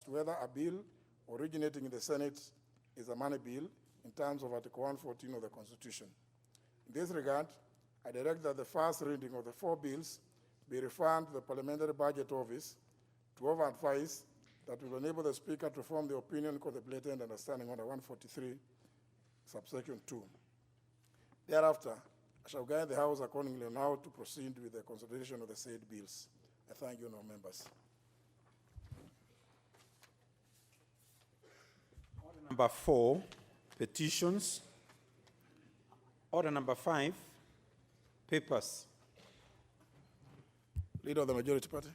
to whether a bill originating in the Senate is a money bill in terms of Article 114 of the Constitution. In this regard, I direct that the first reading of the 4 bills be referred to the Parliamentary Budget Office to over advise that will enable the Speaker to form the opinion contemplated understanding under 143, subsection 2. Thereafter, I shall guide the House accordingly on how to proceed with the consideration of the said bills. I thank you, now, members. Order number 4, petitions. Order number 5, papers. Leader of the Majority Party.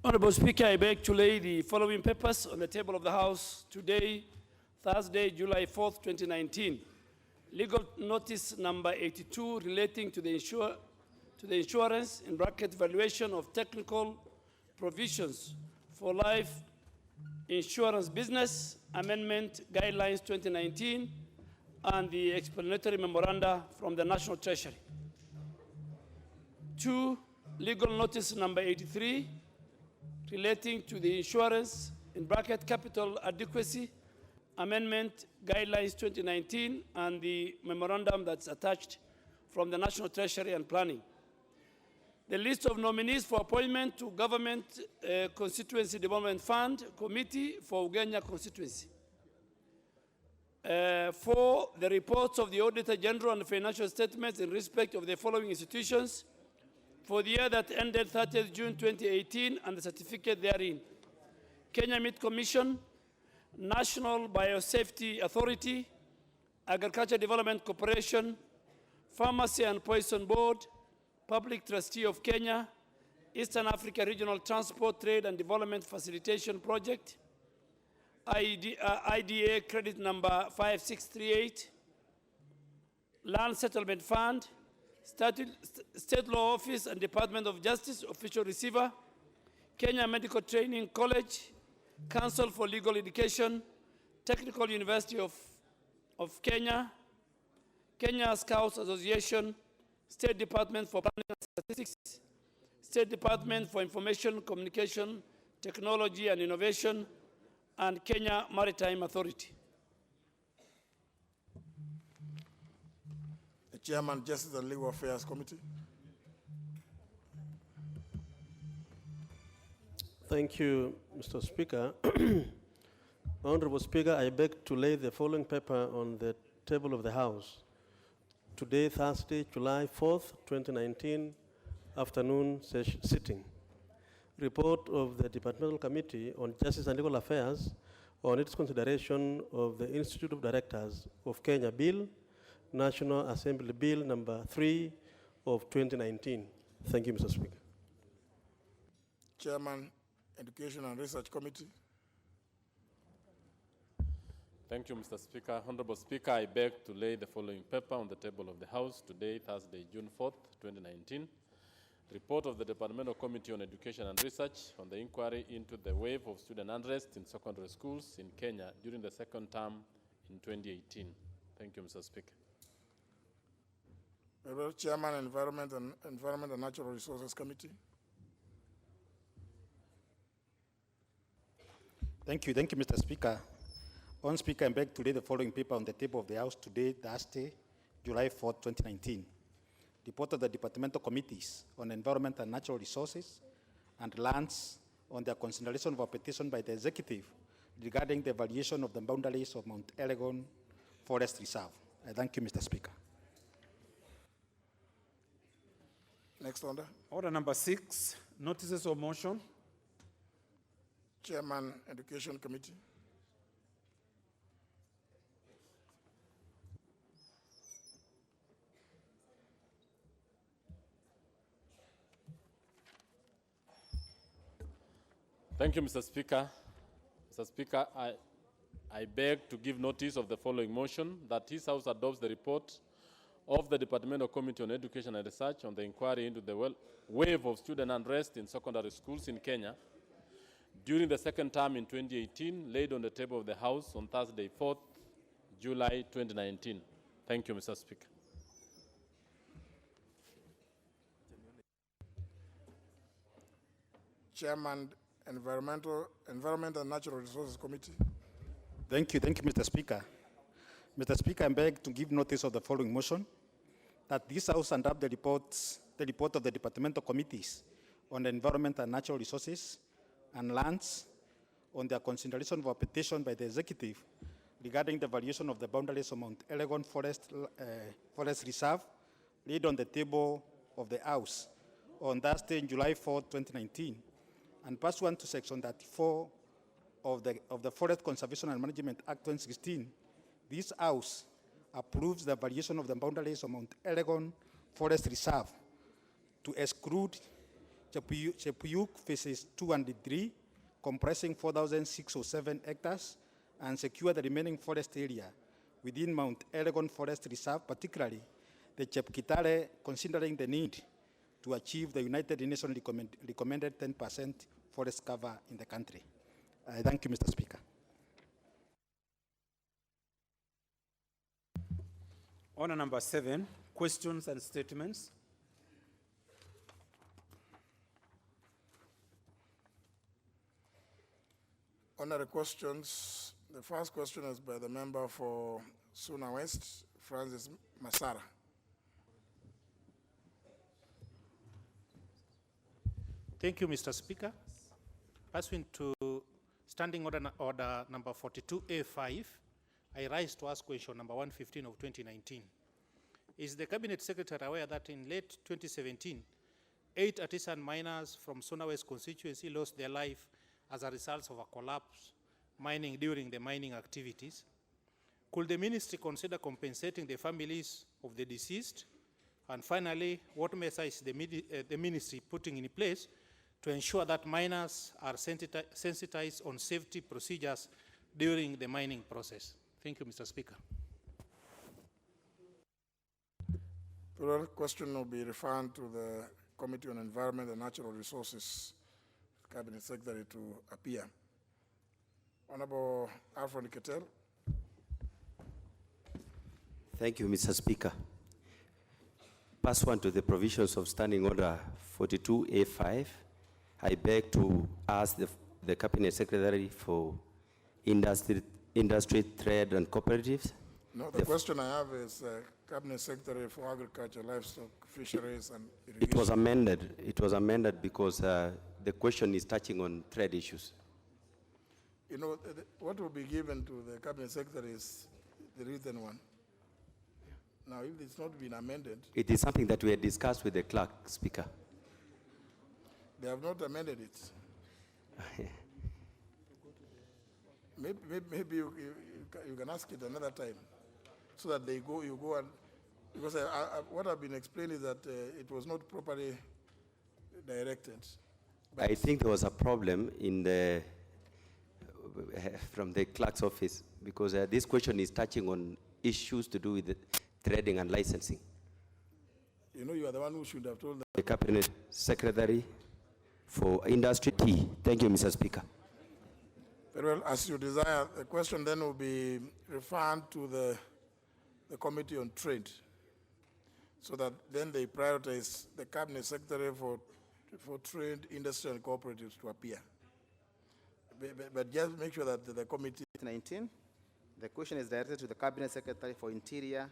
Honorable Speaker, I beg to lay the following papers on the table of the House today, Thursday, July 4th, 2019. Legal notice number 82 relating to the insurance in bracket valuation of technical provisions for life insurance business amendment guidelines 2019 and the explanatory memoranda from the National Treasury. 2, legal notice number 83 relating to the insurance in bracket capital adequacy amendment guidelines 2019 and the memorandum that's attached from the National Treasury and Planning. The list of nominees for appointment to Government Constituency Development Fund Committee for Ugenya constituency. 4, the reports of the Auditor General and financial statements in respect of the following institutions for the year that ended 30th June 2018 and the certificate therein. Kenya Meat Commission, National Biosafety Authority, Agriculture Development Corporation, Pharmacy and Poison Board, Public Trustee of Kenya, Eastern Africa Regional Transport, Trade and Development Facilitation Project, IDA credit number 5638, Land Settlement Fund, State Law Office and Department of Justice Official Receiver, Kenya Medical Training College, Council for Legal Education, Technical University of Kenya, Kenya Scouts Association, State Department for Planning and Statistics, State Department for Information, Communication, Technology and Innovation, and Kenya Maritime Authority. The Chairman, Justice and Legal Affairs Committee. Thank you, Mr. Speaker. Honorable Speaker, I beg to lay the following paper on the table of the House. Today, Thursday, July 4th, 2019, afternoon sitting. Report of the Departmental Committee on Justice and Legal Affairs on its consideration of the Institute of Directors of Kenya Bill, National Assembly Bill number 3 of 2019. Thank you, Mr. Speaker. Chairman, Education and Research Committee. Thank you, Mr. Speaker. Honorable Speaker, I beg to lay the following paper on the table of the House today, Thursday, June 4th, 2019. Report of the Departmental Committee on Education and Research on the inquiry into the wave of student unrest in secondary schools in Kenya during the second term in 2018. Thank you, Mr. Speaker. Chairman, Environment and Natural Resources Committee. Thank you, Mr. Speaker. On Speaker, I beg to lay the following paper on the table of the House today, Thursday, July 4, 2019. Report of the Departmental Committees on Environment and Natural Resources and Lands on their consideration of a petition by the Executive regarding the evaluation of the boundaries of Mount Elgon Forest Reserve. I thank you, Mr. Speaker. Next order. Order number 6, notices of motion. Chairman, Education Committee. Thank you, Mr. Speaker. Mr. Speaker, I beg to give notice of the following motion, that this House adopts the report of the Departmental Committee on Education and Research on the inquiry into the wave of student unrest in secondary schools in Kenya during the second term in 2018, laid on the table of the House on Thursday, 4th July 2019. Thank you, Mr. Speaker. Chairman, Environment and Natural Resources Committee. Thank you, Mr. Speaker. Mr. Speaker, I beg to give notice of the following motion, that this House adopt the report of the departmental committees on the environment and natural resources and lands on their consideration of a petition by the executive regarding the valuation of the boundaries of Mount Elgon Forest Reserve, laid on the table of the House on Thursday, July 4, 2019, and pursuant to Section 34 of the Forest Conservation and Management Act 2016, this House approves the valuation of the boundaries of Mount Elgon Forest Reserve to exclude Chepuyuk phases 2 and 3, comprising 4,607 hectares, and secure the remaining forest area within Mount Elgon Forest Reserve, particularly the Chepkitare, considering the need to achieve the United Nations recommended 10% forest cover in the country. I thank you, Mr. Speaker. Order number 7, questions and statements. Honorary questions. The first question is by the member for Suna West, Francis Masara. Thank you, Mr. Speaker. Pursuant to Standing Order number 42A5, I rise to ask question number 115 of 2019. Is the Cabinet Secretary aware that in late 2017, 8 artisan miners from Suna West constituency lost their life as a result of a collapse mining during the mining activities? Could the ministry consider compensating the families of the deceased? And finally, what measures is the ministry putting in place to ensure that miners are sensitized on safety procedures during the mining process? Thank you, Mr. Speaker. The question will be referred to the Committee on Environment and Natural Resources, Cabinet Secretary to appear. Honorable Alfred Ketel. Thank you, Mr. Speaker. Pursuant to the provisions of Standing Order 42A5, I beg to ask the Cabinet Secretary for Industry, Trade and Cooperatives. No, the question I have is Cabinet Secretary for Agriculture, Livestock, Fisheries and Irrigation. It was amended. It was amended because the question is touching on trade issues. You know, what will be given to the Cabinet Secretary is the written one. Now, if it's not been amended, it is something that we had discussed with the clerk, Speaker. They have not amended it. Maybe you can ask it another time, so that you go and, because what I've been explaining is that it was not properly directed. But I think there was a problem in the from the clerk's office, because this question is touching on issues to do with the trading and licensing. You know, you are the one who should have told the Cabinet Secretary for Industry T. Thank you, Mr. Speaker. Very well, as you desire, the question then will be referred to the Committee on Trade, so that then they prioritize the Cabinet Secretary for Trade, Industry and Cooperatives to appear. But just make sure that the committee... 19, the question is directed to the Cabinet Secretary for Interior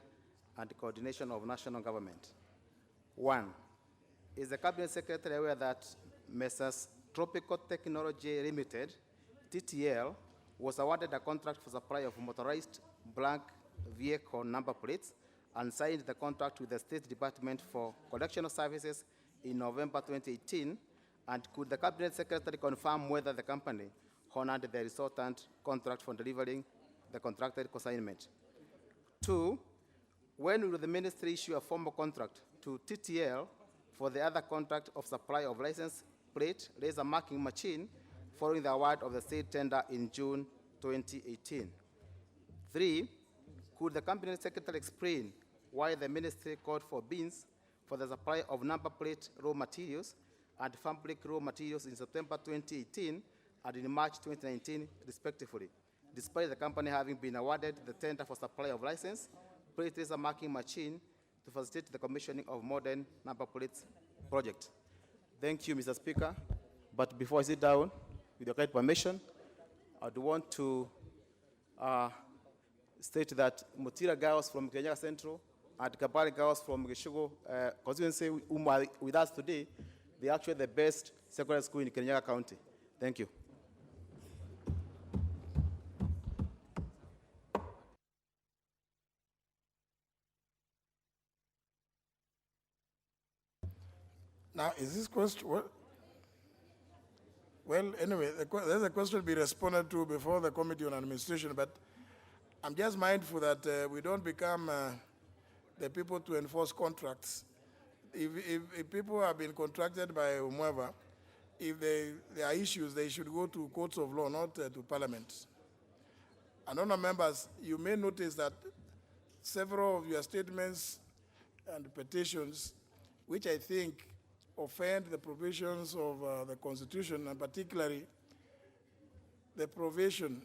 and Coordination of National Government. 1, is the Cabinet Secretary aware that Messrs. Tropical Technology Limited, TTL, was awarded a contract for supply of motorized blank vehicle number plates and signed the contract with the State Department for Collection Services in November 2018? And could the Cabinet Secretary confirm whether the company honored the resultant contract for delivering the contracted consignment? 2, when will the ministry issue a formal contract to TTL for the other contract of supply of license plate laser marking machine following the award of the state tender in June 2018? 3, could the Cabinet Secretary explain why the ministry called for bins for the supply of number plate raw materials and fabric raw materials in September 2018 and in March 2019, respectively, despite the company having been awarded the tender for supply of license plate laser marking machine to facilitate the commissioning of modern number plates project? Thank you, Mr. Speaker. But before I sit down, with your kind permission, I'd want to state that Mutira girls from Kenya Central and Kabari girls from Gishugo constituency whom are with us today, they're actually the best secondary school in Kenya County. Thank you. Now, is this question, what? Well, anyway, there's a question to be responded to before the Committee on Administration, but I'm just mindful that we don't become the people to enforce contracts. If people have been contracted by whomever, if there are issues, they should go to courts of law, not to Parliament. And honourable members, you may notice that several of your statements and petitions, which I think offend the provisions of the Constitution, and particularly the provision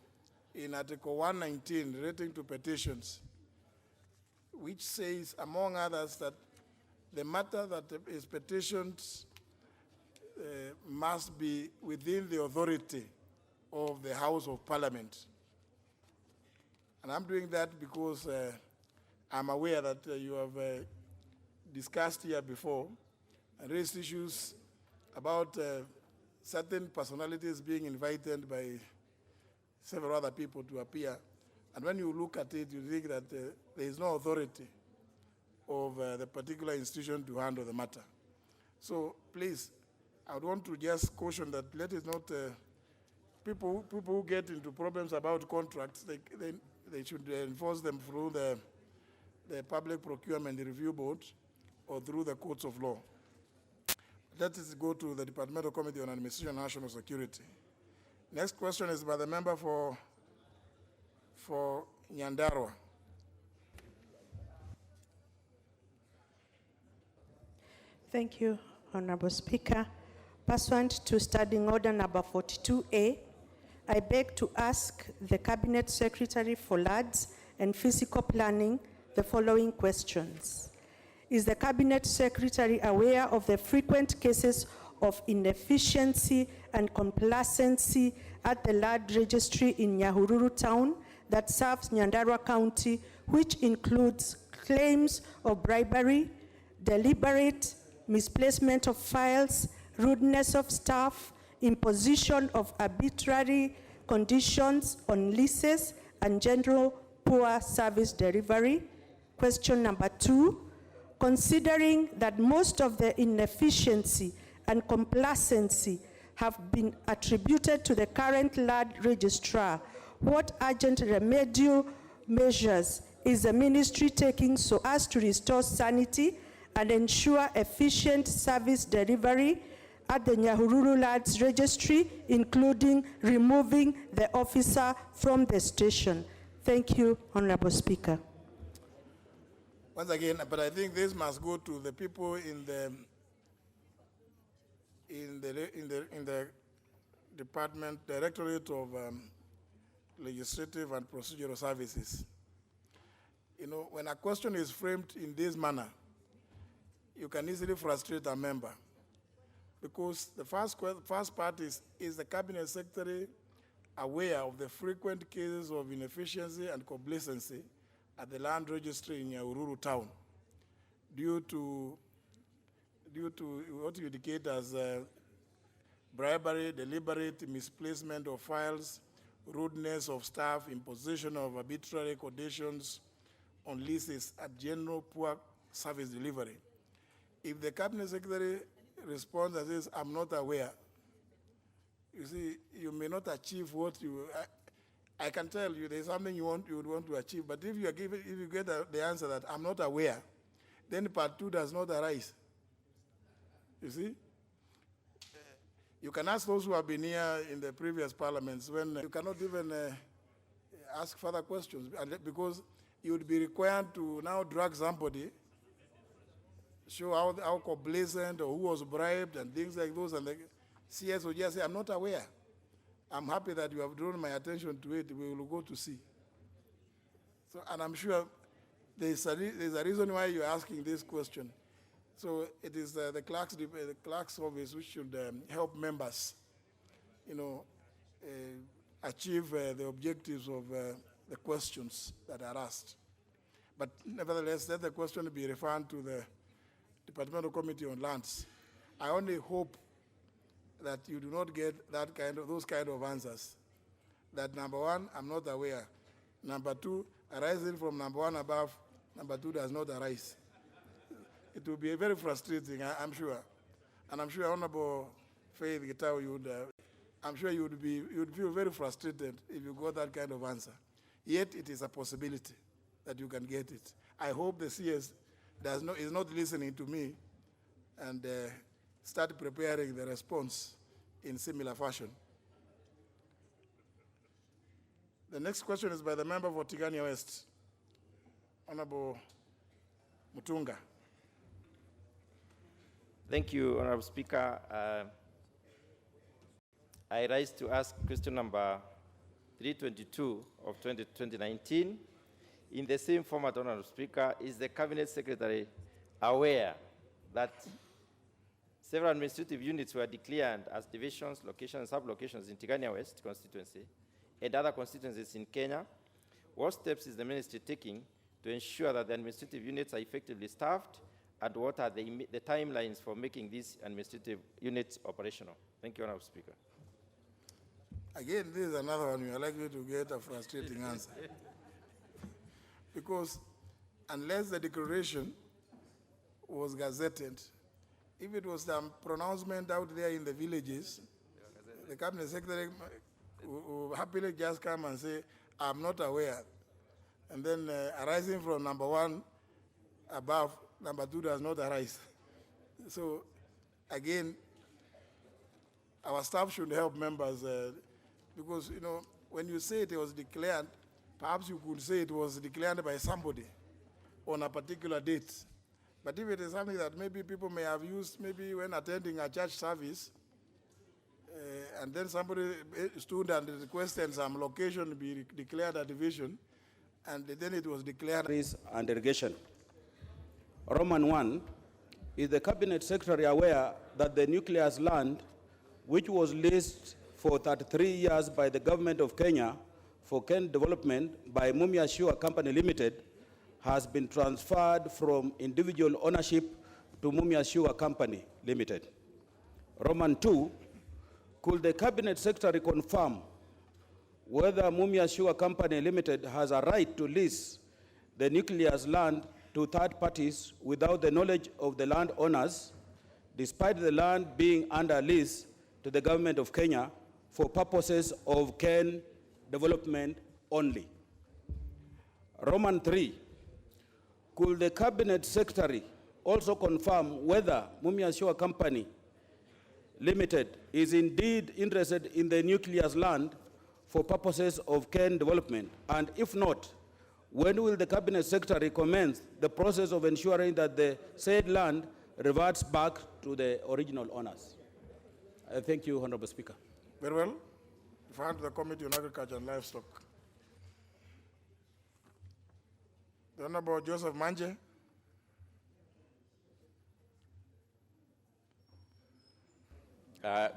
in Article 119 relating to petitions, which says, among others, that the matter that is petitioned must be within the authority of the House of Parliament. And I'm doing that because I'm aware that you have discussed here before and raised issues about certain personalities being invited by several other people to appear. And when you look at it, you think that there is no authority of the particular institution to handle the matter. So please, I would want to just caution that let it not, people who get into problems about contracts, they should enforce them through the Public Procurement Review Board or through the courts of law. Let us go to the Departmental Committee on Administration and National Security. Next question is by the member for Nyandarua. Thank you, Honorable Speaker. Pursuant to Standing Order number 42A, I beg to ask the Cabinet Secretary for Lands and Physical Planning the following questions. Is the Cabinet Secretary aware of the frequent cases of inefficiency and complacency at the Land Registry in Nyahururu Town that serves Nyandarua County, which includes claims of bribery, deliberate misplacement of files, rudeness of staff, imposition of arbitrary conditions on leases, and general poor service delivery? Question number 2, considering that most of the inefficiency and complacency have been attributed to the current land registrar, what urgent remedial measures is the ministry taking so as to restore sanity and ensure efficient service delivery at the Nyahururu Lands Registry, including removing the officer from the station? Thank you, Honorable Speaker. Once again, but I think this must go to the people in the Department, Directorate of Legislative and Procedural Services. You know, when a question is framed in this manner, you can easily frustrate a member. Because the first part is the Cabinet Secretary aware of the frequent cases of inefficiency and complacency at the Land Registry in Nyahururu Town due to what you indicate as bribery, deliberate misplacement of files, rudeness of staff, imposition of arbitrary conditions on leases, and general poor service delivery? If the Cabinet Secretary responds and says, I'm not aware, you see, you may not achieve what you, I can tell you there's something you would want to achieve, but if you get the answer that I'm not aware, then part 2 does not arise. You see? You can ask those who have been here in the previous parliaments when you cannot even ask further questions because you would be required to now drag somebody, show how complacent or who was bribed and things like those, and the CS will just say, I'm not aware. I'm happy that you have drawn my attention to it. We will go to see. So, and I'm sure there's a reason why you're asking this question. So it is the clerk's office which should help members, you know, achieve the objectives of the questions that are asked. But nevertheless, let the question be referred to the Departmental Committee on Lands. I only hope that you do not get those kind of answers. That number one, I'm not aware. Number two, arising from number one above, number two does not arise. It will be very frustrating, I'm sure. And I'm sure Honorable Faith Gitau, I'm sure you would feel very frustrated if you got that kind of answer. Yet it is a possibility that you can get it. I hope the CS is not listening to me and start preparing the response in similar fashion. The next question is by the member for Tigania West, Honorable Mutunga. Thank you, Honorable Speaker. I rise to ask question number 322 of 2019. In the same format, Honorable Speaker, is the Cabinet Secretary aware that several administrative units were declared as divisions, locations, and sub-locations in Tigania West constituency and other constituencies in Kenya? What steps is the ministry taking to ensure that the administrative units are effectively staffed, and what are the timelines for making these administrative units operational? Thank you, Honorable Speaker. Again, this is another one you are likely to get a frustrating answer. Because unless the declaration was gazetted, if it was some pronouncement out there in the villages, the Cabinet Secretary will happily just come and say, I'm not aware. And then arising from number one above, number two does not arise. So again, our staff should help members because, you know, when you say it was declared, perhaps you could say it was declared by somebody on a particular date. But if it is something that maybe people may have used maybe when attending a church service, and then somebody stood and requested some location be declared a division, and then it was declared. And irrigation. Roman 1, is the Cabinet Secretary aware that the nucleus land, which was leased for 33 years by the government of Kenya for Ken development by Mumia Sugar Company Limited, has been transferred from individual ownership to Mumia Sugar Company Limited? Roman 2, could the Cabinet Secretary confirm whether Mumia Sugar Company Limited has a right to lease the nucleus land to third parties without the knowledge of the landowners, despite the land being under lease to the government of Kenya for purposes of Ken development only? Roman 3, could the Cabinet Secretary also confirm whether Mumia Sugar Company Limited is indeed interested in the nucleus land for purposes of Ken development? And if not, when will the Cabinet Secretary commence the process of ensuring that the said land reverts back to the original owners? Thank you, Honorable Speaker. Very well. Refer to the Committee on Agriculture and Livestock. The Honorable Joseph Manje.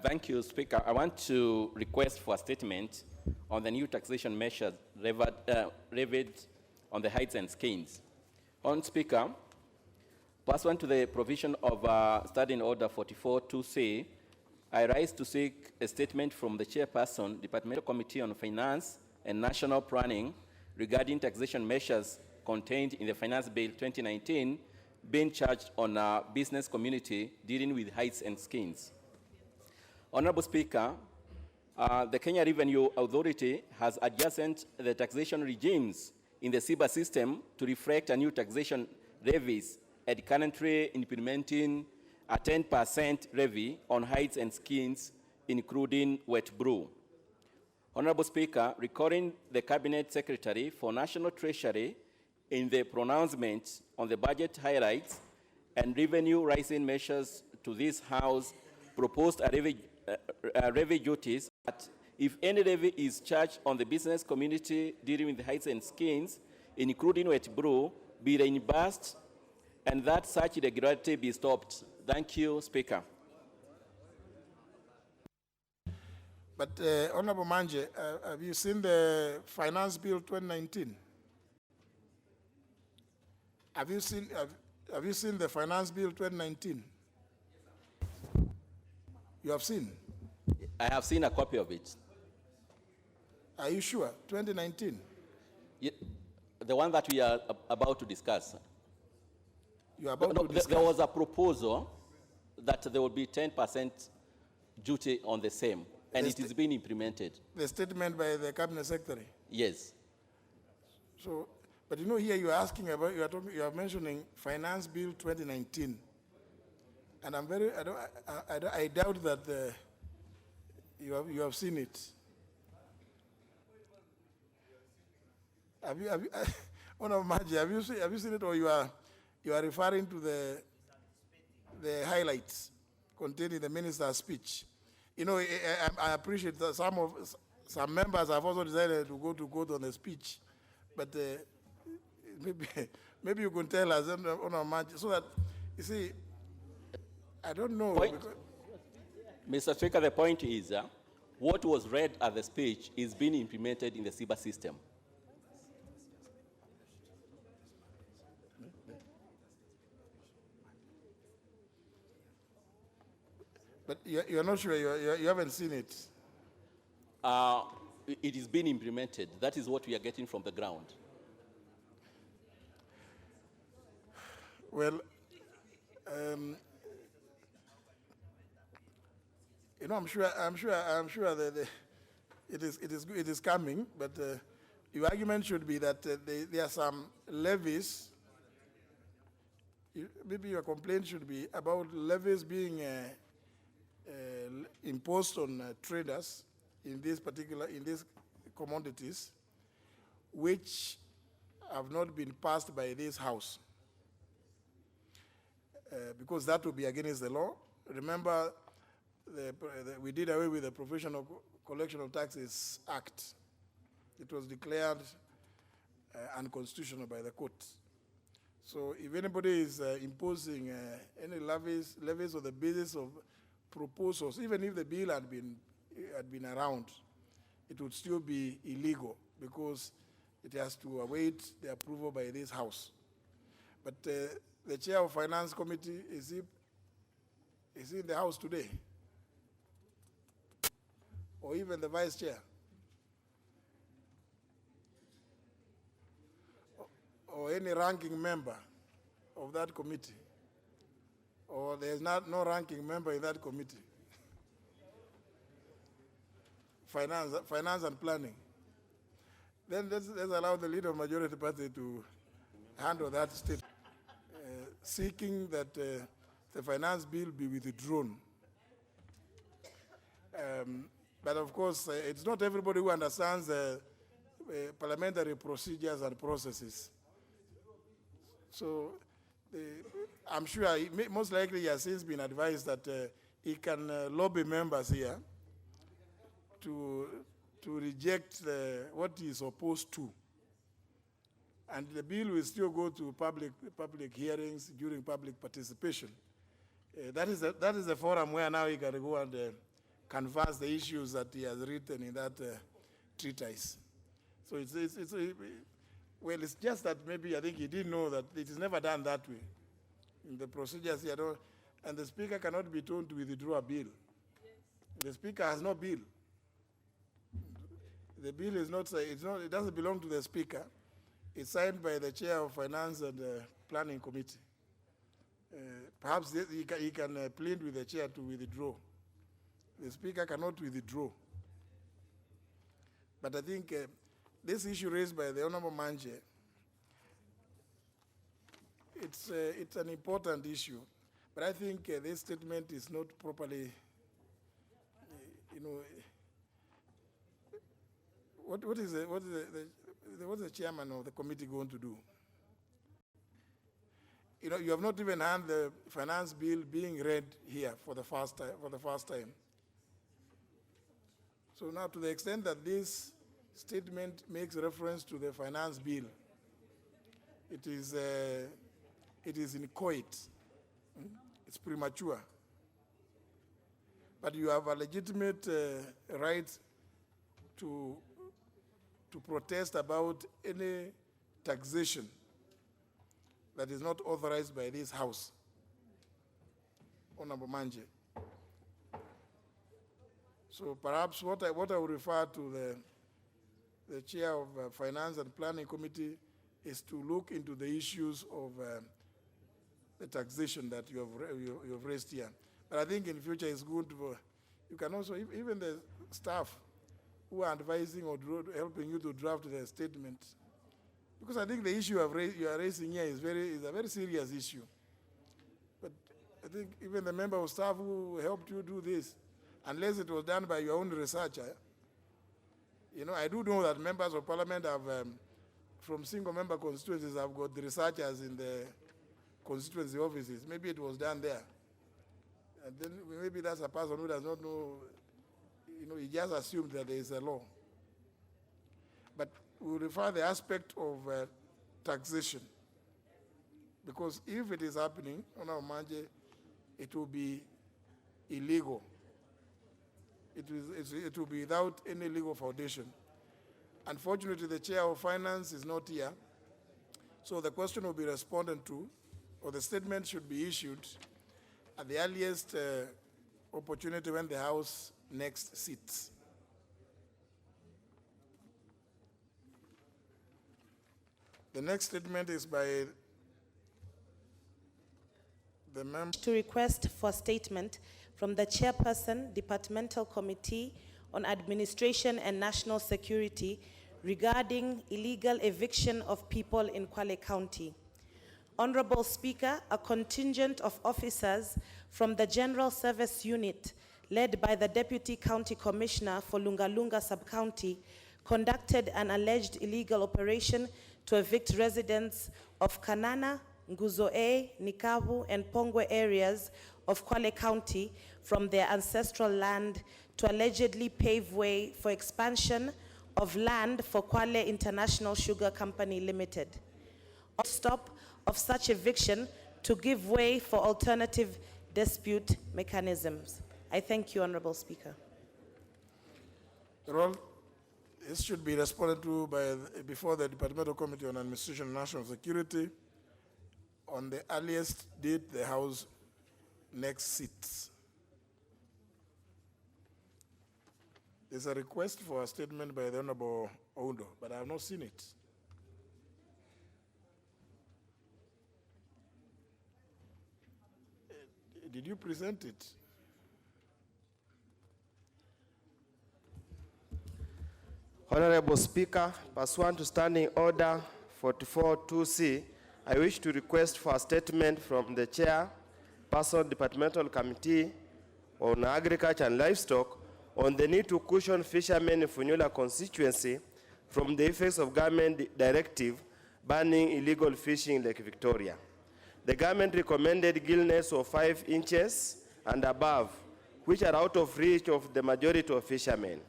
Thank you, Speaker. I want to request for a statement on the new taxation measures levied on the heights and skins. On Speaker, pursuant to the provision of Standing Order 44-2C, I rise to seek a statement from the Chairperson, Departmental Committee on Finance and National Planning regarding taxation measures contained in the Finance Bill 2019 being charged on a business community dealing with heights and skins. Honorable Speaker, the Kenya Revenue Authority has adjusted the taxation regimes in the CIBA system to reflect a new taxation levies and currently implementing a 10% levy on hides and skins, including wet brew. Honorable Speaker, recalling the Cabinet Secretary for National Treasury in the pronouncement on the budget highlights and revenue rising measures to this House, proposed a levy duties that if any levy is charged on the business community dealing with hides and skins, including wet brew, be reimbursed, and that such irregularity be stopped. Thank you, Speaker. But Honorable Manje, have you seen the Finance Bill 2019? Have you seen the Finance Bill 2019? You have seen? I have seen a copy of it. Are you sure? 2019? The one that we are about to discuss. You are about No, to discuss? there was a proposal that there would be 10% duty on the same, and it is being implemented. The statement by the Cabinet Secretary? Yes. So, but you know, here you are asking about, you are mentioning Finance Bill 2019. And I'm very, I doubt that you have seen it. Honorable Maji, have you seen it, or you are referring to the highlights contained in the minister's speech? You know, I appreciate that some members have also decided to go to court on the speech, but maybe you can tell us, Honorable Maji, so that you see. I don't know. Mr. Speaker, the point is, what was read at the speech is being implemented in the CIBA system. But you're not sure, you haven't seen it? It is being implemented. That is what we are getting from the ground. Well, you know, I'm sure that it is coming, but your argument should be that there are some levies. Maybe your complaint should be about levies being imposed on traders in these commodities, which have not been passed by this House, because that would be against the law. Remember, we did away with the Professional Collection of Taxes Act. It was declared unconstitutional by the court. So if anybody is imposing any levies on the basis of proposals, even if the bill had been around, it would still be illegal because it has to await the approval by this House. But the chair of Finance Committee, is he in the House today? Or even the vice chair? Or any ranking member of that committee? Or there's no ranking member in that committee? Finance and planning. Then let's allow the leader of majority party to handle that state, seeking that the finance bill be withdrawn. But of course, it's not everybody who understands parliamentary procedures and processes. So I'm sure, most likely he has since been advised that he can lobby members here to reject what he is opposed to. And the bill will still go to public hearings during public participation. That is the forum where now he can go and canvass the issues that he has written in that treatise. So it's just that maybe I think he didn't know that it is never done that way. In the procedures here, and the Speaker cannot be told to withdraw a bill. The Speaker has no bill. The bill is not, it doesn't belong to the Speaker. It's signed by the Chair of Finance and Planning Committee. Perhaps he can plead with the Chair to withdraw. The Speaker cannot withdraw. But I think this issue raised by the Honorable Manje, it's an important issue. But I think this statement is not properly, what's the chairman of the committee going to do? You have not even had the finance bill being read here for the first time. So now, to the extent that this statement makes reference to the finance bill, it is inchoate. It's premature. but you have a legitimate right to protest about any taxation that is not authorized by this House. Honorable Manje. So perhaps what I will refer to the chair of Finance and Planning Committee is to look into the issues of the taxation that you have raised here. But I think in future it's good for, you can also, even the staff who are advising or helping you to draft the statement, because I think the issue you are raising here is a very serious issue. But I think even the member of staff who helped you do this, unless it was done by your own researcher, you know, I do know that members of parliament have, from single member constituencies, have got the researchers in the constituency offices. Maybe it was done there. And then maybe that's a person who does not know, you know, he just assumed that there is a law. But we refer the aspect of taxation. Because if it is happening, Honorable Manje, it will be illegal. It will be without any legal foundation. Unfortunately, the chair of finance is not here. So the question will be responded to, or the statement should be issued at the earliest opportunity when the House next sits. The next statement is by the member. To request for statement from the Chairperson, Departmental Committee on Administration and National Security regarding illegal eviction of people in Kwale County. Honorable Speaker, a contingent of officers from the General Service Unit led by the Deputy County Commissioner for Lungalunga Sub-County conducted an alleged illegal operation to evict residents of Kanana, Nguzo A, Nikavu, and Pongwe areas of Kwale County from their ancestral land to allegedly pave way for expansion of land for Kwale International Sugar Company Limited. Stop of such eviction to give way for alternative dispute mechanisms. I thank you, Honorable Speaker. This should be responded to before the Departmental Committee on Administration and National Security on the earliest date the House next sits. There's a request for a statement by the Honorable Oundo, but I have not seen it. Did you present it? Honorable Speaker, pursuant to Standing Order 44-2C, I wish to request for a statement from the Chairperson, Departmental Committee on Agriculture and Livestock on the need to cushion fishermen in Funyula constituency from the effects of government directive banning illegal fishing in Lake Victoria. The government recommended gillnets of 5 inches and above, which are out of reach of the majority of fishermen.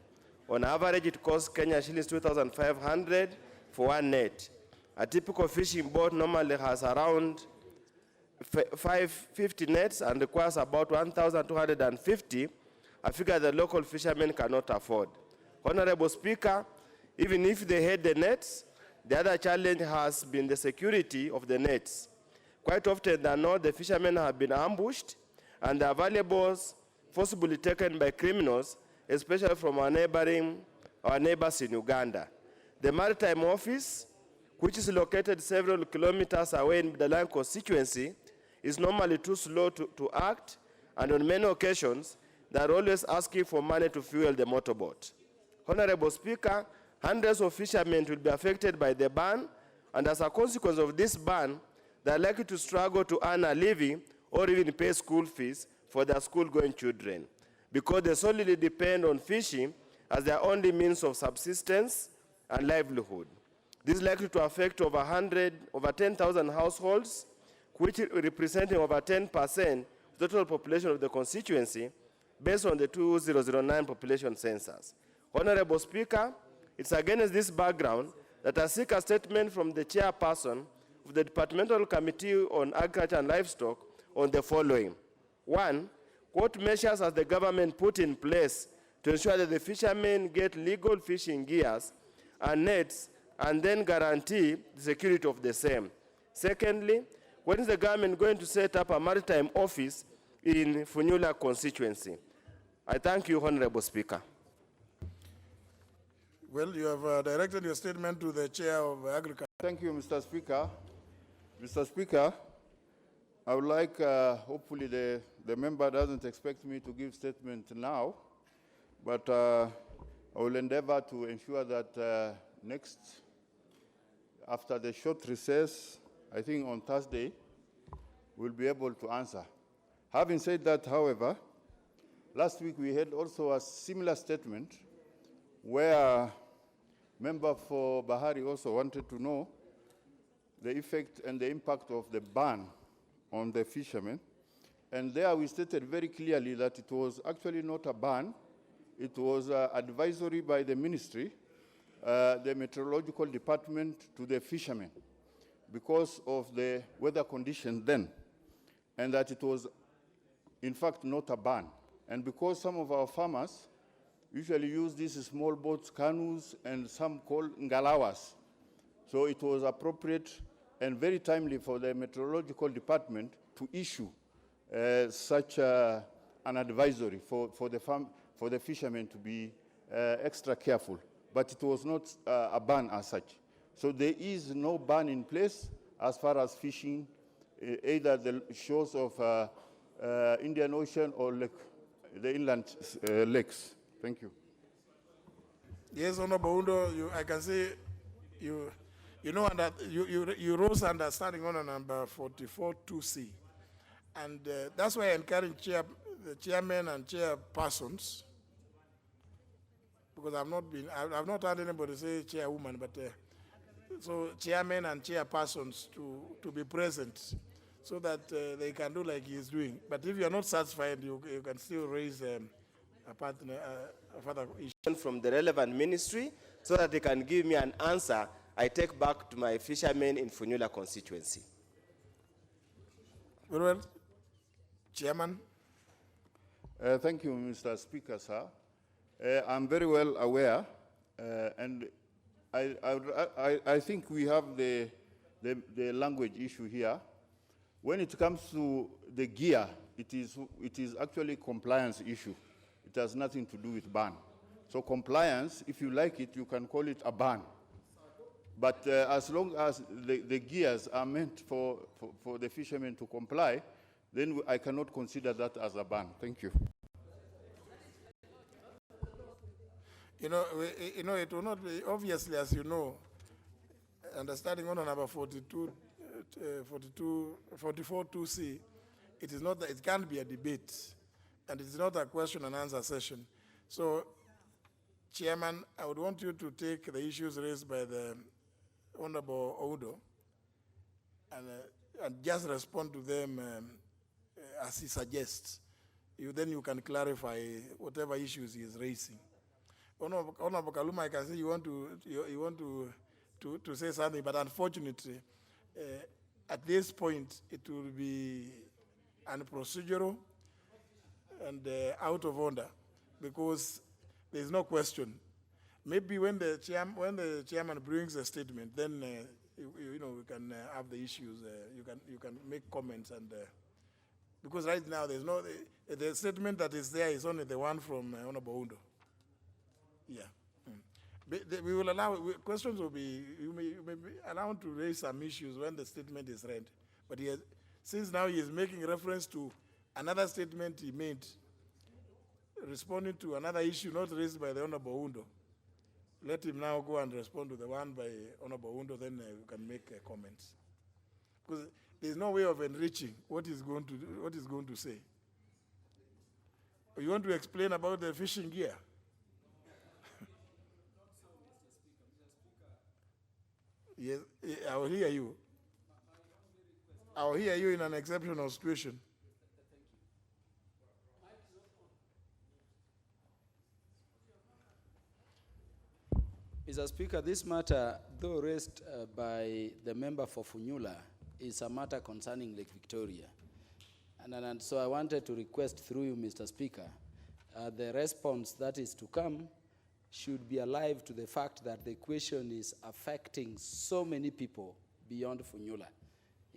On average, it costs Kenya shillings 2,500 for one net. A typical fishing boat normally has around 550 nets and requires about 1,250, a figure the local fishermen cannot afford. Honorable Speaker, even if they had the nets, the other challenge has been the security of the nets. Quite often than not, the fishermen have been ambushed and their valuables forcibly taken by criminals, especially from our neighbors in Uganda. The Maritime Office, which is located several kilometers away in the land constituency, is normally too slow to act, and on many occasions, they are always asking for money to fuel the motorboat. Honorable Speaker, hundreds of fishermen will be affected by the ban, and as a consequence of this ban, they are likely to struggle to earn a living or even pay school fees for their school-going children, because they solely depend on fishing as their only means of subsistence and livelihood. This is likely to affect over 10,000 households, which representing over 10% of the total population of the constituency, based on the 2009 population census. Honorable Speaker, it's against this background that I seek a statement from the Chairperson of the Departmental Committee on Agriculture and Livestock on the following. 1, What measures has the government put in place to ensure that the fishermen get legal fishing gears and nets and then guarantee the security of the same? Secondly, when is the government going to set up a maritime office in Funyula constituency? I thank you, Honorable Speaker. Well, you have directed your statement to the Chair of Agriculture. Thank you, Mr. Speaker. Mr. Speaker, I would like, hopefully the member doesn't expect me to give statement now, but I will endeavor to ensure that next, after the short recess, I think on Thursday, we'll be able to answer. Having said that, however, last week we had also a similar statement where member for Bahari also wanted to know the effect and the impact of the ban on the fishermen. And there we stated very clearly that it was actually not a ban, it was advisory by the ministry, the meteorological department to the fishermen because of the weather conditions then, and that it was in fact not a ban. And because some of our farmers usually use these small boats, canoes, and some called ngalawas, so it was appropriate and very timely for the meteorological department to issue such an advisory for the fishermen to be extra careful. But it was not a ban as such. So there is no ban in place as far as fishing, either the shores of Indian Ocean or the inland lakes. Thank you. Yes, Honorable Undo, I can say you rose under standing order number 44-2C. And that's why I encourage the chairman and chairpersons, because I've not heard anybody say chairwoman, but so chairman and chairpersons to be present so that they can do like he's doing. But if you're not satisfied, you can still raise a further issue from the relevant ministry so that they can give me an answer I take back to my fishermen in Funyula constituency. Very well. Chairman. Thank you, Mr. Speaker, sir. I'm very well aware, and I think we have the language issue here. When it comes to the gear, it is actually a compliance issue. It has nothing to do with ban. So compliance, if you like it, you can call it a ban. But as long as the gears are meant for the fishermen to comply, then I cannot consider that as a ban. Thank you. You know, it will not be, obviously, as you know, understanding on number 44-2C, it is not that it can't be a debate, and it is not a question and answer session. So, Chairman, I would want you to take the issues raised by the Honorable Odo and just respond to them as he suggests. Then you can clarify whatever issues he is raising. Honorable Kaluma, I can see you want to say something, but unfortunately, at this point, it will be procedural and out of order, because there is no question. Maybe when the chairman brings a statement, then we can have the issues. You can make comments, and because right now there's no the statement that is there is only the one from Honorable Undo. Yeah. We will allow, questions will be, you may be allowed to raise some issues when the statement is read. But since now he is making reference to another statement he made, responding to another issue not raised by the Honorable Undo, let him now go and respond to the one by Honorable Undo, then you can make comments. Because there's no way of enriching what he's going to say. You want to explain about the fishing gear? Yes, I will hear you. I will hear you in an exceptional situation. Mr. Speaker, this matter, though raised by the member for Funyula, is a matter concerning Lake Victoria. And so I wanted to request through you, Mr. Speaker, the response that is to come should be alive to the fact that the question is affecting so many people beyond Funyula.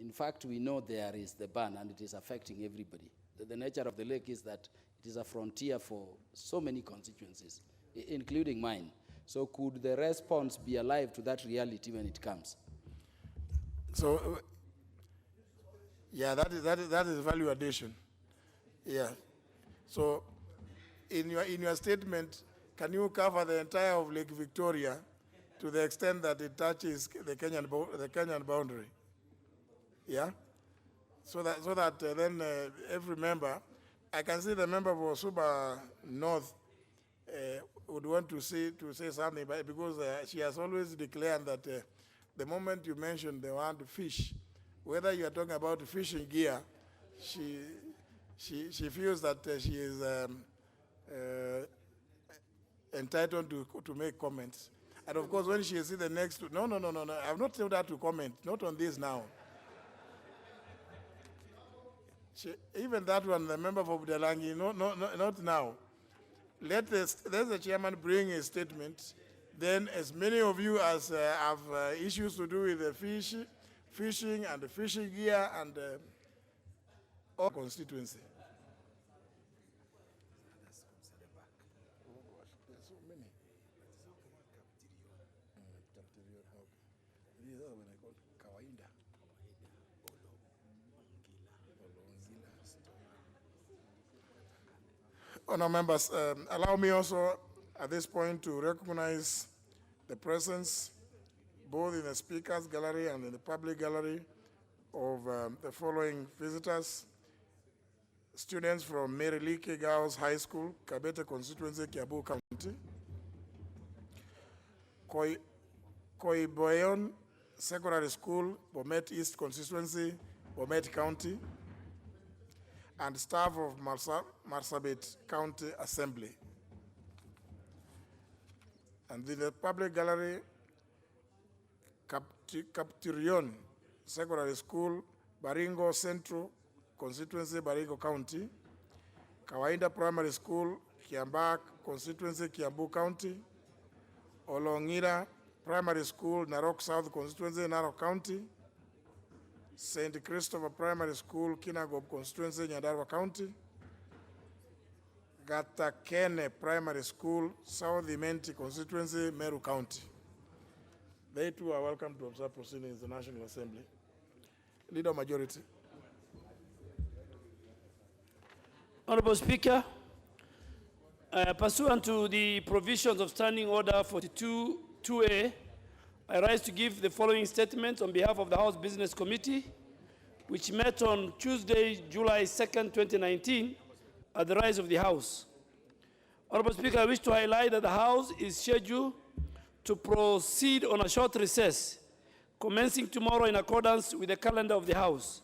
In fact, we know there is the ban and it is affecting everybody. The nature of the lake is that it is a frontier for so many constituencies, including mine. So could the response be alive to that reality when it comes? So, yeah, that is value addition. Yeah. So, in your statement, can you cover the entire of Lake Victoria to the extent that it touches the Kenyan boundary? Yeah. So that then every member, I can see the member for Suba North would want to say something, but because she has always declared that the moment you mention the word fish, whether you are talking about fishing gear, she feels that she is entitled to make comments. And of course, when she sees the next, no, I've not told her to comment, not on this now. Even that one, the member for Budalangi, not now. Let the chairman bring a statement. Then, as many of you as have issues to do with the fishing and the fishing gear and all constituency. Honourable members, allow me also at this point to recognize the presence, both in the speakers gallery and in the public gallery, of the following visitors: students from Mary Leakey Girls High School, Kabete constituency, Kiabu County; Koiboyon Secondary School, Bomet East constituency, Bomet County; and staff of Marsabit County Assembly. And in the public gallery, Kaptirion Secondary School, Baringo Central constituency, Baringo County; Kawaida Primary School, Kiambak constituency, Kiambu County; Olongira Primary School, Narok South constituency, Narok County; St. Christopher Primary School, Kinagob constituency, Nyandarua County; Gatakene Primary School, South Imenti constituency, Meru County. They too are welcome to observe proceedings in the National Assembly. Leader Majority. Honorable Speaker, pursuant to the provisions of Standing Order 42-2A, I rise to give the following statement on behalf of the House Business Committee, which met on Tuesday, July 2nd, 2019, at the rise of the House. Honorable Speaker, I wish to highlight that the House is scheduled to proceed on a short recess, commencing tomorrow in accordance with the calendar of the House.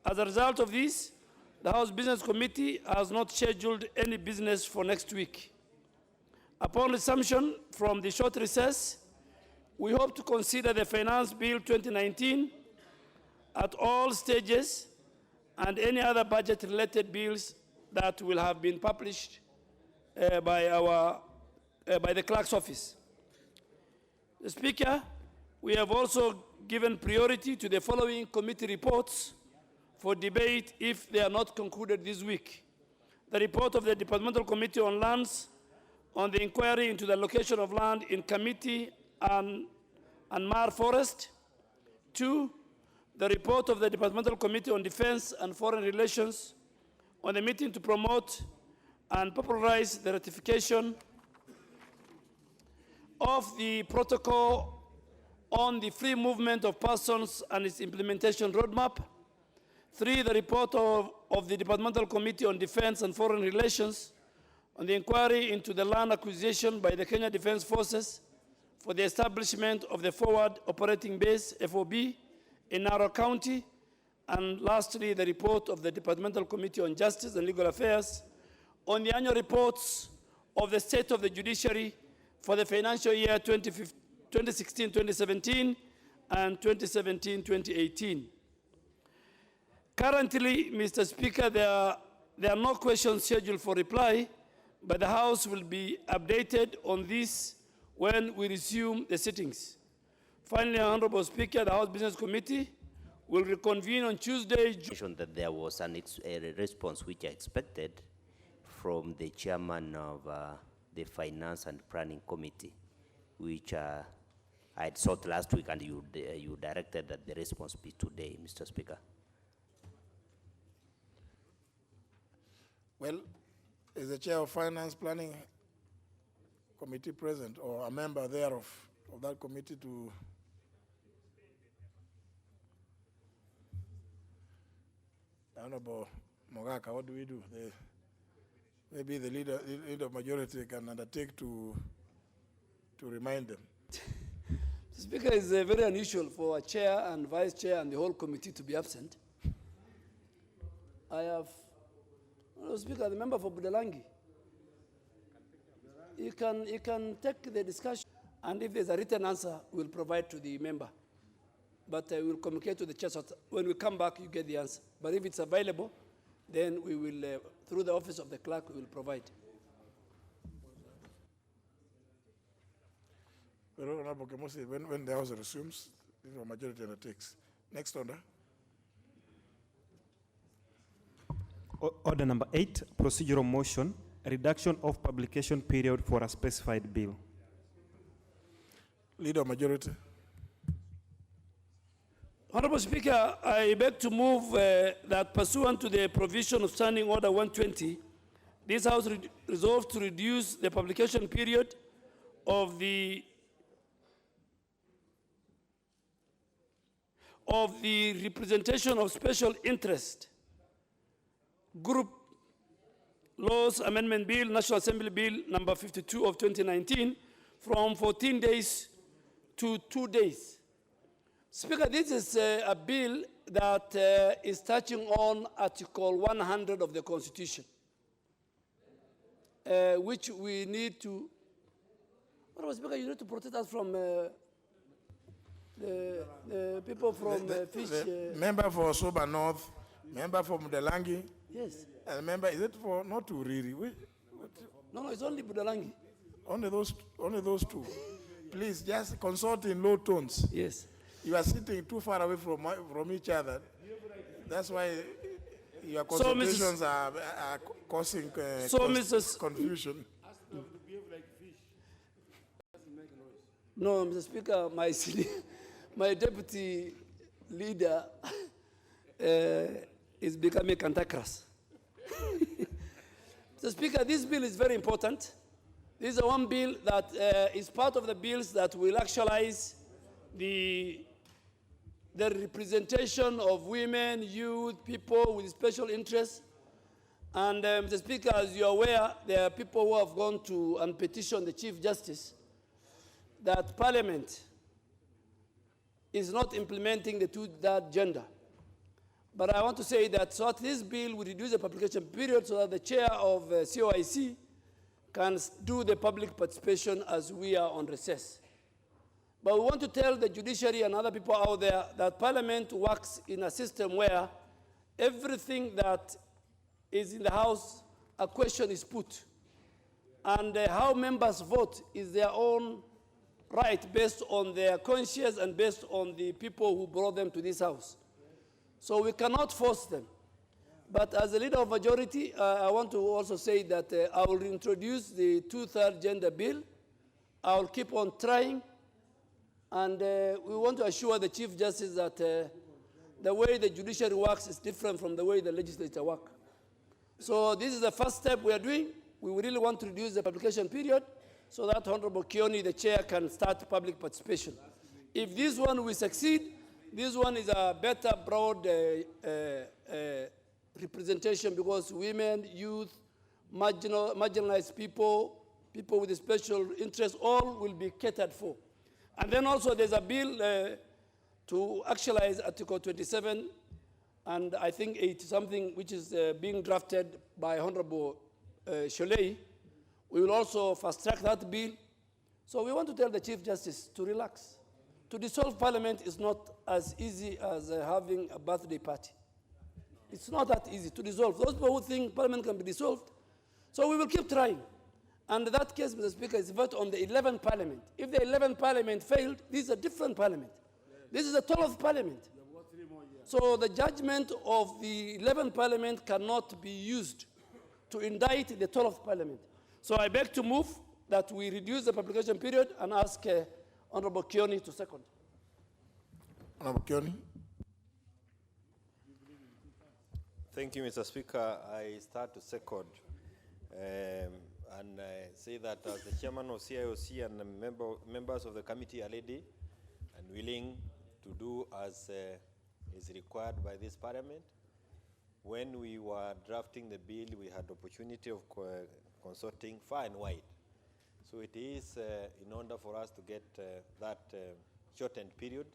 As a result of this, the House Business Committee has not scheduled any business for next week. Upon resumption from the short recess, we hope to consider the Finance Bill 2019 at all stages and any other budget-related bills that will have been published by the Clerk's Office. The Speaker, we have also given priority to the following committee reports for debate if they are not concluded this week: the report of the Departmental Committee on Lands on the inquiry into the location of land in Committee and Mar Forest; 2, the report of the Departmental Committee on Defense and Foreign Relations on the meeting to promote and popularize the ratification of the protocol on the free movement of persons and its implementation roadmap; 3, the report of the Departmental Committee on Defense and Foreign Relations on the inquiry into the land acquisition by the Kenya Defense Forces for the establishment of the Forward Operating Base, FOB, in Narok County; and lastly, the report of the Departmental Committee on Justice and Legal Affairs on the annual reports of the state of the judiciary for the financial year 2016-2017 and 2017-2018. Currently, Mr. Speaker, there are no questions scheduled for reply, but the House will be updated on this when we resume the sittings. Finally, Honorable Speaker, the House Business Committee will reconvene on Tuesday. That there was a response which I expected from the chairman of the Finance and Planning Committee, which I had sought last week, and you directed that the response be today, Mr. Speaker. Well, is the chair of Finance Planning Committee present, or a member thereof of that committee to? Honorable Mogaka, what do we do? Maybe the leader of majority can undertake to remind them. The Speaker, is very unusual for a chair and vice chair and the whole committee to be absent. I have, Speaker, the member for Budalangi. You can take the discussion, and if there's a written answer, we'll provide to the member. But we'll communicate to the chair, so when we come back, you get the answer. But if it's available, then we will, through the office of the clerk, we will provide. Honorable Kemosi, when the House resumes, the majority undertakes. Next order. Order number 8, procedural motion, reduction of publication period for a specified bill. Leader of majority. Honorable Speaker, I beg to move that pursuant to the provision of Standing Order 120, this House resolves to reduce the publication period of the representation of special interest group laws amendment bill, National Assembly Bill number 52 of 2019, from 14 days to 2 days. Speaker, this is a bill that is touching on Article 100 of the Constitution, which we need to. Speaker, you need to protect us from the people from Fish. Member for Soba North, member for Budalangi. Yes. And member, is it for not to Riri? No, it's only Budalangi. Only those two. Please just consult in low tones. Yes. You are sitting too far away from each other. That's why your consultations are causing confusion. No, Mr. Speaker, my deputy leader is becoming cantankerous. Mr. Speaker, this bill is very important. This is one bill that is part of the bills that will actualize the representation of women, youth, people with special interests. And Mr. Speaker, as you're aware, there are people who have gone to and petitioned the Chief Justice that Parliament is not implementing the two-third gender. But I want to say that so that this bill will reduce the publication period so that the chair of COIC can do the public participation as we are on recess. But we want to tell the judiciary and other people out there that Parliament works in a system where everything that is in the House, a question is put. And how members vote is their own right based on their conscience and based on the people who brought them to this House. So we cannot force them. But as a leader of majority, I want to also say that I will introduce the two-third gender bill. I will keep on trying. And we want to assure the Chief Justice that the way the judiciary works is different from the way the legislature works. So this is the first step we are doing. We really want to reduce the publication period so that Honorable Kioni, the chair, can start public participation. If this one will succeed, this one is a better broad representation because women, youth, marginalized people, people with special interests, all will be catered for. And then also there's a bill to actualize Article 27, and I think 80-something, which is being drafted by Honorable Sholei. We will also fast-track that bill. So we want to tell the Chief Justice to relax. To dissolve Parliament is not as easy as having a birthday party. It's not that easy to dissolve. Those people who think Parliament can be dissolved, so we will keep trying. And that case, Mr. Speaker, is vote on the 11th Parliament. If the 11th Parliament failed, this is a different Parliament. This is the 12th Parliament. So the judgment of the 11th Parliament cannot be used to indict the 12th Parliament. So I beg to move that we reduce the publication period and ask Honorable Kioni to second. Honorable Kioni. Thank you, Mr. Speaker. I start to second and say that as the chairman of CIOC and the members of the committee are ready and willing to do as is required by this parliament. When we were drafting the bill, we had the opportunity of consulting far and wide. So it is in order for us to get that shortened period,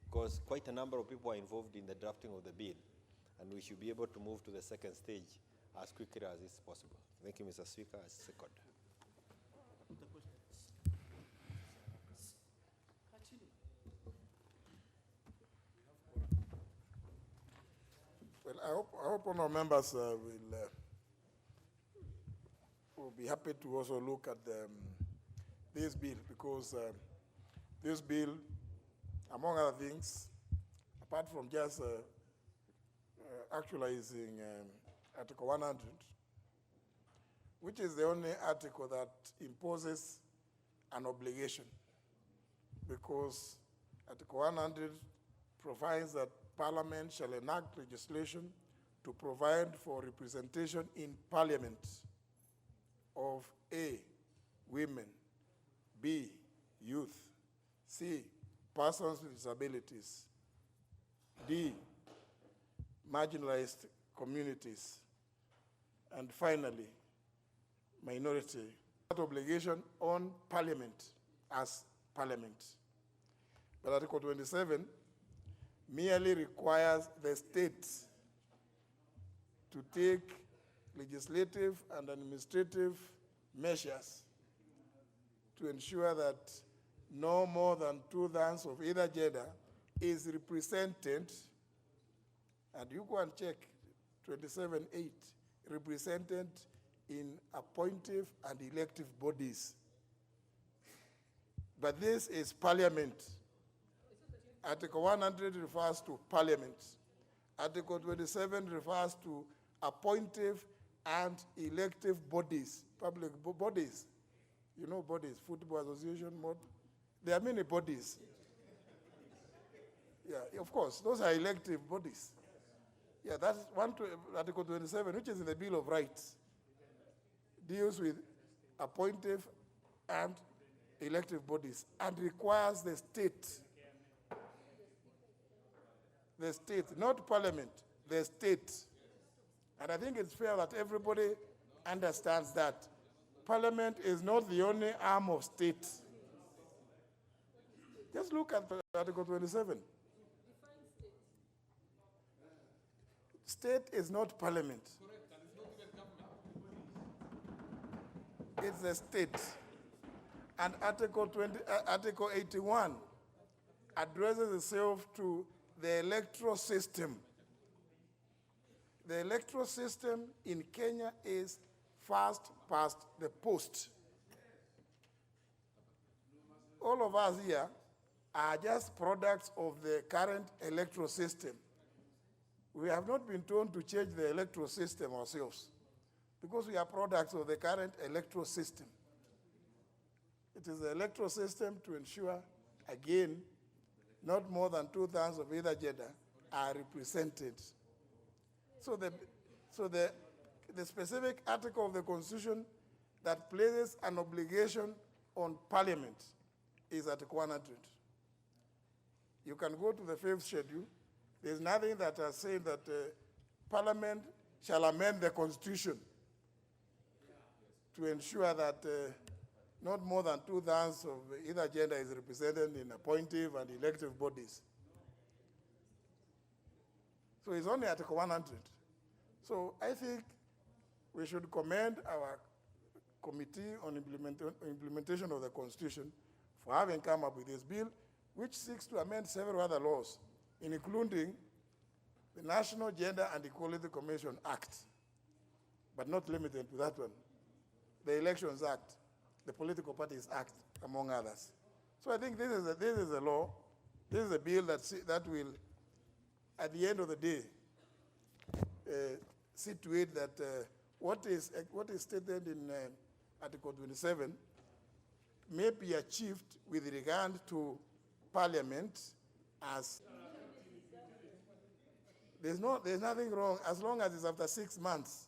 because quite a number of people are involved in the drafting of the bill, and we should be able to move to the second stage as quickly as is possible. Thank you, Mr. Speaker. I second. Well, I hope honourable members will be happy to also look at this bill, because this bill, among other things, apart from just actualizing Article 100, which is the only article that imposes an obligation, because Article 100 provides that Parliament shall enact legislation to provide for representation in Parliament of A, women, B, youth, C, persons with disabilities, D, marginalized communities, and finally, minority. That obligation on Parliament as Parliament. But Article 27 merely requires the states to take legislative and administrative measures to ensure that no more than 2/3 of either gender is represented, and you go and check 27(8), represented in appointive and elective bodies. But this is Parliament. Article 100 refers to Parliament. Article 27 refers to appointive and elective bodies, public bodies. You know bodies, Football Association, there are many bodies. Yeah, of course, those are elective bodies. Yeah, that's Article 27, which is in the Bill of Rights, deals with appointive and elective bodies and requires the state, not Parliament, the state. And I think it's fair that everybody understands that Parliament is not the only arm of state. Just look at Article 27. State is not Parliament. It's the state. And Article 81 addresses itself to the electoral system. The electoral system in Kenya is first past the post. All of us here are just products of the current electoral system. We have not been told to change the electoral system ourselves, because we are products of the current electoral system. It is the electoral system to ensure, again, not more than 2/3 of either gender are represented. So the specific article of the Constitution that places an obligation on Parliament is Article 100. You can go to the 5th schedule. There's nothing that has said that Parliament shall amend the Constitution to ensure that not more than 2/3 of either gender is represented in appointive and elective bodies. So it's only Article 100. So I think we should commend our Committee on Implementation of the Constitution for having come up with this bill, which seeks to amend several other laws, including the National Gender and Equality Commission Act, but not limited to that one, the Elections Act, the Political Parties Act, among others. So I think this is a law, this is a bill that will, at the end of the day, see to it that what is stated in Article 27 may be achieved with regard to Parliament as there's nothing wrong as long as it's after 6 months.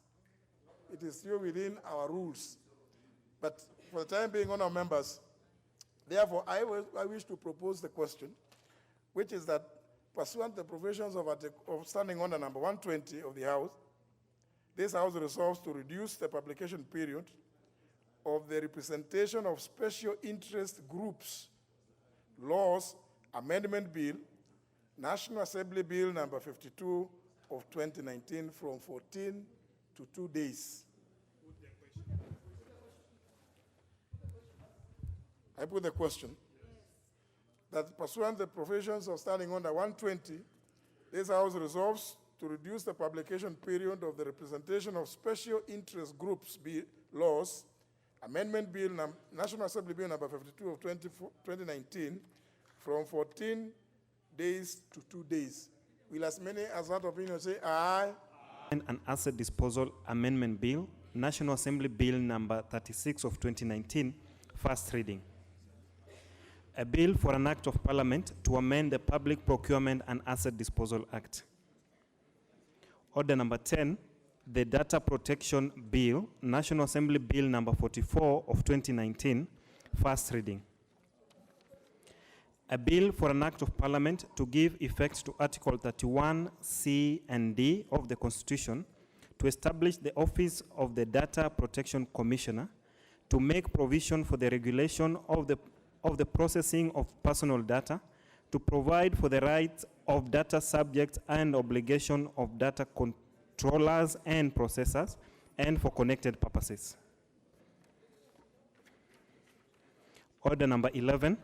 It is still within our rules. But for the time being, honourable members, therefore, I wish to propose the question, which is that pursuant to the provisions of Standing Order number 120 of the House, this House resolves to reduce the publication period of the representation of special interest groups, laws, amendment bill, National Assembly Bill number 52 of 2019 from 14 to 2 days. I put the question that pursuant to the provisions of Standing Order 120, this House resolves to reduce the publication period of the representation of special interest groups laws, Amendment Bill, National Assembly Bill number 52 of 2019 from 14 days to 2 days. Will as many as that opinion say aye? And an Asset Disposal Amendment Bill, National Assembly Bill number 36 of 2019, first reading. A bill for an act of Parliament to amend the Public Procurement and Asset Disposal Act. Order number 10, the Data Protection Bill, National Assembly Bill number 44 of 2019, first reading. A bill for an act of Parliament to give effect to Article 31C and D of the Constitution to establish the office of the Data Protection Commissioner, to make provision for the regulation of the processing of personal data, to provide for the rights of data subjects and obligation of data controllers and processors, and for connected purposes. Order number 11,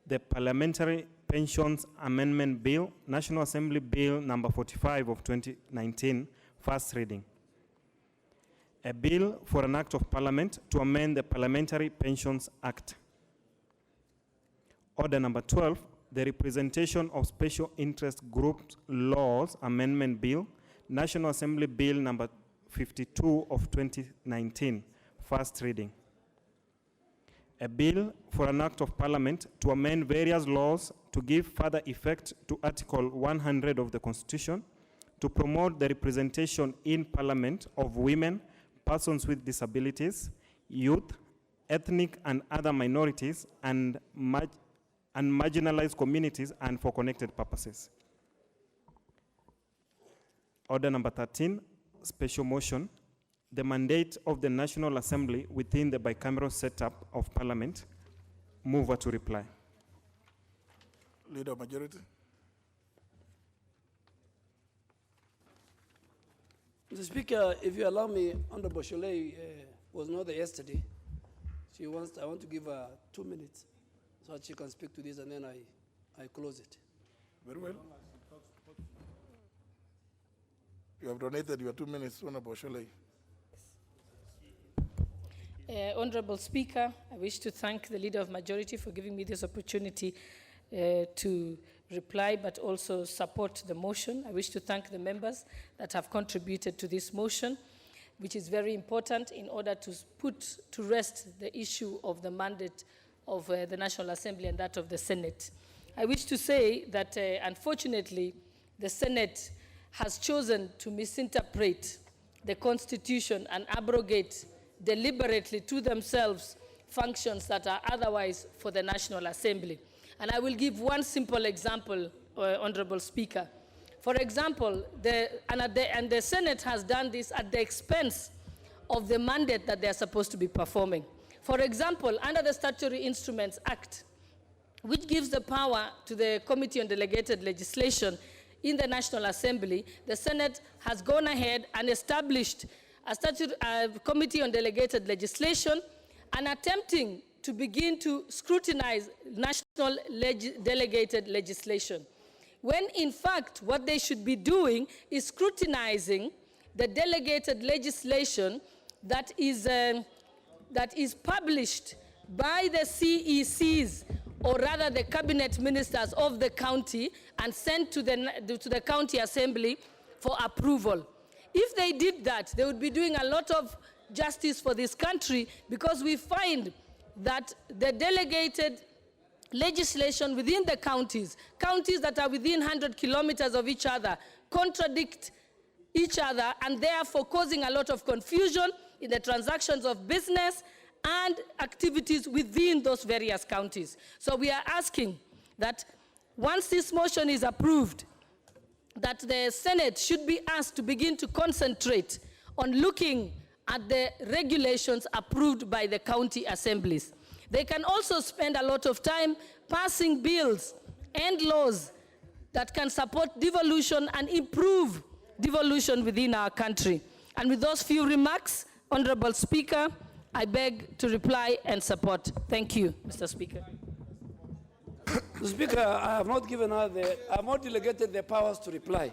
the Parliamentary Pensions Amendment Bill, National Assembly Bill number 45 of 2019, first reading. A bill for an act of Parliament to amend the Parliamentary Pensions Act. Order number 12, the Representation of Special Interest Groups Laws Amendment Bill, National Assembly Bill number 52 of 2019, first reading. A bill for an act of Parliament to amend various laws to give further effect to Article 100 of the Constitution, to promote the representation in Parliament of women, persons with disabilities, youth, ethnic and other minorities, and marginalized communities, and for connected purposes. Order number 13, special motion, the mandate of the National Assembly within the bicameral setup of Parliament. Mover to reply. Leader of Majority. Mr. Speaker, if you allow me, Honorable Sholei was not there yesterday. I want to give her 2 minutes so that she can speak to this, and then I close it. Very well. You have donated your 2 minutes, Honorable Sholei. Honorable Speaker, I wish to thank the Leader of Majority for giving me this opportunity to reply, but also support the motion. I wish to thank the members that have contributed to this motion, which is very important in order to put to rest the issue of the mandate of the National Assembly and that of the Senate. I wish to say that, unfortunately, the Senate has chosen to misinterpret the Constitution and abrogate deliberately to themselves functions that are otherwise for the National Assembly. And I will give one simple example, Honorable Speaker. For example, the Senate has done this at the expense of the mandate that they are supposed to be performing. For example, under the Statutory Instruments Act, which gives the power to the Committee on Delegated Legislation in the National Assembly, the Senate has gone ahead and established a Committee on Delegated Legislation and attempting to begin to scrutinize national delegated legislation. when in fact what they should be doing is scrutinizing the delegated legislation that is published by the CECs, or rather the cabinet ministers of the county, and sent to the county assembly for approval. If they did that, they would be doing a lot of justice for this country, because we find that the delegated legislation within the counties that are within 100 kilometers of each other, contradict each other, and therefore causing a lot of confusion in the transactions of business and activities within those various counties. So we are asking that once this motion is approved, that the Senate should be asked to begin to concentrate on looking at the regulations approved by the county assemblies. They can also spend a lot of time passing bills and laws that can support devolution and improve devolution within our country. And with those few remarks, Honorable Speaker, I beg to reply and support. Thank you, Mr. Speaker. Mr. Speaker, I have not given her I have not delegated the powers to reply.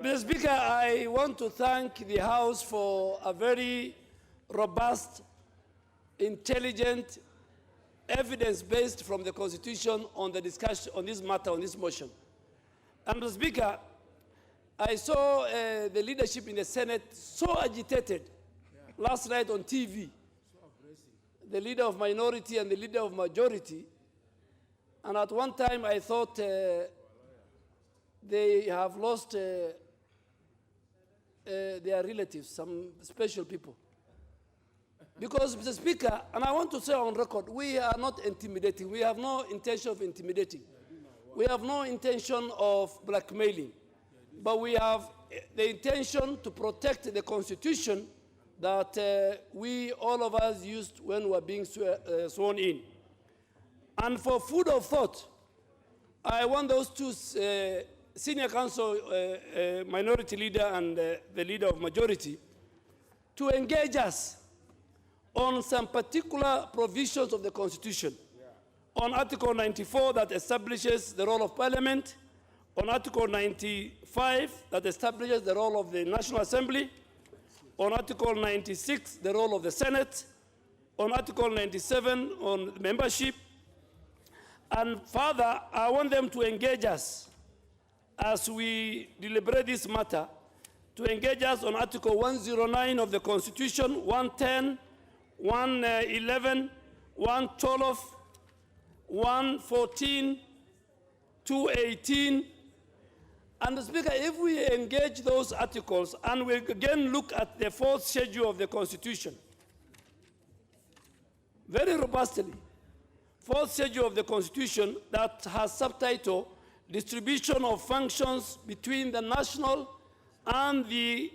Mr. Speaker, I want to thank the House for a very robust, intelligent, evidence-based from the Constitution on the discussion on this matter, on this motion. And Mr. Speaker, I saw the leadership in the Senate so agitated last night on TV. The leader of minority and the leader of majority. And at one time I thought they have lost their relatives, some special people. Because, Mr. Speaker, and I want to say on record, we are not intimidating. We have no intention of intimidating. We have no intention of blackmailing. But we have the intention to protect the Constitution that we, all of us, used when we were being sworn in. And for food of thought, I want those two senior council minority leader and the leader of majority to engage us on some particular provisions of the Constitution. On Article 94 that establishes the role of Parliament, on Article 95 that establishes the role of the National Assembly, on Article 96 the role of the Senate, on Article 97 on membership, and further, I want them to engage us as we deliberate this matter, to engage us on Article 109 of the Constitution, 110, 111, 112, 114, 218. And, Speaker, if we engage those articles and we again look at the fourth schedule of the Constitution, very robustly, fourth schedule of the Constitution that has subtitle, Distribution of Functions between the national and the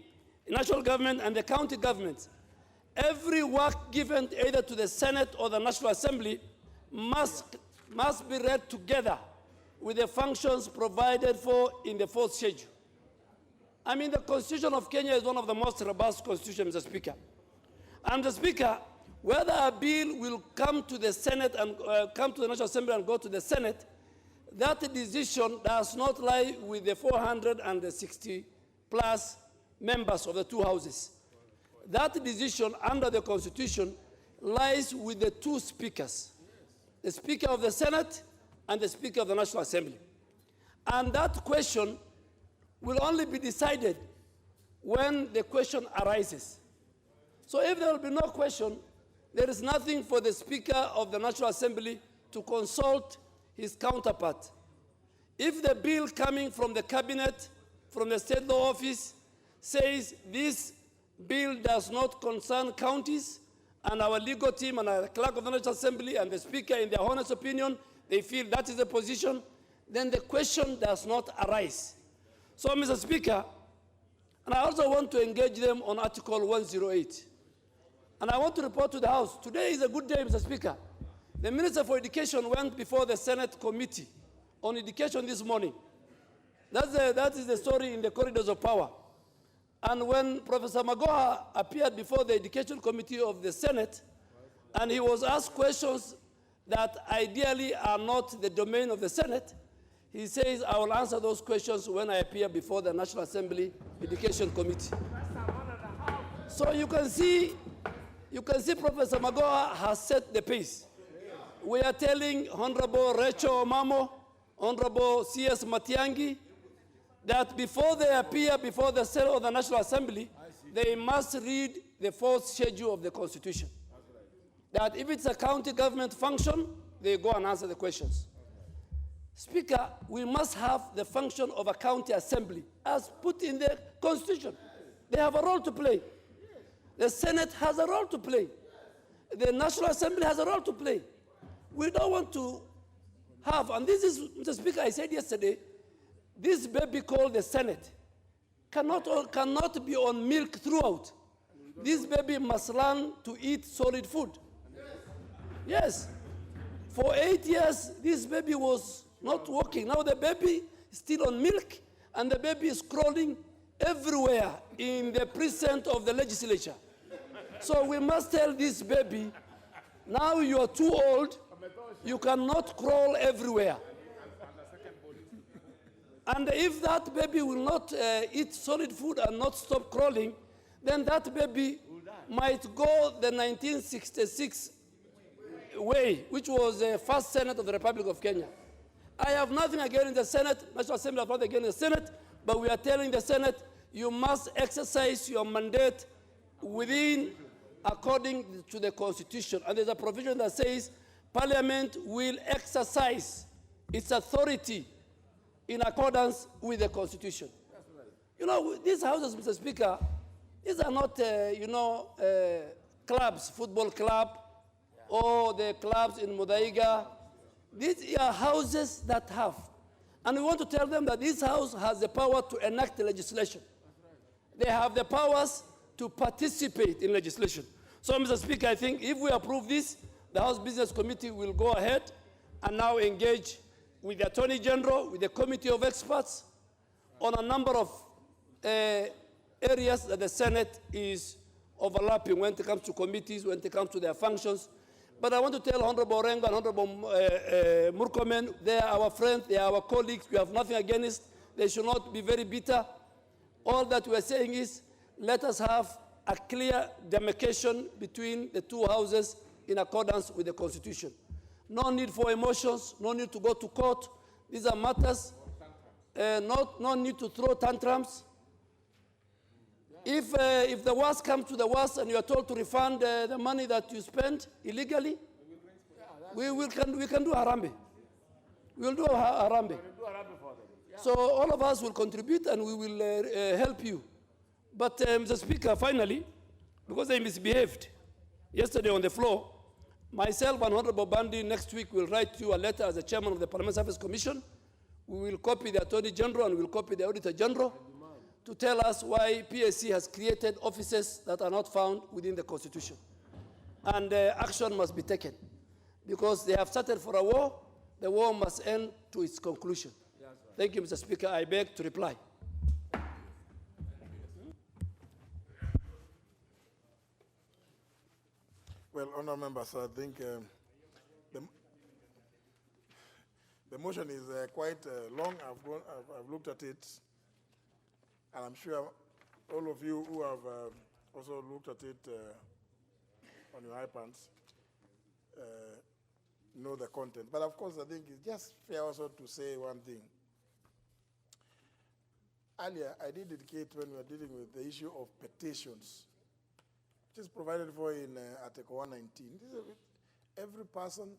national government and the county governments. Every work given either to the Senate or the National Assembly must be read together with the functions provided for in the fourth schedule. I mean, the Constitution of Kenya is one of the most robust constitutions, Mr. Speaker. And, Mr. Speaker, whether a bill will come to the Senate and come to the National Assembly and go to the Senate, that decision does not lie with the 460 plus members of the two houses. That decision under the Constitution lies with the two speakers, the Speaker of the Senate and the Speaker of the National Assembly. And that question will only be decided when the question arises. So if there will be no question, there is nothing for the Speaker of the National Assembly to consult his counterpart. If the bill coming from the cabinet, from the state law office, says this bill does not concern counties, and our legal team and our clerk of the National Assembly and the Speaker, in their honest opinion, they feel that is the position, then the question does not arise. So, Mr. Speaker, and I also want to engage them on Article 108. And I want to report to the House, today is a good day, Mr. Speaker. The Minister for Education went before the Senate Committee on Education this morning. That is the story in the corridors of power. And when Professor Magoha appeared before the Education Committee of the Senate, and he was asked questions that ideally are not the domain of the Senate, he says, I will answer those questions when I appear before the National Assembly Education Committee. So you can see Professor Magoha has set the pace. We are telling Honorable Rachel Omamo, Honorable C.S. Matiangi, that before they appear before the Senate or the National Assembly, they must read the fourth schedule of the Constitution. That if it's a county government function, they go and answer the questions. Speaker, we must have the function of a county assembly as put in the Constitution. They have a role to play. The Senate has a role to play. The National Assembly has a role to play. We don't want to have, and this is, Mr. Speaker, I said yesterday, this baby called the Senate cannot be on milk throughout. This baby must learn to eat solid food. Yes. For 8 years, this baby was not walking. Now the baby is still on milk, and the baby is crawling everywhere in the precinct of the legislature. So we must tell this baby, now you are too old, you cannot crawl everywhere. And if that baby will not eat solid food and not stop crawling, then that baby might go the 1966 way, which was the first Senate of the Republic of Kenya. I have nothing against the Senate, National Assembly has nothing against the Senate, but we are telling the Senate, you must exercise your mandate within, according to the Constitution. And there's a provision that says, Parliament will exercise its authority in accordance with the Constitution. You know, these houses, Mr. Speaker, these are not, clubs, football club, or the clubs in Mudaiga. These are houses that have. And we want to tell them that this house has the power to enact the legislation. They have the powers to participate in legislation. So, Mr. Speaker, I think if we approve this, the House Business Committee will go ahead and now engage with the Attorney General, with the Committee of Experts, on a number of areas that the Senate is overlapping when it comes to committees, when it comes to their functions. But I want to tell Honorable Orengo and Honorable Murkomen, they are our friends, they are our colleagues, we have nothing against. They should not be very bitter. All that we are saying is, let us have a clear demarcation between the two houses in accordance with the Constitution. No need for emotions, no need to go to court. These are matters, no need to throw tantrums. If the worst comes to the worst and you are told to refund the money that you spent illegally, we can do Harambe. We will do Harambe. So all of us will contribute and we will help you. But Mr. Speaker, finally, because they misbehaved yesterday on the floor, myself and Honorable Bandi next week will write you a letter as the chairman of the Parliament Service Commission. We will copy the Attorney General and we will copy the Auditor General to tell us why PSC has created offices that are not found within the Constitution. And action must be taken. Because they have started for a war, the war must end to its conclusion. Thank you, Mr. Speaker. I beg to reply. Well, honourable members, I think the motion is quite long. I've looked at it, and I'm sure all of you who have also looked at it on your iPads know the content. But of course, I think it's just fair also to say one thing. Earlier, I did indicate when we were dealing with the issue of petitions, which is provided for in Article 119. Every person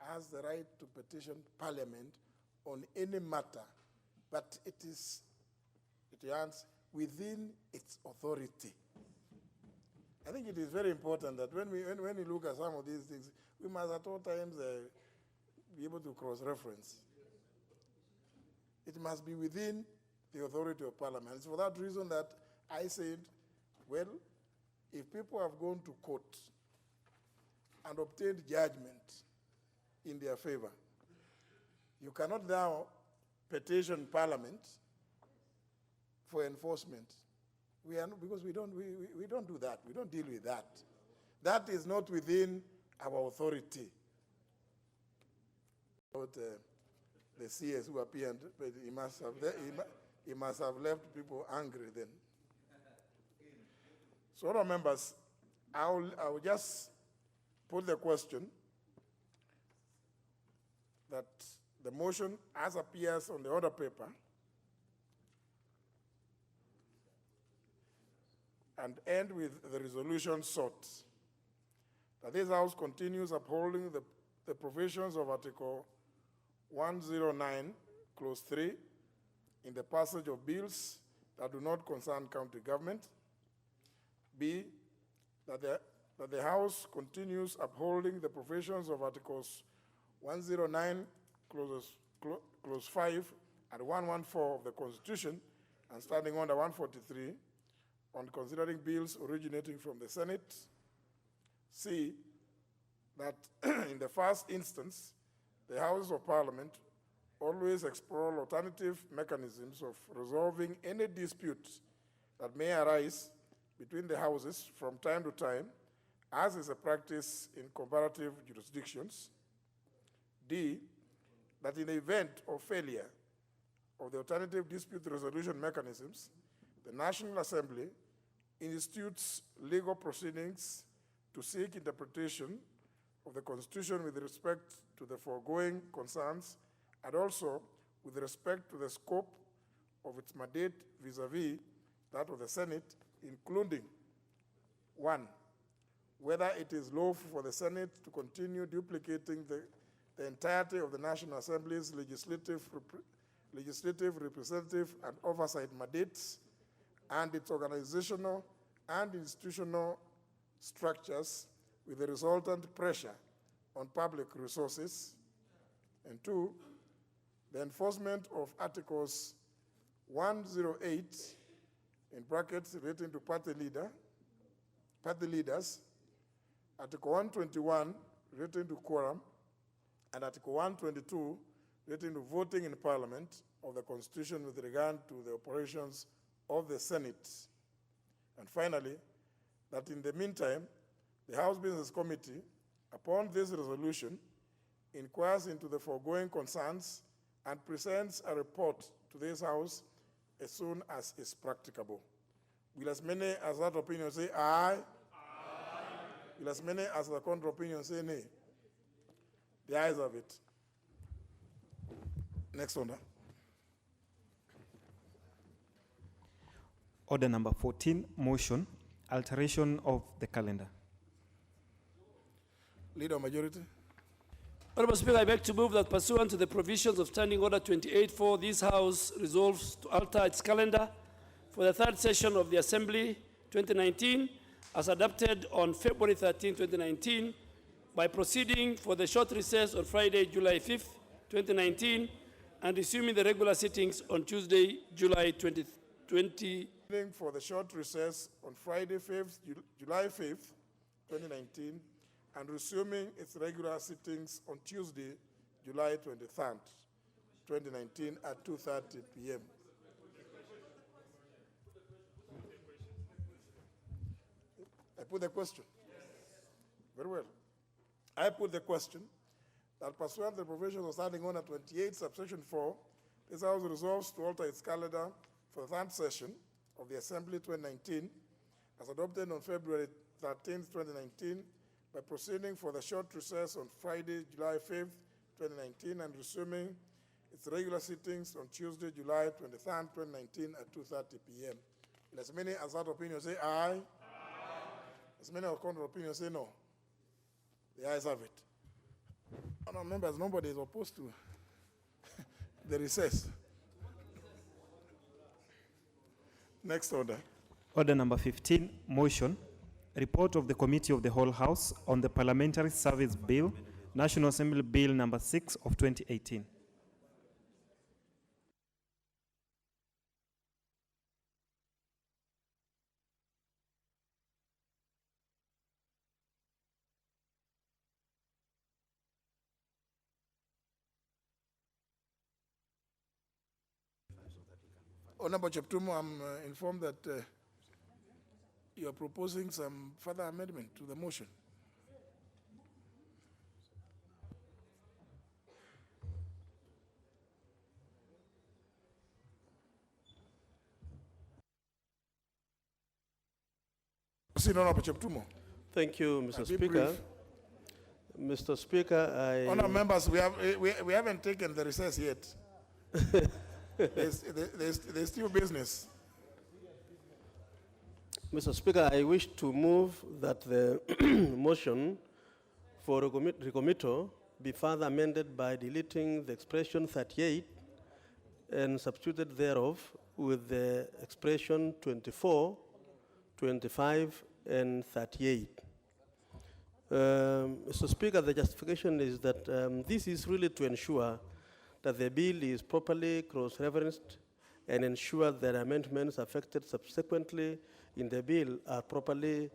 has the right to petition Parliament on any matter, but it runs within its authority. I think it is very important that when we look at some of these things, we must at all times be able to cross-reference. It must be within the authority of Parliament. It's for that reason that I said, well, if people have gone to court and obtained judgment in their favor, you cannot now petition Parliament for enforcement. Because we don't do that. We don't deal with that. That is not within our authority. about the CS who appeared, but he must have left people angry then. So, other members, I will just put the question that the motion as appears on the order paper and end with the resolution sought, that this House continues upholding the provisions of Article 109, Clause 3, in the passage of bills that do not concern county government. B, that the House continues upholding the provisions of Articles 109, Clause 5, and 114 of the Constitution, and standing under 143, on considering bills originating from the Senate. C, that in the first instance, the Houses of Parliament always explore alternative mechanisms of resolving any disputes that may arise between the Houses from time to time, as is a practice in comparative jurisdictions. D, that in the event of failure of the alternative dispute resolution mechanisms, the National Assembly institutes legal proceedings to seek interpretation of the Constitution with respect to the foregoing concerns, and also with respect to the scope of its mandate vis-a-vis that of the Senate, including 1, whether it is lawful for the Senate to continue duplicating the entirety of the National Assembly's legislative, representative, and oversight mandates, and its organizational and institutional structures with the resultant pressure on public resources. And 2, the enforcement of Articles 108, in brackets relating to party leaders, Article 121 relating to quorum, and Article 122 relating to voting in Parliament of the Constitution with regard to the operations of the Senate. And finally, that in the meantime, the House Business Committee, upon this resolution, inquires into the foregoing concerns and presents a report to this House as soon as is practicable. Will as many as that opinion say aye? Aye. Will as many as the counter opinion say nay? The ayes have it. Next order. Order number 14, motion, alteration of the calendar. Leader of Majority. Honorable Speaker, I beg to move that pursuant to the provisions of Standing Order 28.4, this House resolves to alter its calendar for the third session of the Assembly 2019 as adopted on February 13, 2019, by proceeding for the short recess on Friday, July 5th, 2019, and resuming the regular sittings on Tuesday, July 2020. For the short recess on Friday, July 5th, 2019, and resuming its regular sittings on Tuesday, July 23rd, 2019 at 2:30 p.m. I put the question. Very well. I put the question that pursuant to the provisions of Standing Order 28, subsection 4, this House resolves to alter its calendar for the third session of the Assembly 2019 as adopted on February 13, 2019, by proceeding for the short recess on Friday, July 5th, 2019, and resuming its regular sittings on Tuesday, July 23rd, 2019 at 2:30 p.m. As many as that opinion say aye. Aye. As many as counter opinion say no. The ayes have it. Honourable members, nobody is opposed to the recess. Next order. Order number 15, motion, report of the Committee of the Whole House on the Parliamentary Service Bill, National Assembly Bill number 6 of 2018. Honorable Cheptumo, I'm informed that you are proposing some further amendment to the motion. Proceed, Honorable Cheptumo. Thank you, Mr. Be Speaker. brief. Mr. Speaker, Honourable members, we haven't taken the recess yet. there's still business. Mr. Speaker, I wish to move that the motion for recommittal be further amended by deleting the expression 38 and substituted thereof with the expression 24, 25, and 38. Mr. Speaker, the justification is that this is really to ensure that the bill is properly cross-referenced and ensure that amendments affected subsequently in the bill are properly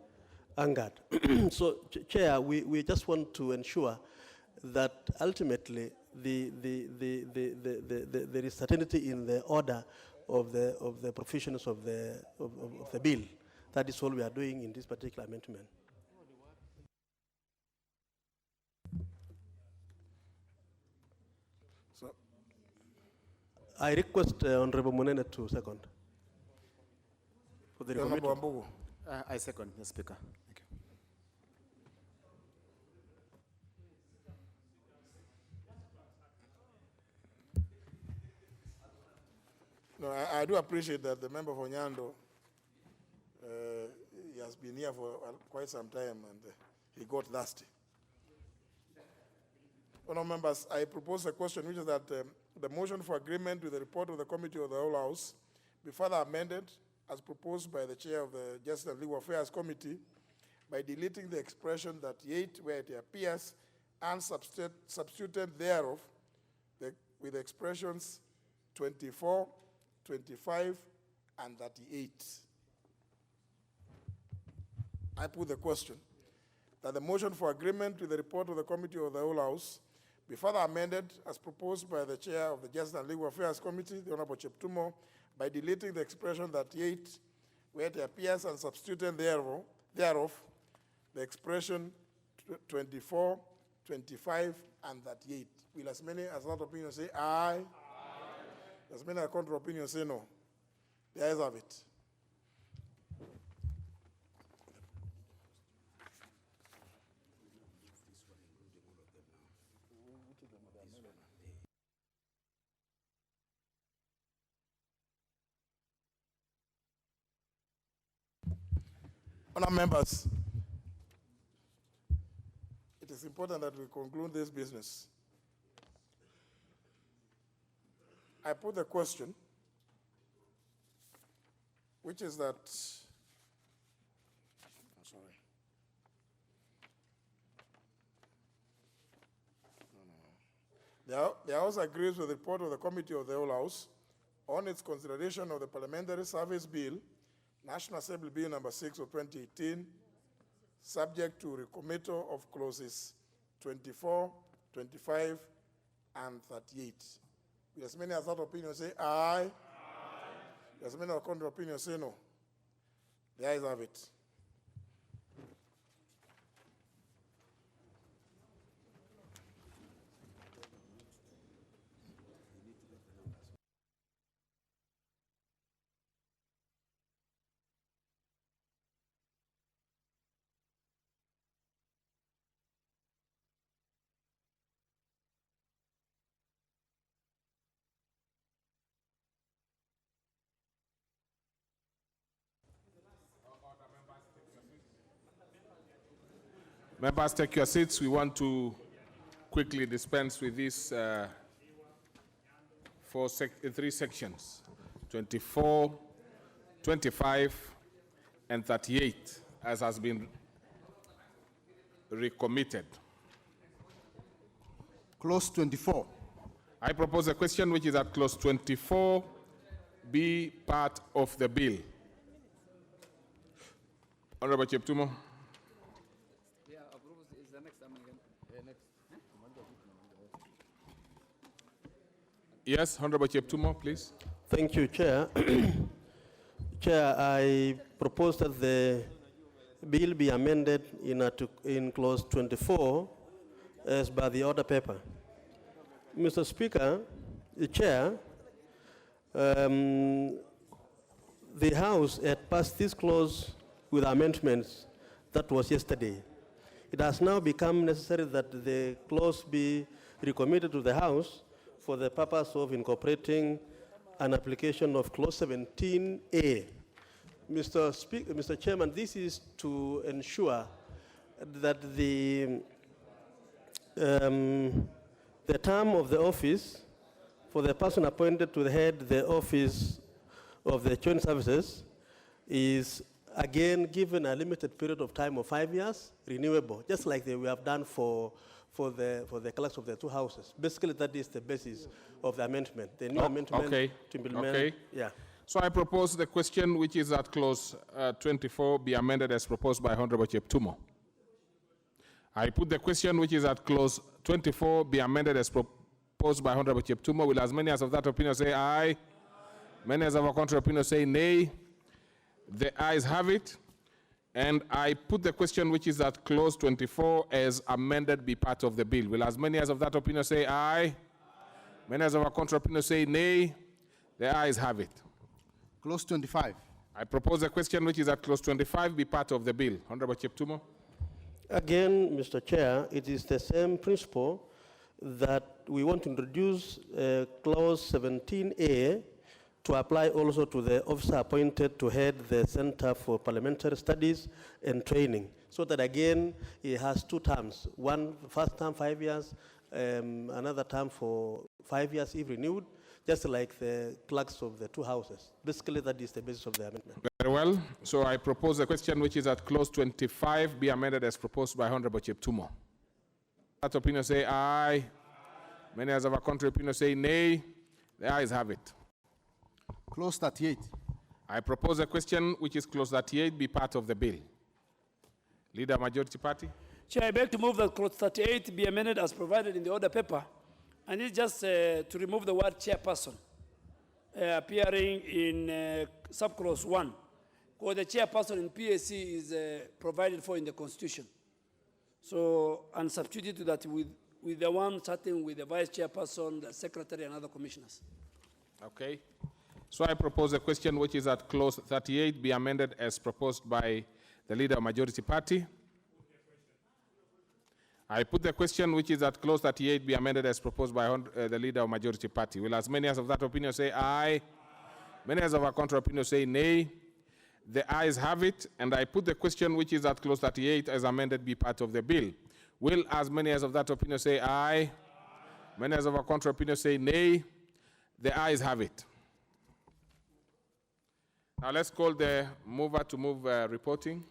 anchored. So, Chair, we just want to ensure that ultimately there is certainty in the order of the provisions of the bill. That is all we are doing in this particular amendment. So, I request Honorable Munene to second. For the Honorable recommittal. Ambugu. I second, Mr. Speaker. Thank you. No, I do appreciate that the member for Nyando, he has been here for quite some time and he got thirsty. Honourable members, I propose a question which is that the motion for agreement with the report of the Committee of the Whole House be further amended as proposed by the Chair of the Justice and Legal Affairs Committee by deleting the expression that yet where it appears and substituted thereof with the expressions 24, 25, and 38. I put the question that the motion for agreement with the report of the Committee of the Whole House be further amended as proposed by the Chair of the Justice and Legal Affairs Committee, the Honorable Cheptumo, by deleting the expression that yet where it appears and substituting thereof the expression 24, 25, and 38. Will as many as that opinion say aye? Aye. As many as contrary opinion say no. The ayes have it. Honourable members, it is important that we conclude this business. I put the question, which is that, The House agrees with the report of the Committee of the Whole House on its consideration of the Parliamentary Service Bill, National Assembly Bill number 6 of 2018, subject to recommittal of clauses 24, 25, and 38. Will as many as that opinion say aye? Aye. Will as many as contrary opinion say no? The ayes have it. Members, take your seats. We want to quickly dispense with these three sections, 24, 25, and 38, as has been recommitted. Clause 24. I propose a question which is that clause 24 be part of the bill. Honorable Cheptumo. Yes, Honorable Cheptumo, please. Thank you, Chair. Chair, I propose that the bill be amended in clause 24 as by the order paper. Mr. Speaker, the Chair, the House had passed this clause with amendments that was yesterday. It has now become necessary that the clause be recommitted to the House for the purpose of incorporating an application of clause 17A. Mr. Chairman, this is to ensure that the term of the office for the person appointed to head the office of the joint services is again given a limited period of time of 5 years, renewable, just like we have done for the clerks of the two houses. Basically, that is the basis of the amendment. The new amendment to implement. Okay. Yeah. So I propose the question which is at clause 24 be amended as proposed by Honorable Cheptumo. I put the question which is at clause 24 be amended as proposed by Honorable Cheptumo. Will as many as of that opinion say aye? Many as of a contrary opinion say nay? The ayes have it. And I put the question which is at clause 24 as amended be part of the bill. Will as many as of that opinion say aye? Many as of a contrary opinion say nay? The ayes have it. Clause 25. I propose a question which is at clause 25 be part of the bill. Honorable Cheptumo. Again, Mr. Chair, it is the same principle that we want to introduce clause 17A to apply also to the officer appointed to head the Center for Parliamentary Studies and Training, so that again, it has two terms. One, first term 5 years, another term for 5 years if renewed, just like the clerks of the two houses. Basically, that is the basis of the amendment. Very well. So I propose a question which is at clause 25 be amended as proposed by Honorable Cheptumo. That opinion say aye. Many as of a contrary opinion say nay. The ayes have it. Clause 38. I propose a question which is clause 38 be part of the bill. Leader Majority Party. Chair, I beg to move that clause 38 be amended as provided in the order paper. And it's just to remove the word chairperson appearing in subclause 1. Because the chairperson in PAC is provided for in the Constitution. So, and substitute to that with the one starting with the vice chairperson, the secretary, and other commissioners. Okay. So I propose a question which is at clause 38 be amended as proposed by the Leader of Majority Party. I put the question which is at clause 38 be amended as proposed by the Leader of Majority Party. Will as many as of that opinion say aye? Many as of a contrary opinion say nay? The ayes have it. And I put the question which is at clause 38 as amended be part of the bill. Will as many as of that opinion say aye? Many as of a contrary opinion say nay? The ayes have it. Now let's call the mover to move reporting.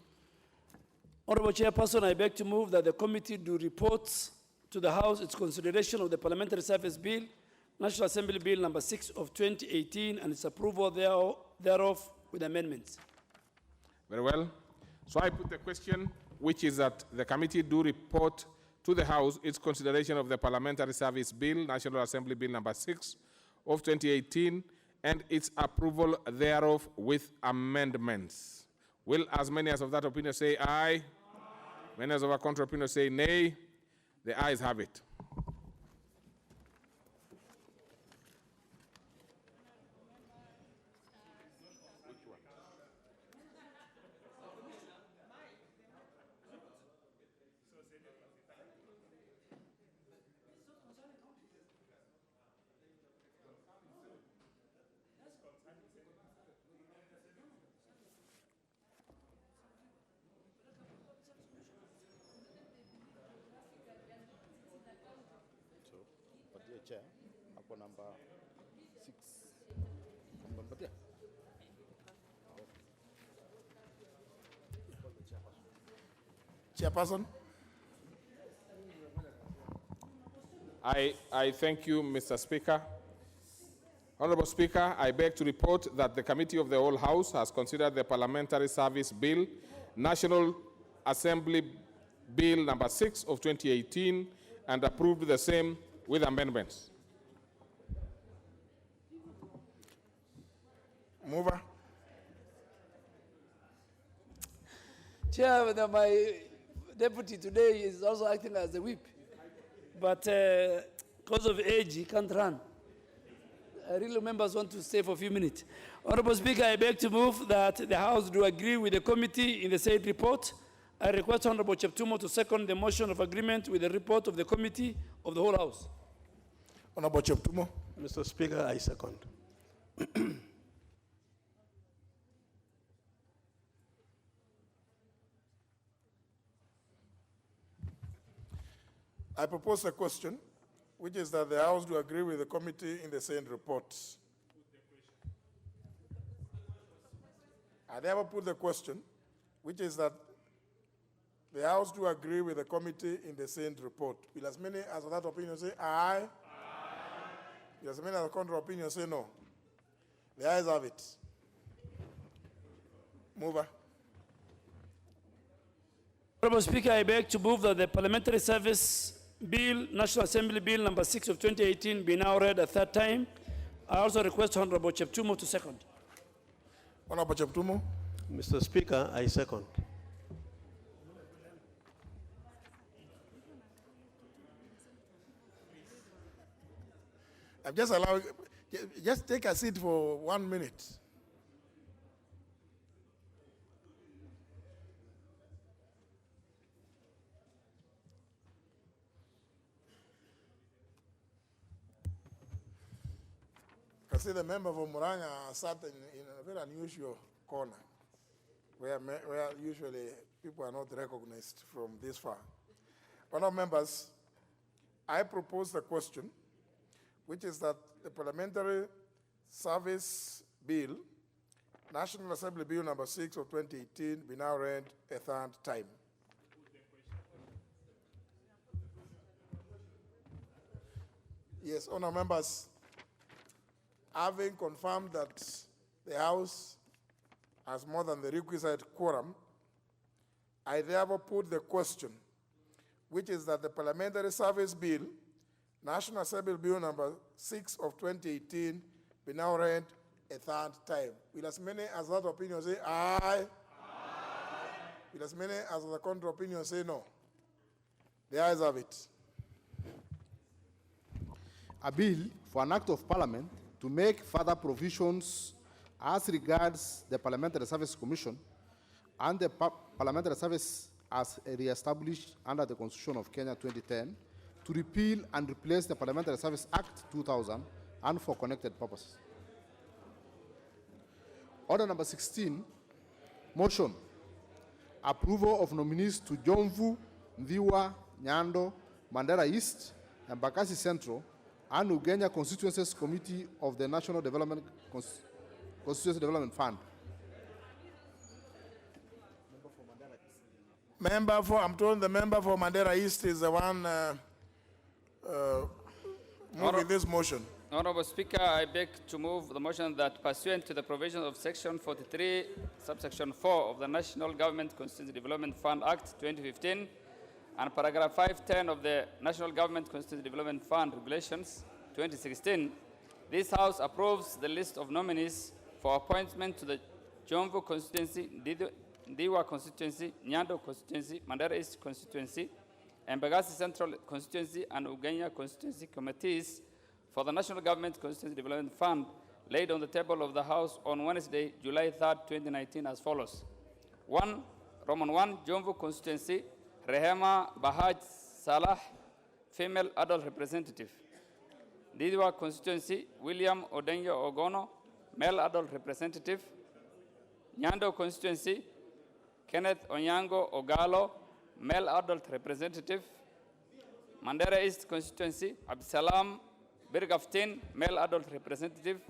Honorable Chairperson, I beg to move that the committee do reports to the House its consideration of the Parliamentary Service Bill, National Assembly Bill number 6 of 2018, and its approval thereof with amendments. Very well. So I put the question, which is that the committee do report to the House its consideration of the Parliamentary Service Bill, National Assembly Bill number 6 of 2018, and its approval thereof with amendments. Will as many as of that opinion say aye? Many as of a contrary opinion say nay? The ayes have it. Chair, hapo number 6. Chairperson. I thank you, Mr. Speaker. Honorable Speaker, I beg to report that the Committee of the Whole House has considered the Parliamentary Service Bill, National Assembly Bill number 6 of 2018, and approved the same with amendments. Mover. Chair, my deputy today is also acting as the whip. But because of age, he can't run. really members want to stay for a few minutes. Honorable Speaker, I beg to move that the House do agree with the committee in the said report. I request Honorable Cheptumo to second the motion of agreement with the report of the committee of the whole House. Honorable Cheptumo. Mr. Speaker, I second. I propose a question, which is that the House do agree with the committee in the same report. I therefore put the question, which is that the House do agree with the committee in the same report. Will as many as that opinion say aye? Aye. Will as many as the contrary opinion say no? The ayes have it. Mover. Honorable Speaker, I beg to move that the Parliamentary Service Bill, National Assembly Bill number 6 of 2018 be now read a third time. I also request Honorable Cheptumo to second. Honorable Cheptumo. Mr. Speaker, I second. I'm just allowing, just take a seat for 1 minute. I see the member from Muranga sat in a very unusual corner, where usually people are not recognized from this far. Honourable members, I propose the question, which is that the Parliamentary Service Bill, National Assembly Bill number 6 of 2018, be now read a third time. Yes, honourable members, having confirmed that the House has more than the requisite quorum, I therefore put the question, which is that the Parliamentary Service Bill, National Assembly Bill number 6 of 2018, be now read a third time. Will as many as that opinion say aye? Aye. Will as many as the contrary opinion say no? The ayes have it. A bill for an act of parliament to make further provisions as regards the Parliamentary Service Commission and the Parliamentary Service as re-established under the Constitution of Kenya 2010, to repeal and replace the Parliamentary Service Act 2000 and for connected purposes. Order number 16, motion. Approval of nominees to Jomvu, Ndhiwa, Nyando, Mandera East, and Bakasi Central, and Ugenya Constituencies Committee of the National Development Constituency Development Fund. Member for, I'm told the member for Mandera East is the one moving this motion. Honorable Speaker, I beg to move the motion that pursuant to the provisions of Section 43, subsection 4 of the National Government Constituency Development Fund Act 2015 and paragraph 510 of the National Government Constituency Development Fund Regulations 2016, this House approves the list of nominees for appointment to the Jomvu Constituency, Ndhiwa Constituency, Nyando Constituency, Mandera East Constituency, and Bagasi Central Constituency and Ugenya Constituency Committees for the National Government Constituency Development Fund laid on the table of the House on Wednesday, July 3rd, 2019 as follows. 1, Roman 1, Jomvu Constituency, Rehema Bahaj Salah, female adult representative. Ndhiwa Constituency, William Odenyo Ogono, male adult representative. Nyando Constituency, Kenneth Onyango Ogalo, male adult representative. Mandera East Constituency, Absalam Birgaftin, male adult representative.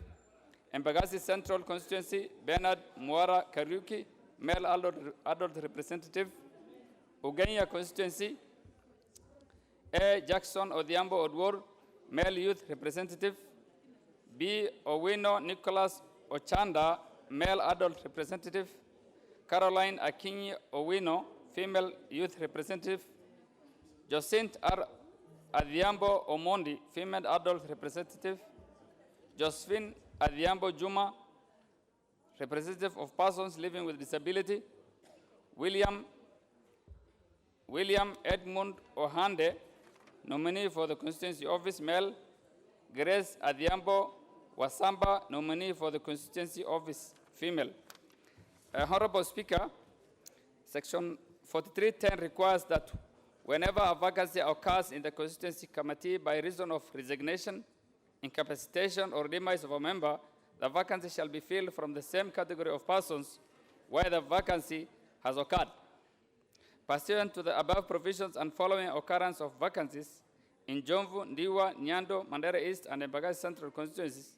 Embagasi Central Constituency, Bernard Mwara Kariuki, male adult representative. Ugenya Constituency, A. Jackson Odhiambo Odwor, male youth representative. B. Owino Nicholas Ochanda, male adult representative. Caroline Akinyi Owino, female youth representative. Jacinthe R. Adhiambo Omondi, female adult representative. Josephine Adhiambo Juma, representative of persons living with disability. William Edmund Ohande, nominee for the constituency office, male. Grace Adhiambo Wasamba, nominee for the constituency office, female. Honorable Speaker, Section 4310 requires that whenever a vacancy occurs in the constituency committee by reason of resignation, incapacitation, or demise of a member, the vacancy shall be filled from the same category of persons where the vacancy has occurred. Pursuant to the above provisions and following occurrence of vacancies in Jomvu, Ndiwa, Nyando, Mandera East, and Embakasi Central constituencies,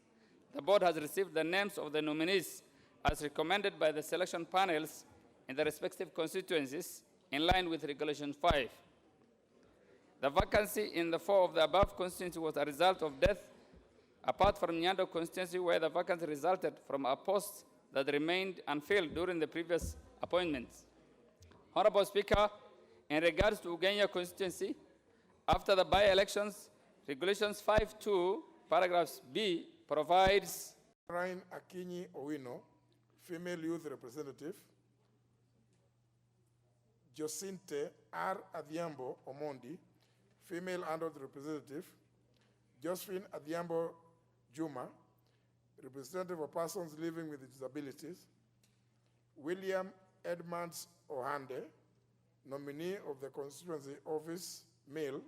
the board has received the names of the nominees as recommended by the selection panels in the respective constituencies in line with Regulation 5. The vacancy in the 4 of the above constituencies was a result of death, apart from Nyando constituency where the vacancy resulted from a post that remained unfilled during the previous appointments. Honorable Speaker, in regards to Ugenya constituency, after the by-elections, Regulations 5.2, paragraphs B, provides Ryan Akinyi Owino, female youth representative. Jocinte R. Adhiambo Omondi, female adult representative. Josephine Adhiambo Juma, representative of persons living with disabilities. William Edmonds Ohande, nominee of the constituency office, male.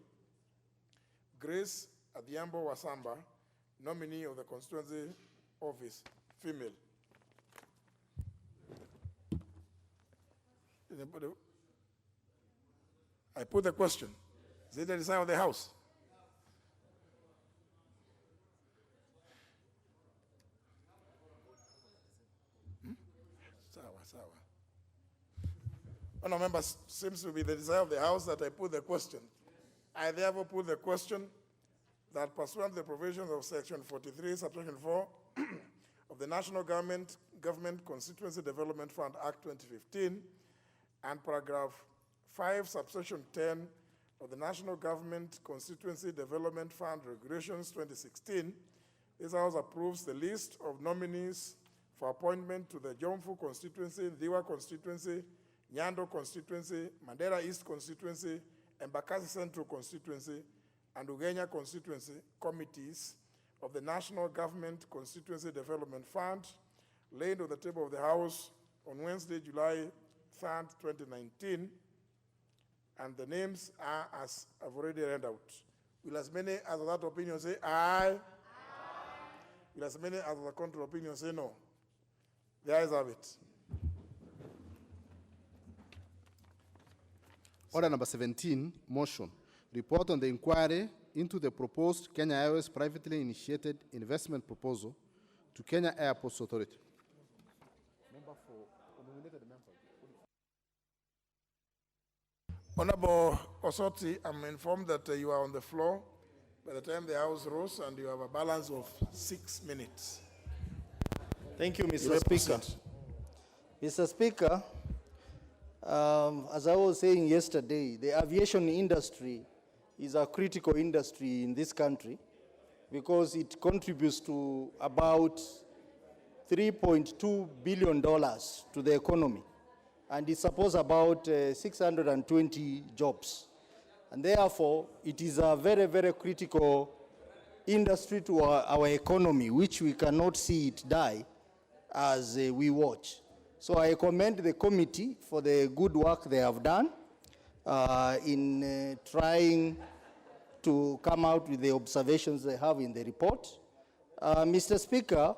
Grace Adhiambo Wasamba, nominee of the constituency office, female. Anybody? I put the question. Is it the desire of the House? Sawa. Honourable members, seems to be the desire of the House that I put the question. I therefore put the question that pursuant to the provisions of Section 43, subsection 4 of the National Government Constituency Development Fund Act 2015 and paragraph 5, subsection 10 of the National Government Constituency Development Fund Regulations 2016, this House approves the list of nominees for appointment to the Jomvu constituency, Ndiwa constituency, Nyando constituency, Mandera East constituency, Embakasi Central constituency, and Ugenya constituency committees of the National Government Constituency Development Fund, laid on the table of the House on Wednesday, July 3rd, 2019, and the names are as I've already read out. Will as many as of that opinion say aye? Aye. Will as many as of the contrary opinion say no? The ayes have it. Order number 17, motion. Report on the inquiry into the proposed Kenya Airways privately initiated investment proposal to Kenya Airports Authority. Honorable Osoti, I'm informed that you are on the floor by the time the House rose, and you have a balance of 6 minutes. Thank you, Mr. Speaker. Mr. Speaker, as I was saying yesterday, the aviation industry is a critical industry in this country because it contributes to about $3.2 billion to the economy, and it supports about 620 jobs. And therefore, it is a very, very critical industry to our economy, which we cannot see it die as we watch. So I commend the committee for the good work they have done in trying to come out with the observations they have in the report. Mr. Speaker,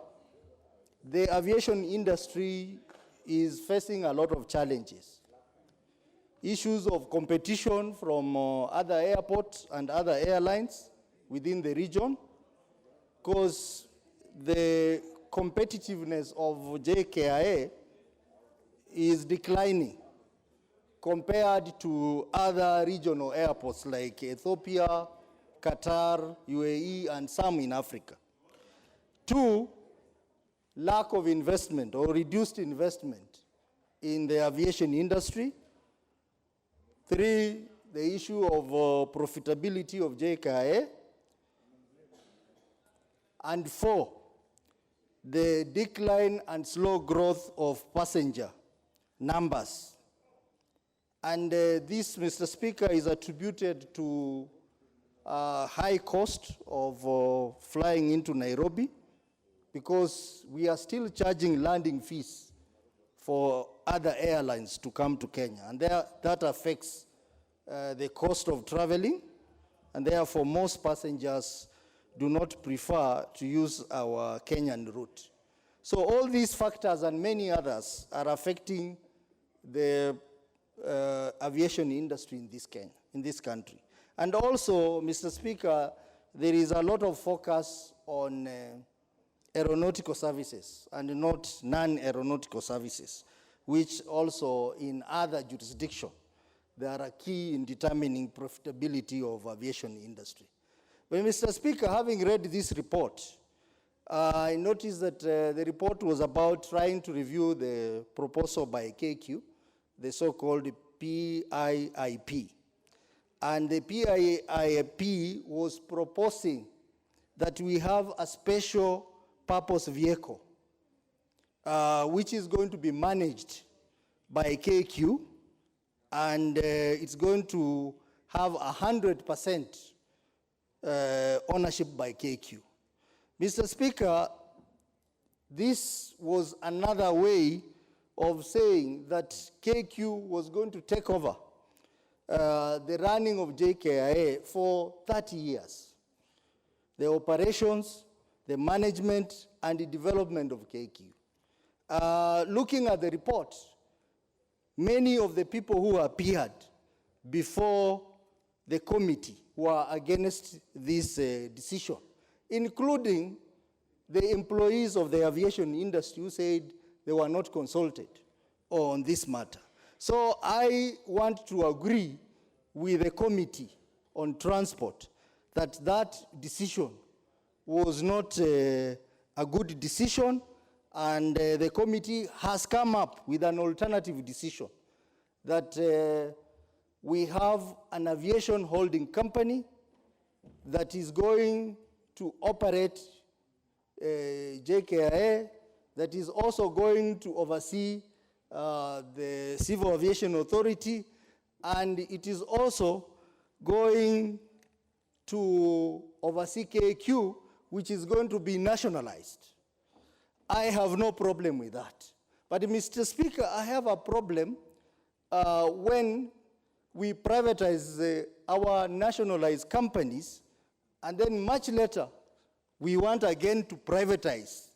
the aviation industry is facing a lot of challenges. Issues of competition from other airports and other airlines within the region, because the competitiveness of JKIA is declining compared to other regional airports like Ethiopia, Qatar, UAE, and some in Africa. 2, lack of investment or reduced investment in the aviation industry. 3, the issue of profitability of JKIA. And 4, the decline and slow growth of passenger numbers. And this, Mr. Speaker, is attributed to high cost of flying into Nairobi because we are still charging landing fees for other airlines to come to Kenya, and that affects the cost of traveling, and therefore most passengers do not prefer to use our Kenyan route. So all these factors and many others are affecting the aviation industry in this country. And also, Mr. Speaker, there is a lot of focus on aeronautical services and not non-aeronautical services, which also in other jurisdictions, they are a key in determining profitability of aviation industry. But Mr. Speaker, having read this report, I noticed that the report was about trying to review the proposal by KQ, the so-called PIIP. And the PIIP was proposing that we have a special purpose vehicle, which is going to be managed by KQ, and it's going to have 100% ownership by KQ. Mr. Speaker, this was another way of saying that KQ was going to take over the running of JKIA for 30 years. The operations, the management, and the development of KQ. Looking at the report, many of the people who appeared before the committee were against this decision, including the employees of the aviation industry who said they were not consulted on this matter. So I want to agree with the committee on transport that that decision was not a good decision, and the committee has come up with an alternative decision that we have an aviation holding company that is going to operate JKIA, that is also going to oversee the Civil Aviation Authority, and it is also going to oversee KQ, which is going to be nationalized. I have no problem with that. But Mr. Speaker, I have a problem when we privatize our nationalized companies, and then much later, we want again to privatize.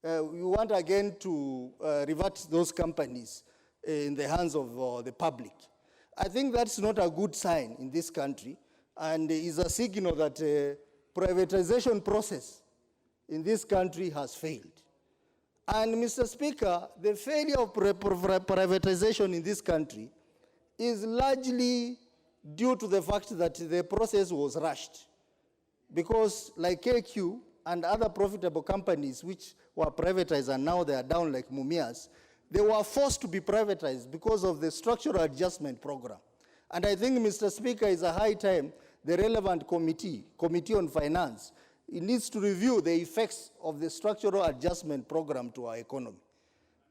We want again to revert those companies in the hands of the public. I think that's not a good sign in this country, and is a signal that privatization process in this country has failed. And Mr. Speaker, the failure of privatization in this country is largely due to the fact that the process was rushed. Because like KQ and other profitable companies which were privatized and now they are down like Mumias, they were forced to be privatized because of the structural adjustment program. And I think, Mr. Speaker, it's a high time the relevant committee on finance, it needs to review the effects of the structural adjustment program to our economy,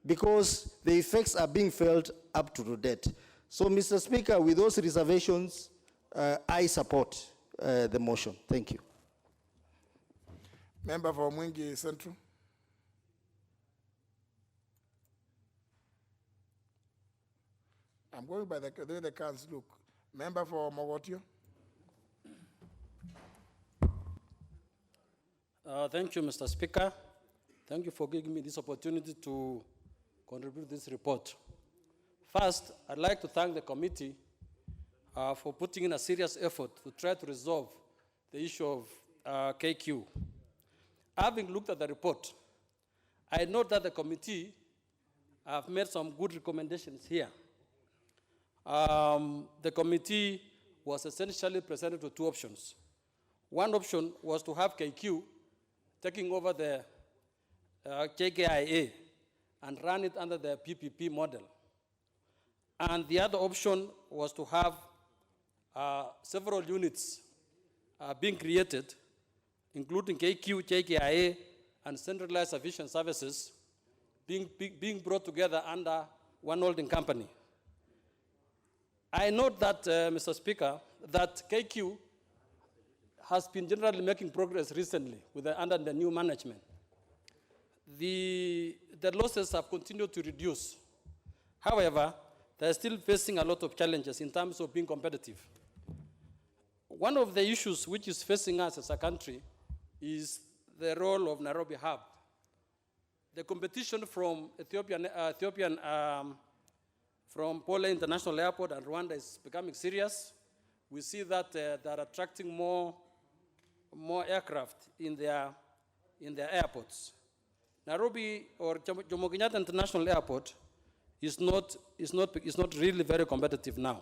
because the effects are being felt up to date. So, Mr. Speaker, with those reservations, I support the motion. Thank you. Member for Mwingi Central. I'm going by the way the cards look. Member for Mogotio. Thank you, Mr. Speaker. Thank you for giving me this opportunity to contribute to this report. First, I'd like to thank the committee for putting in a serious effort to try to resolve the issue of KQ. Having looked at the report, I note that the committee have made some good recommendations here. The committee was essentially presented with two options. One option was to have KQ taking over the JKIA and run it under the PPP model. And the other option was to have several units being created, including KQ, JKIA, and centralized aviation services being brought together under one holding company. I note that, Mr. Speaker, that KQ has been generally making progress recently under the new management. the losses have continued to reduce. However, they're still facing a lot of challenges in terms of being competitive. One of the issues which is facing us as a country is the role of Nairobi Hub. The competition from from Pole International Airport and Rwanda is becoming serious. We see that they're attracting more aircraft in their airports. Nairobi or Jomo Kenyatta International Airport is not really very competitive now.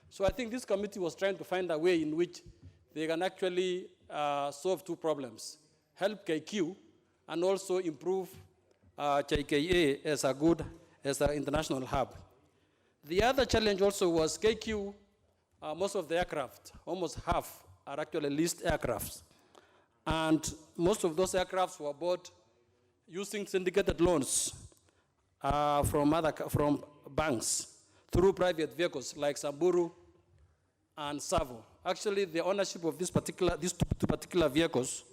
So I think this committee was trying to find a way in which they can actually solve two problems: help KQ and also improve JKA as an international hub. The other challenge also was KQ. Most of the aircraft, almost half, are actually leased aircrafts, and most of those aircrafts were bought using syndicated loans from banks through private vehicles like Samburu and Savo. Actually, the ownership of these two particular vehicles,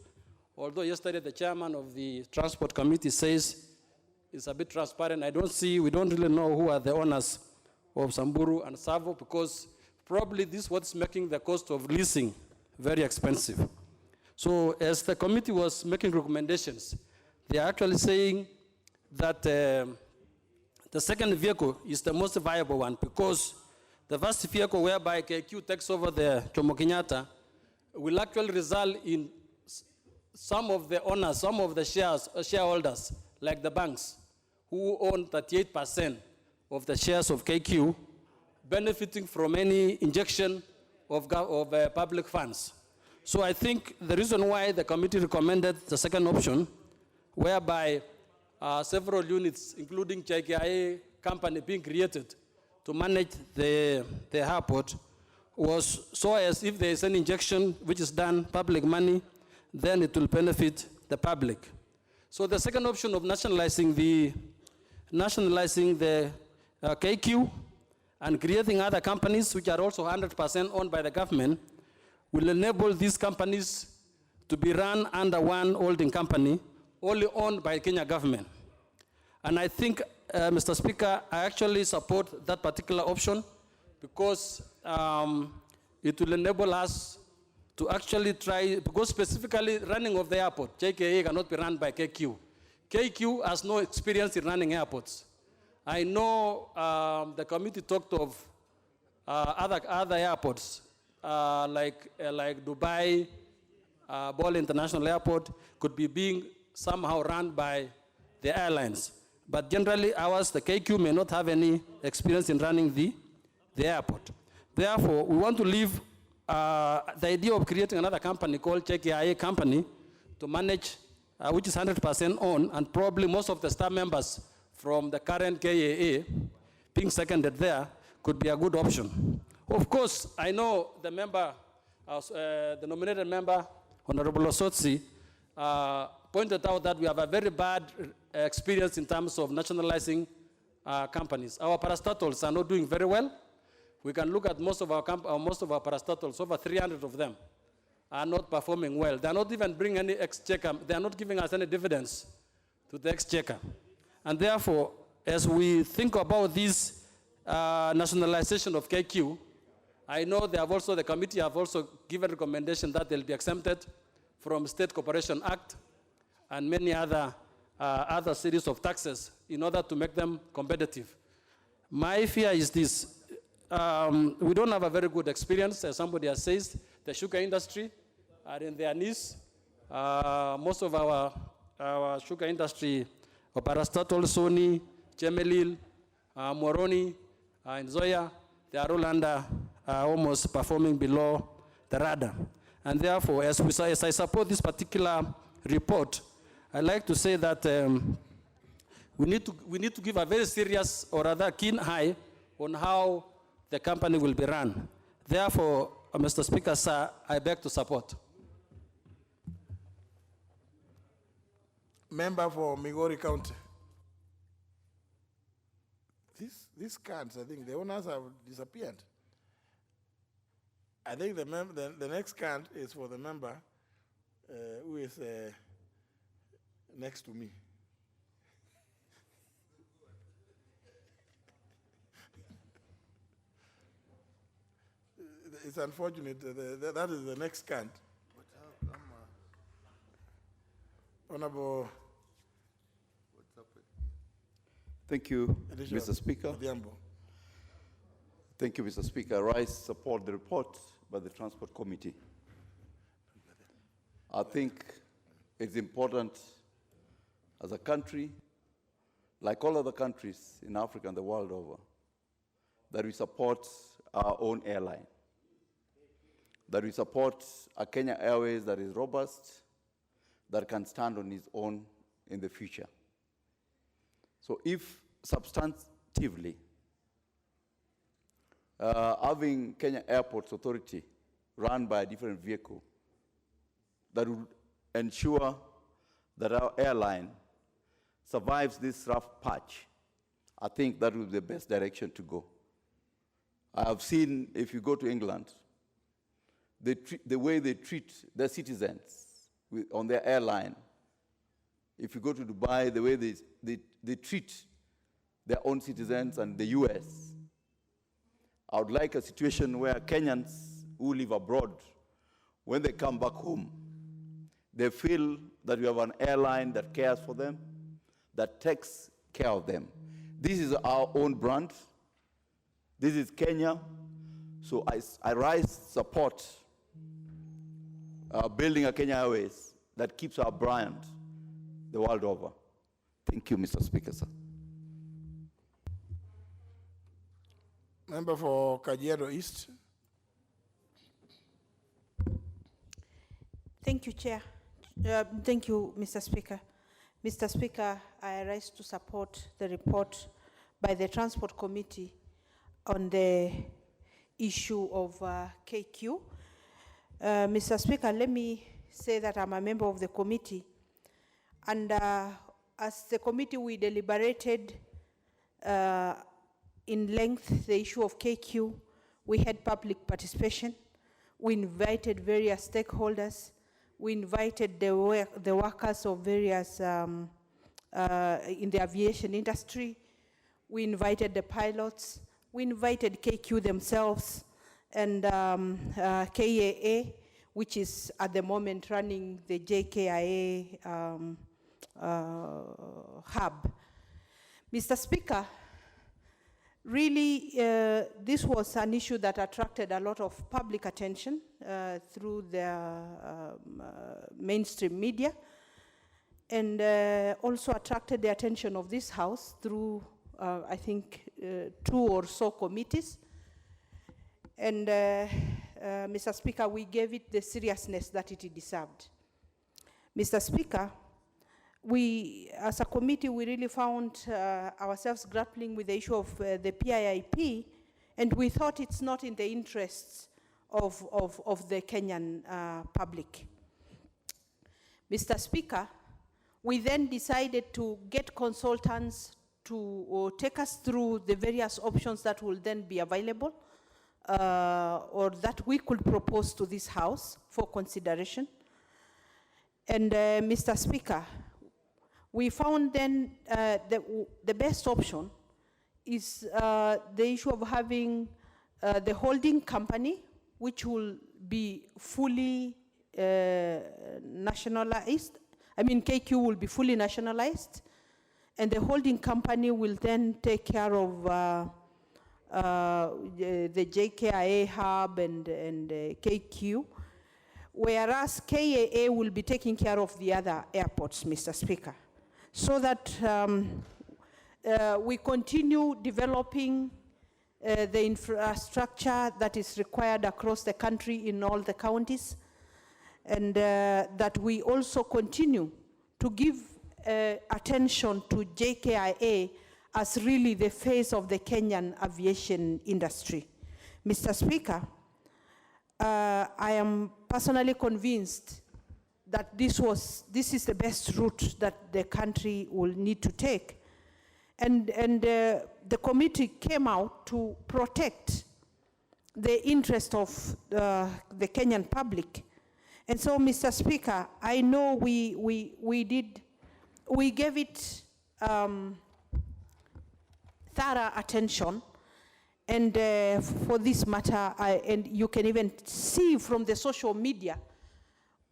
although yesterday the chairman of the transport committee says it's a bit transparent, we don't really know who are the owners of Samburu and Savo, because probably this is what's making the cost of leasing very expensive. So as the committee was making recommendations, they are actually saying that the second vehicle is the most viable one, because the first vehicle whereby KQ takes over the Jomo Kenyatta will actually result in some of the owners, some of the shareholders, like the banks, who own 38% of the shares of KQ, benefiting from any injection of public funds. So I think the reason why the committee recommended the second option, whereby several units, including JKIA company, being created to manage the airport, was so as if there is an injection which is done, public money, then it will benefit the public. So the second option of nationalizing the KQ and creating other companies which are also 100% owned by the government will enable these companies to be run under one holding company, only owned by Kenya government. And I think, Mr. Speaker, I actually support that particular option, because it will enable us to actually try, because specifically running of the airport, JKA cannot be run by KQ. KQ has no experience in running airports. I know the committee talked of other airports, like Dubai, Bole International Airport could be being somehow run by the airlines. But generally ours, the KQ, may not have any experience in running the airport. Therefore, we want to leave the idea of creating another company called JKIA company to manage, which is 100% owned, and probably most of the staff members from the current KAA being seconded there could be a good option. Of course, I know the member, the nominated member, Honorable Osotsi, pointed out that we have a very bad experience in terms of nationalizing companies. Our parastatals are not doing very well. We can look at most of our parastatals, over 300 of them, are not performing well. They are not even bringing any exchequer. They are not giving us any dividends to the exchequer. And therefore, as we think about this nationalization of KQ, I know they have also, the committee have also given recommendation that they'll be exempted from State Corporation Act and many other series of taxes in order to make them competitive. My fear is this. We don't have a very good experience, as somebody has said. The sugar industry are in their knees. Most of our sugar industry, Parastatol, Sony, Chemelil, Moroni, and Zoya, they are all under almost performing below the radar. And therefore, as I support this particular report, I'd like to say that we need to give a very serious, or rather keen eye on how the company will be run. Therefore, Mr. Speaker, sir, I beg to support. Member for Migori County. These cards, I think the owners have disappeared. I think the next card is for the member who is next to me. it's unfortunate. That is the next count. Honorable. Thank you, Additional. Mr. Speaker. Odhiambo. Thank you, Mr. Speaker. I support the report by the Transport Committee. I think it's important as a country, like all other countries in Africa and the world over, that we support our own airline, that we support a Kenya Airways that is robust, that can stand on its own in the future. So if substantively, having Kenya Airports Authority run by a different vehicle that would ensure that our airline survives this rough patch, I think that would be the best direction to go. I have seen, if you go to England, the way they treat their citizens on their airline. If you go to Dubai, the way they treat their own citizens, and the US. I would like a situation where Kenyans who live abroad, when they come back home, they feel that we have an airline that cares for them, that takes care of them. This is our own brand. This is Kenya. So I rise support building a Kenya Airways that keeps our brand the world over. Thank you, Mr. Speaker, sir. Member for Kajiado East. Thank you, Chair. Thank you, Mr. Speaker. Mr. Speaker, I rise to support the report by the Transport Committee on the issue of KQ. Mr. Speaker, let me say that I'm a member of the committee, and as the committee, we deliberated in length the issue of KQ. We had public participation. We invited various stakeholders. We invited the workers of various, in the aviation industry. We invited the pilots. We invited KQ themselves and KAA, which is at the moment running the JKIA hub. Mr. Speaker, really, this was an issue that attracted a lot of public attention through the mainstream media, and also attracted the attention of this House through, I think, 2 or so committees. And Mr. Speaker, we gave it the seriousness that it deserved. Mr. Speaker, we, as a committee, we really found ourselves grappling with the issue of the PIIP, and we thought it's not in the interests of the Kenyan public. Mr. Speaker, we then decided to get consultants to take us through the various options that will then be available, or that we could propose to this House for consideration. And Mr. Speaker, we found then the best option is the issue of having the holding company, which will be fully nationalized. I mean, KQ will be fully nationalized, and the holding company will then take care of the JKIA hub and KQ, whereas KAA will be taking care of the other airports, Mr. Speaker, so that we continue developing the infrastructure that is required across the country in all the counties, and that we also continue to give attention to JKIA as really the face of the Kenyan aviation industry. Mr. Speaker, I am personally convinced that this is the best route that the country will need to take. And the committee came out to protect the interest of the Kenyan public. And so, Mr. Speaker, I know we gave it thorough attention, And for this matter, and you can even see from the social media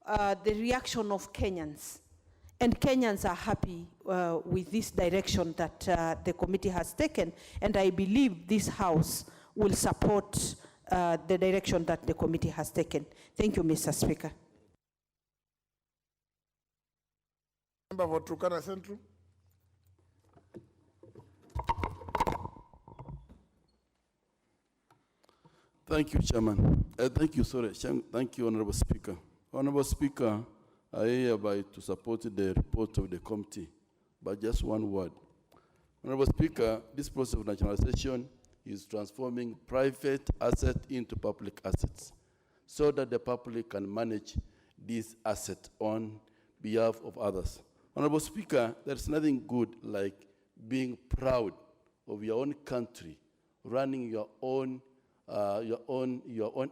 the reaction of Kenyans. And Kenyans are happy with this direction that the committee has taken, and I believe this House will support the direction that the committee has taken. Thank you, Mr. Speaker. Member for Turkana Central. Thank you, Chairman. Thank you, Honorable Speaker. Honorable Speaker, I hereby to support the report of the committee, but just one word. Honorable Speaker, this process of nationalization is transforming private assets into public assets so that the public can manage these assets on behalf of others. Honorable Speaker, there's nothing good like being proud of your own country, running your own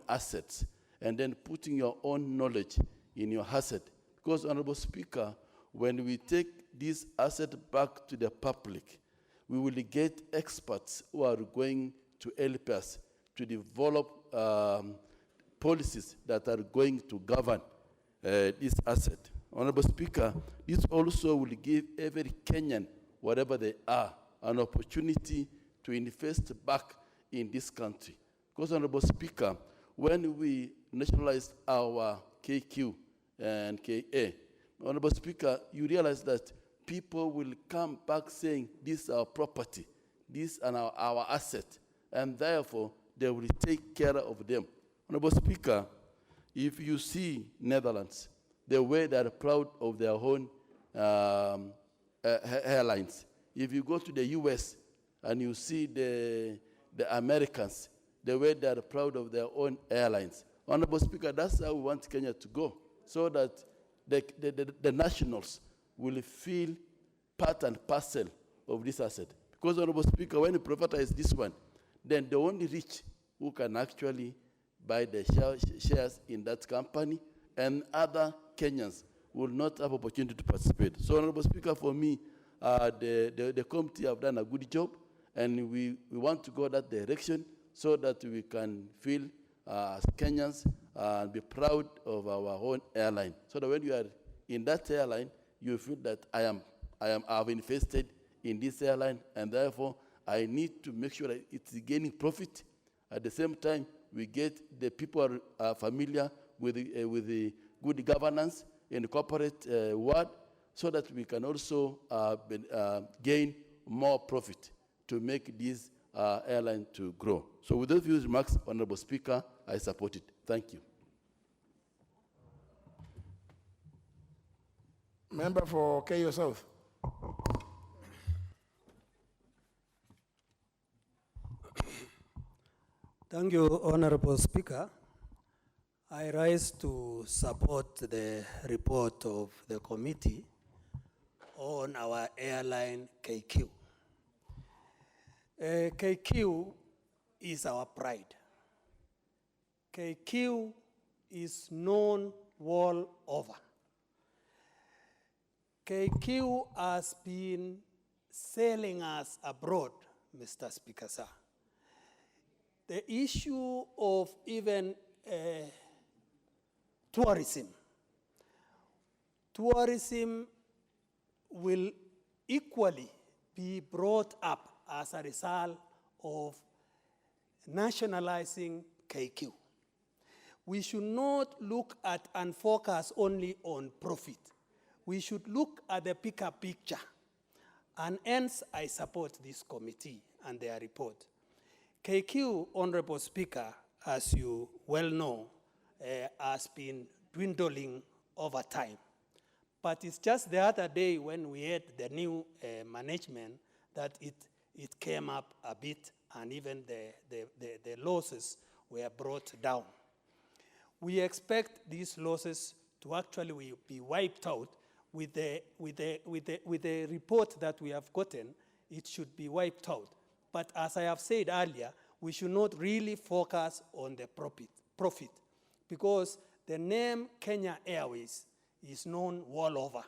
assets, and then putting your own knowledge in your asset. Because, Honorable Speaker, when we take this asset back to the public, we will get experts who are going to help us to develop policies that are going to govern this asset. Honorable Speaker, this also will give every Kenyan, wherever they are, an opportunity to invest back in this country. Because, Honorable Speaker, when we nationalized our KQ and KA, Honorable Speaker, you realize that people will come back saying, this is our property, this are our asset, and therefore they will take care of them. Honorable Speaker, if you see Netherlands, the way they are proud of their own airlines. If you go to the US and you see the Americans, the way they are proud of their own airlines. Honorable Speaker, that's how we want Kenya to go, so that the nationals will feel part and parcel of this asset. Because, Honorable Speaker, when you privatize this one, then the only rich who can actually buy the shares in that company, and other Kenyans will not have opportunity to participate. So, Honorable Speaker, for me, the committee have done a good job, and we want to go that direction so that we can feel as Kenyans and be proud of our own airline. So that when you are in that airline, you feel that I've invested in this airline, and therefore I need to make sure that it's gaining profit. At the same time, we get the people are familiar with the good governance in the corporate world, so that we can also gain more profit to make this airline to grow. So with those few remarks, Honorable Speaker, I support it. Thank you. Member for KO South. Thank you, Honorable Speaker. I rise to support the report of the committee on our airline KQ. KQ is our pride. KQ is known world over. KQ has been selling us abroad, Mr. Speaker, sir. The issue of even tourism will equally be brought up as a result of nationalizing KQ. We should not look at and focus only on profit. We should look at the bigger picture. And hence, I support this committee and their report. KQ, Honorable Speaker, as you well know, has been dwindling over time. But it's just the other day when we had the new management that it came up a bit, and even the losses were brought down. We expect these losses to actually be wiped out with the report that we have gotten. It should be wiped out. But as I have said earlier, we should not really focus on the profit, because the name Kenya Airways is known all over,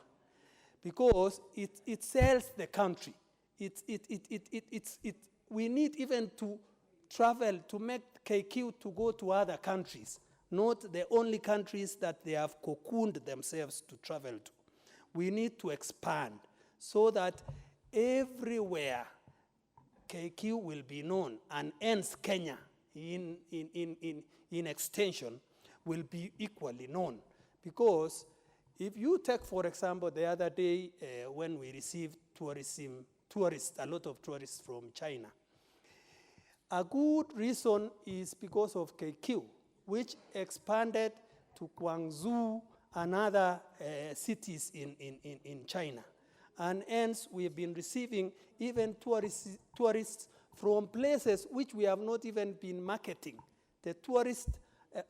because it sells the country. We need even to travel, to make KQ to go to other countries, not the only countries that they have cocooned themselves to travel to. We need to expand so that everywhere KQ will be known, and hence Kenya in extension will be equally known. Because if you take, for example, the other day when we received a lot of tourists from China, a good reason is because of KQ, which expanded to Guangzhou and other cities in China. And hence, we've been receiving even tourists from places which we have not even been marketing. The tourist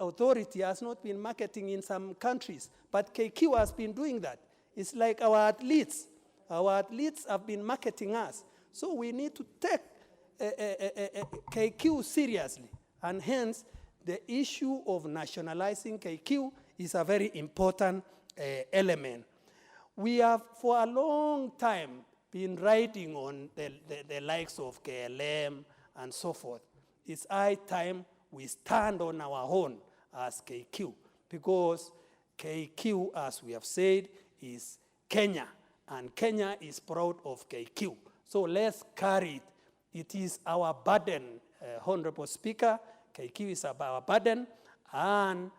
authority has not been marketing in some countries, but KQ has been doing that. It's like our athletes. Our athletes have been marketing us. So we need to take KQ seriously. And hence, the issue of nationalizing KQ is a very important element. We have, for a long time, been writing on the likes of KLM and so forth. It's high time we stand on our own as KQ, because KQ, as we have said, is Kenya, and Kenya is proud of KQ. So let's carry it. It is our burden, Honorable Speaker. KQ is our burden, and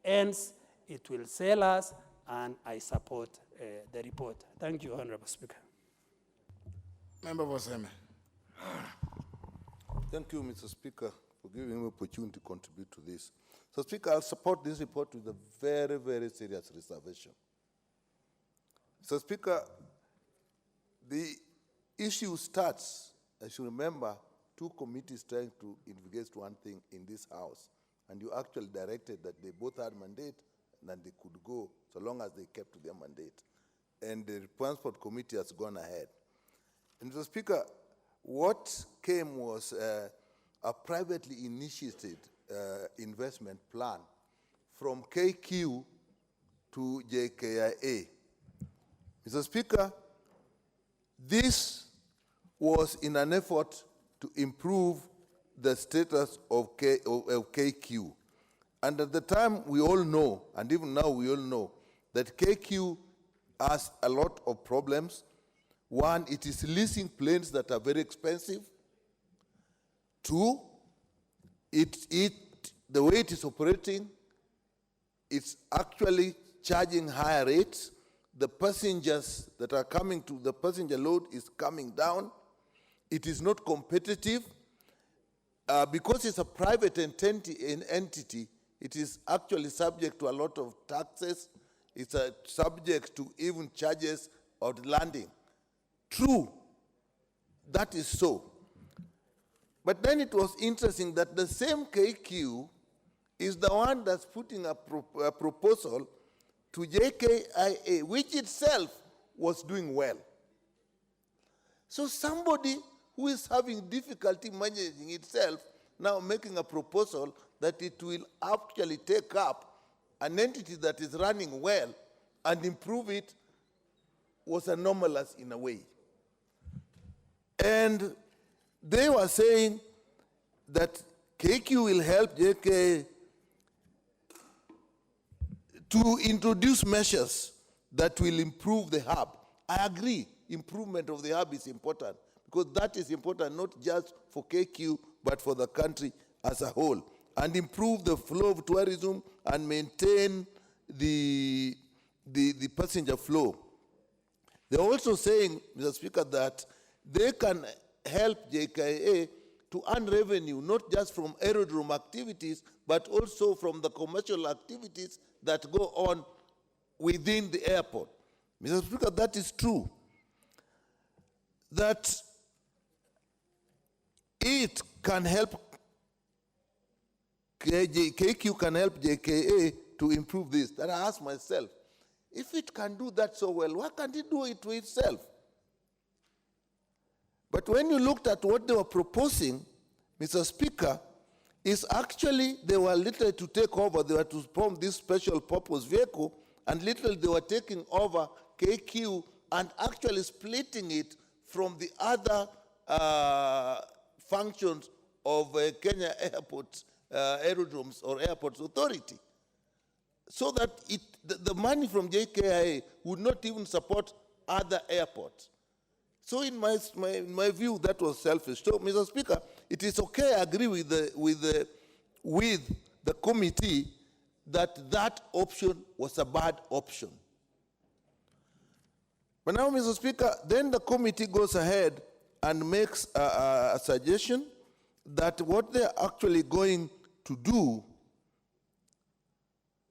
hence it will sell us, and I support the report. Thank you, Honorable Speaker. Member Boseme. Thank you, Mr. Speaker, for giving me an opportunity to contribute to this. So, Speaker, I'll support this report with a very, very serious reservation. So, Speaker, the issue starts, as you remember, two committees trying to investigate one thing in this House, and you actually directed that they both had mandate and they could go so long as they kept to their mandate. And the Transport Committee has gone ahead. And Mr. Speaker, what came was a privately initiated investment plan from KQ to JKIA. Mr. Speaker, this was in an effort to improve the status of KQ. And at the time, we all know, and even now we all know, that KQ has a lot of problems. One, it is leasing planes that are very expensive. Two, the way it is operating, it's actually charging higher rates. The passengers that are coming to the passenger load is coming down. It is not competitive. Because it's a private entity, it is actually subject to a lot of taxes. It's subject to even charges of landing. True, that is so. But then it was interesting that the same KQ is the one that's putting a proposal to JKIA, which itself was doing well. So somebody who is having difficulty managing itself now making a proposal that it will actually take up an entity that is running well and improve it was anomalous in a way. And they were saying that KQ will help JK to introduce measures that will improve the hub. I agree, improvement of the hub is important, because that is important not just for KQ, but for the country as a whole, and improve the flow of tourism and maintain the passenger flow. They're also saying, Mr. Speaker, that they can help JKA to earn revenue, not just from aerodrome activities, but also from the commercial activities that go on within the airport. Mr. Speaker, that is true. That it can help, KQ can help JKA to improve this. Then I ask myself, if it can do that so well, why can't it do it to itself? But when you looked at what they were proposing, Mr. Speaker, is actually they were literally to take over, they were to form this special purpose vehicle, and literally they were taking over KQ and actually splitting it from the other functions of Kenya Airport, Aerodromes or Airports Authority. So that the money from JKIA would not even support other airports. So in my view, that was selfish. So, Mr. Speaker, it is okay, I agree with the committee that option was a bad option. But now, Mr. Speaker, then the committee goes ahead and makes a suggestion that what they're actually going to do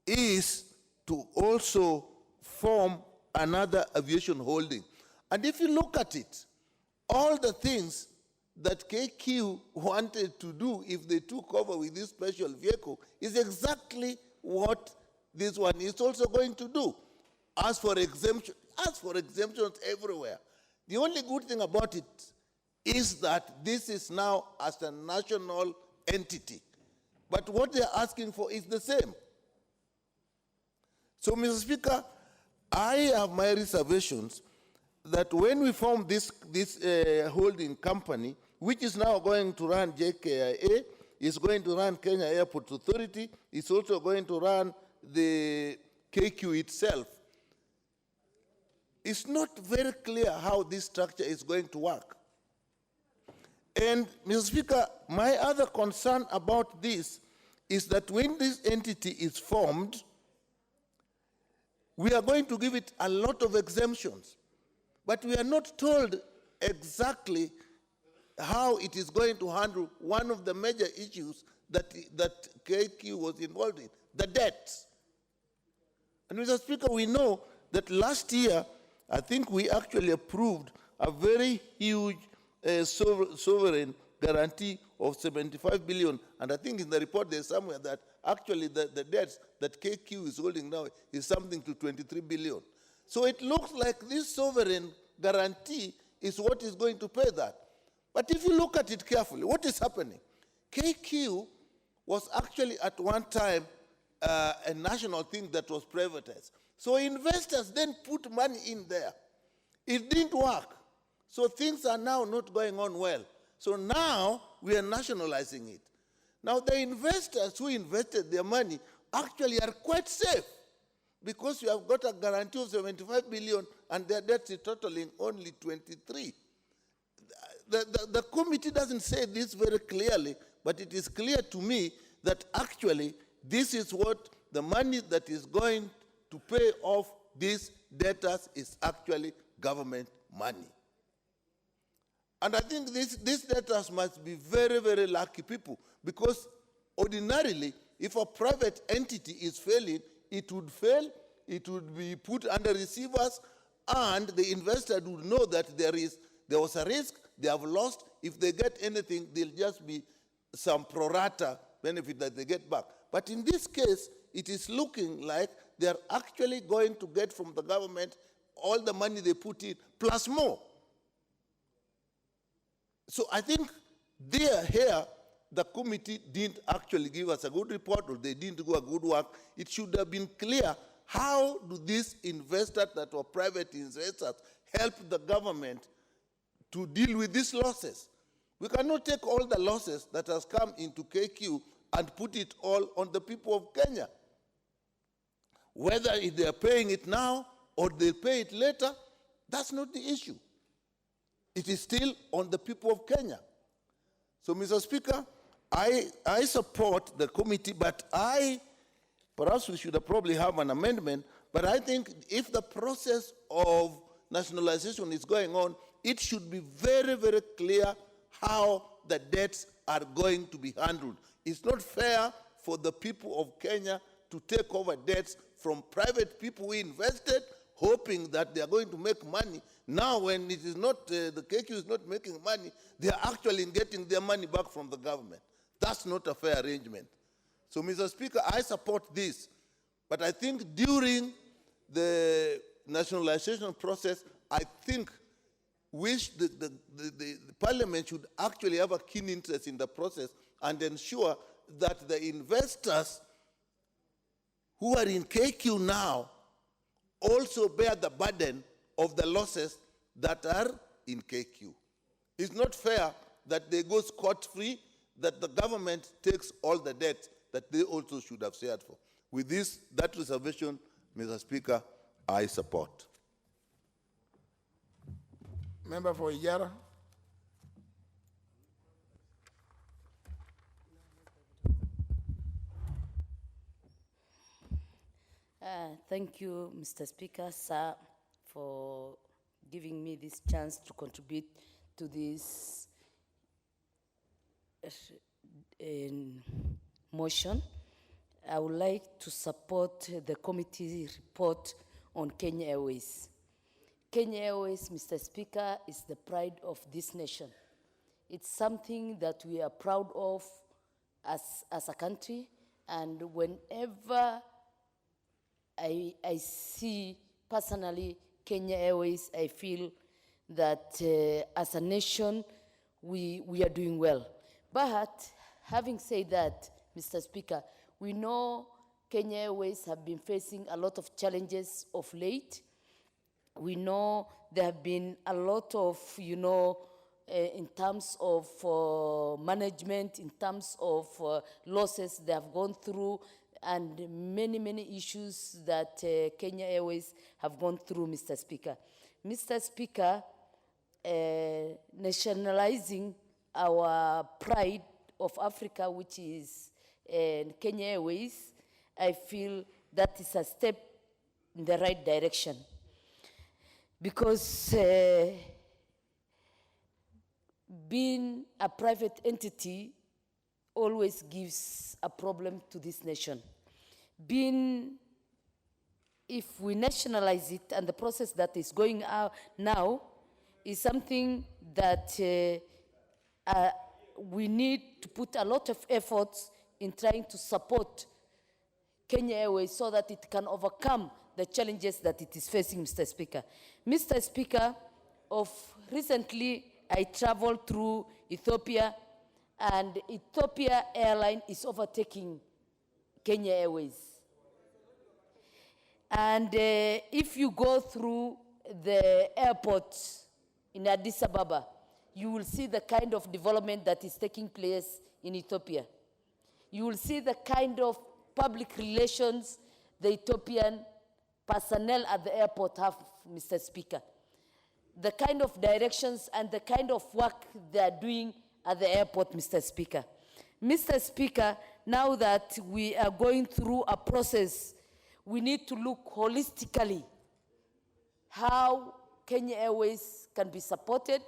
is to also form another aviation holding. And if you look at it, all the things that KQ wanted to do if they took over with this special vehicle is exactly what this one is also going to do. As for exemptions everywhere. The only good thing about it is that this is now as a national entity. But what they're asking for is the same. So, Mr. Speaker, I have my reservations that when we form this holding company, which is now going to run JKIA, is going to run Kenya Airport Authority, is also going to run the KQ itself, it's not very clear how this structure is going to work. And, Mr. Speaker, my other concern about this is that when this entity is formed, we are going to give it a lot of exemptions, but we are not told exactly how it is going to handle one of the major issues that KQ was involved in, the debts. And Mr. Speaker, we know that last year, I think we actually approved a very huge sovereign guarantee of 75 billion. And I think in the report there's somewhere that actually the debts that KQ is holding now is something to 23 billion. So it looks like this sovereign guarantee is what is going to pay that. But if you look at it carefully, what is happening? KQ was actually at one time a national thing that was privatized. So investors then put money in there. It didn't work. So things are now not going on well. So now we are nationalizing it. Now the investors who invested their money actually are quite safe because you have got a guarantee of 75 billion and their debts is totaling only 23. The committee doesn't say this very clearly, but it is clear to me that actually this is what the money that is going to pay off these debtors is actually government money. And I think these debtors must be very, very lucky people because ordinarily, if a private entity is failing, it would fail, it would be put under receivers, and the investor would know that there was a risk, they have lost. If they get anything, there'll just be some pro rata benefit that they get back. But in this case, it is looking like they're actually going to get from the government all the money they put in, plus more. So I think here, the committee didn't actually give us a good report, or they didn't do a good work. It should have been clear, how do these investors that were private investors help the government to deal with these losses? We cannot take all the losses that has come into KQ and put it all on the people of Kenya. Whether they are paying it now or they'll pay it later, that's not the issue. It is still on the people of Kenya. So, Mr. Speaker, I support the committee, but perhaps we should probably have an amendment, but I think if the process of nationalization is going on, it should be very, very clear how the debts are going to be handled. It's not fair for the people of Kenya to take over debts from private people who invested, hoping that they are going to make money. Now, when it is not, the KQ is not making money, they are actually getting their money back from the government. That's not a fair arrangement. So, Mr. Speaker, I support this. But I think during the nationalization process, I think the Parliament should actually have a keen interest in the process and ensure that the investors who are in KQ now also bear the burden of the losses that are in KQ. It's not fair that they go scot-free, that the government takes all the debt that they also should have shared for. With this, that reservation, Mr. Speaker, I support. Member for Ijara. Thank you, Mr. Speaker, sir, for giving me this chance to contribute to this motion. I would like to support the committee report on Kenya Airways. Kenya Airways, Mr. Speaker, is the pride of this nation. It's something that we are proud of as a country, and whenever I see personally Kenya Airways, I feel that as a nation, we are doing well. But having said that, Mr. Speaker, we know Kenya Airways have been facing a lot of challenges of late. We know there have been a lot of, in terms of management, in terms of losses they have gone through, and many, many issues that Kenya Airways have gone through, Mr. Speaker. Mr. Speaker, nationalizing our pride of Africa, which is Kenya Airways, I feel that is a step in the right direction. Because being a private entity always gives a problem to this nation. If we nationalize it, and the process that is going out now is something that we need to put a lot of efforts in trying to support Kenya Airways so that it can overcome the challenges that it is facing, Mr. Speaker. Mr. Speaker, recently I traveled through Ethiopia, and Ethiopia Airline is overtaking Kenya Airways. And if you go through the airport in Addis Ababa, you will see the kind of development that is taking place in Ethiopia. You will see the kind of public relations the Ethiopian personnel at the airport have, Mr. Speaker. The kind of directions and the kind of work they are doing at the airport, Mr. Speaker. Mr. Speaker, now that we are going through a process, we need to look holistically how Kenya Airways can be supported,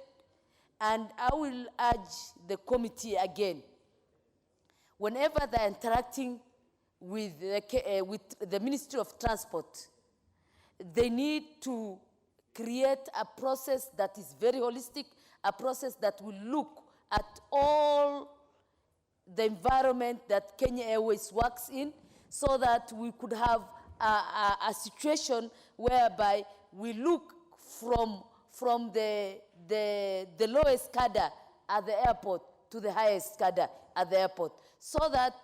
and I will urge the committee again, whenever they're interacting with the Ministry of Transport, they need to create a process that is very holistic, a process that will look at all the environment that Kenya Airways works in, so that we could have a situation whereby we look from the lowest cadre at the airport to the highest cadre at the airport, so that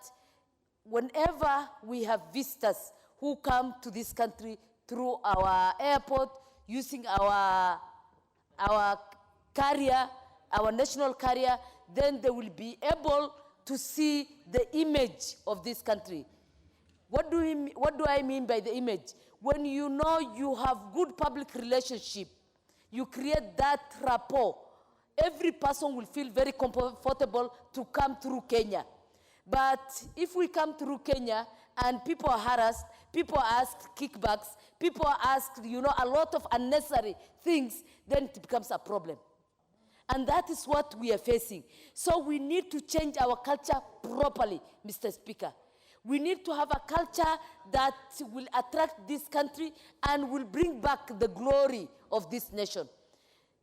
whenever we have visitors who come to this country through our airport, using our carrier, our national carrier, then they will be able to see the image of this country. What do I mean by the image? When you know you have good public relationship, you create that rapport, every person will feel very comfortable to come through Kenya. But if we come through Kenya and people are harassed, people ask kickbacks, people ask, a lot of unnecessary things, then it becomes a problem. And that is what we are facing. So we need to change our culture properly, Mr. Speaker. We need to have a culture that will attract this country and will bring back the glory of this nation.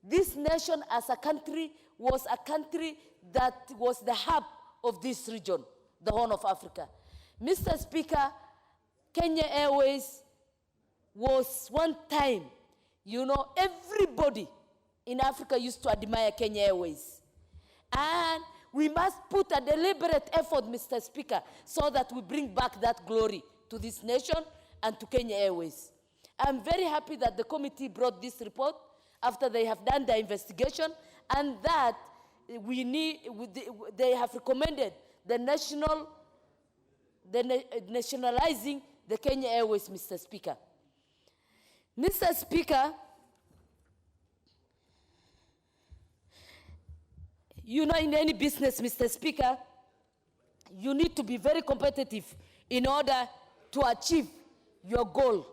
This nation as a country was a country that was the hub of this region, the Horn of Africa. Mr. Speaker, Kenya Airways was one time, everybody in Africa used to admire Kenya Airways. And we must put a deliberate effort, Mr. Speaker, so that we bring back that glory to this nation and to Kenya Airways. I'm very happy that the committee brought this report after they have done the investigation, and that they have recommended the nationalizing the Kenya Airways, Mr. Speaker. Mr. Speaker, you know, in any business, Mr. Speaker, you need to be very competitive in order to achieve your goal.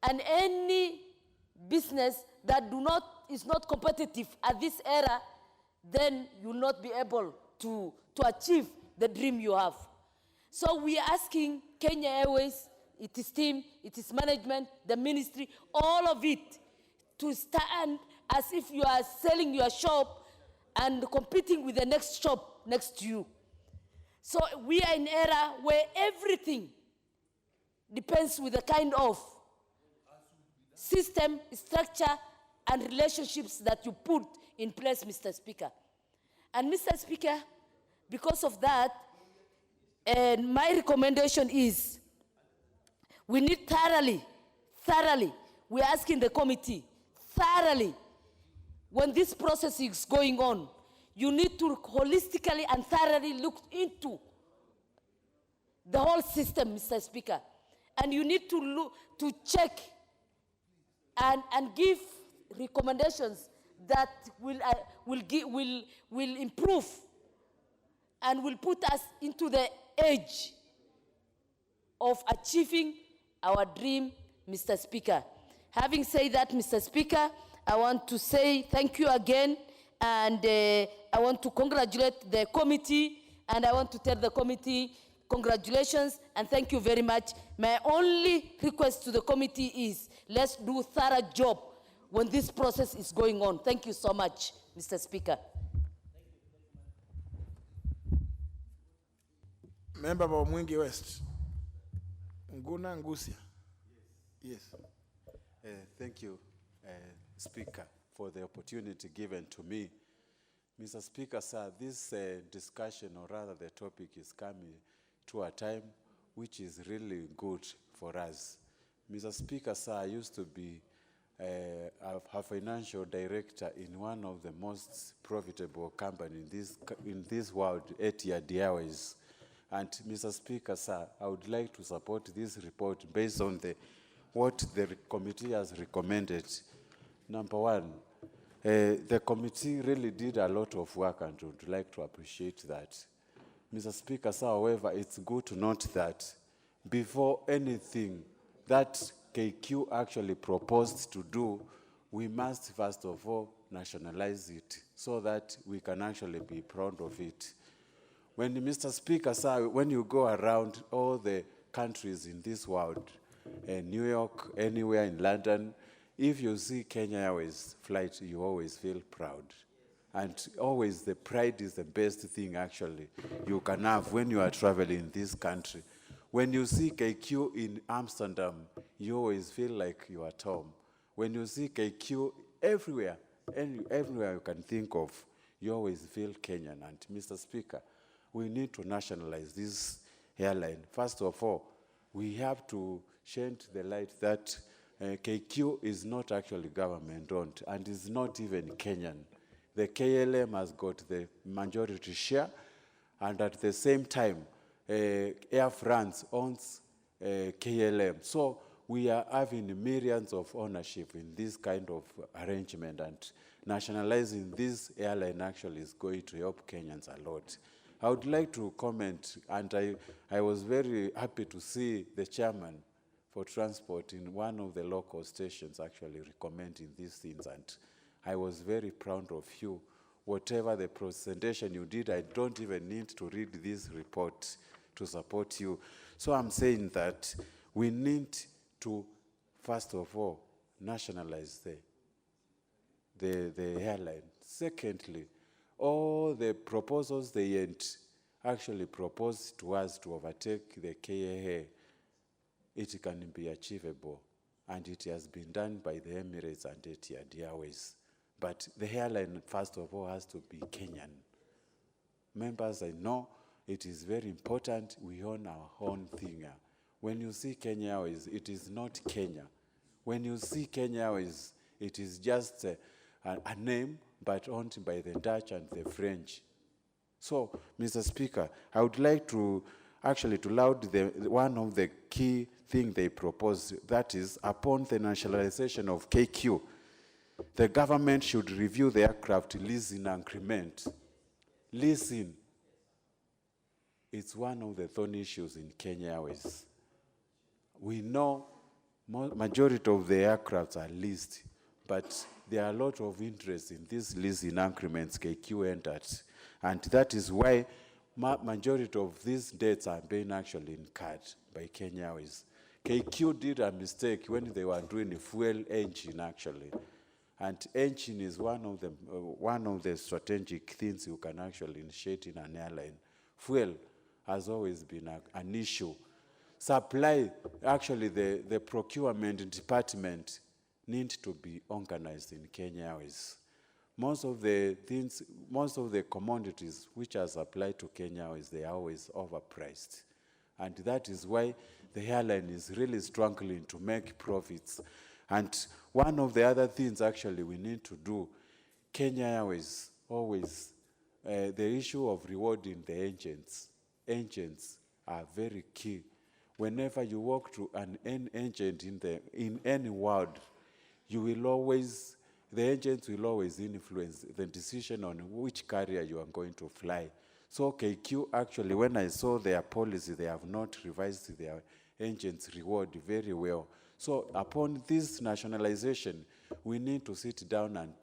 And any business that is not competitive at this era, then you will not be able to achieve the dream you have. So we are asking Kenya Airways, its team, its management, the ministry, all of it, to stand as if you are selling your shop and competing with the next shop next to you. So we are in an era where everything depends with the kind of system, structure, and relationships that you put in place, Mr. Speaker. And Mr. Speaker, because of that, and my recommendation is we need thoroughly, we're asking the committee, thoroughly, when this process is going on, you need to holistically and thoroughly look into the whole system, Mr. Speaker. And you need to check and give recommendations that will improve and will put us into the edge of achieving our dream, Mr. Speaker. Having said that, Mr. Speaker, I want to say thank you again, and I want to congratulate the committee, and I want to tell the committee congratulations and thank you very much. My only request to the committee is let's do a thorough job when this process is going on. Thank you so much, Mr. Speaker. Member of Mwingi West, Nguna Ngusia. Yes. Thank you, Speaker, for the opportunity given to me. Mr. Speaker, sir, this discussion, or rather the topic, is coming to a time which is really good for us. Mr. Speaker, sir, I used to be a financial director in one of the most profitable companies in this world, Etihad Airways. And Mr. Speaker, sir, I would like to support this report based on what the committee has recommended. Number one, the committee really did a lot of work, and would like to appreciate that. Mr. Speaker, sir, however, it's good to note that before anything that KQ actually proposed to do, we must first of all nationalize it so that we can actually be proud of it. When, Mr. Speaker, sir, when you go around all the countries in this world, New York, anywhere in London, if you see Kenya Airways flight, you always feel proud. And always the pride is the best thing, actually, you can have when you are traveling in this country. When you see KQ in Amsterdam, you always feel like you are at home. When you see KQ everywhere, everywhere you can think of, you always feel Kenyan. And Mr. Speaker, we need to nationalize this airline. First of all, we have to shine the light that KQ is not actually government-owned and is not even Kenyan. The KLM has got the majority share, and at the same time, Air France owns KLM. So we are having millions of ownership in this kind of arrangement, and nationalizing this airline actually is going to help Kenyans a lot. I would like to comment, and I was very happy to see the chairman for transport in one of the local stations actually recommending these things, and I was very proud of you. Whatever the presentation you did, I don't even need to read this report to support you. So I'm saying that we need to, first of all, nationalize the airline. Secondly, all the proposals they had actually proposed to us to overtake the KAA, it can be achievable. And it has been done by the Emirates and Etihad Airways. But the airline, first of all, has to be Kenyan. Members, I know it is very important we own our own thing. When you see Kenya Airways, it is not Kenya. When you see Kenya Airways, it is just a name but owned by the Dutch and the French. So, Mr. Speaker, I would like to actually to laud one of the key things they proposed, that is, upon the nationalization of KQ, the government should review the aircraft leasing increment. Leasing, it's one of the thorny issues in Kenya Airways. We know majority of the aircrafts are leased, but there are a lot of interest in these leasing increments KQ entered. And that is why majority of these debts are being actually incurred by Kenya Airways. KQ did a mistake when they were doing a fuel engine actually. And engine is one of the strategic things you can actually initiate in an airline. Fuel has always been an issue. Supply, actually the procurement department need to be organized in Kenya Airways. Most of the commodities which are supplied to Kenya Airways, they are always overpriced. And that is why the airline is really struggling to make profits. And one of the other things actually we need to do, Kenya Airways always, the issue of rewarding the agents are very key. Whenever you walk to an agent in any world, the agents will always influence the decision on which carrier you are going to fly. So KQ actually, when I saw their policy, they have not revised their agents' reward very well. So upon this nationalization, we need to sit down and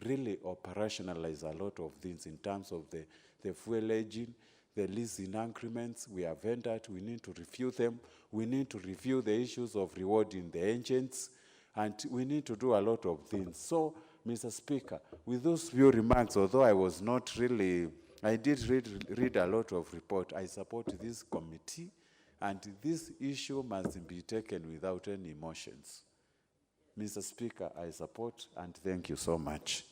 really operationalize a lot of things in terms of the fuel engine, the leasing increments we have entered. We need to review them. We need to review the issues of rewarding the agents, and we need to do a lot of things. So, Mr. Speaker, with those few remarks, although I did read a lot of report, I support this committee, and this issue must be taken without any emotions. Mr. Speaker, I support and thank you so much.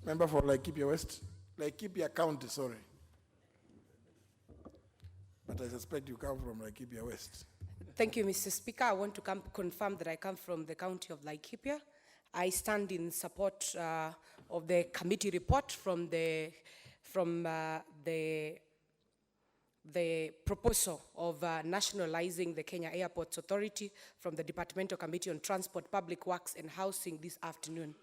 Member for Laikipia West, Laikipia County, sorry. But I suspect you come from Laikipia West. Thank you, Mr. Speaker. I want to confirm that I come from the county of Laikipia. I stand in support of the committee report from the proposal of nationalizing the Kenya Airports Authority from the Departmental Committee on Transport, Public Works and Housing this afternoon.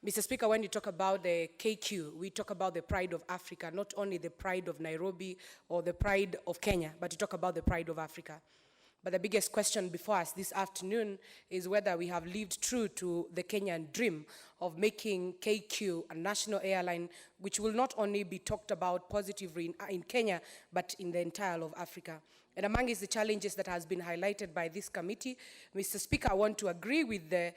Mr. Speaker, when you talk about the KQ, we talk about the pride of Africa, not only the pride of Nairobi or the pride of Kenya, but you talk about the pride of Africa. But the biggest question before us this afternoon is whether we have lived true to the Kenyan dream of making KQ a national airline which will not only be talked about positively in Kenya, but in the entire of Africa. And among the challenges that has been highlighted by this committee, Mr. Speaker, I want to agree with the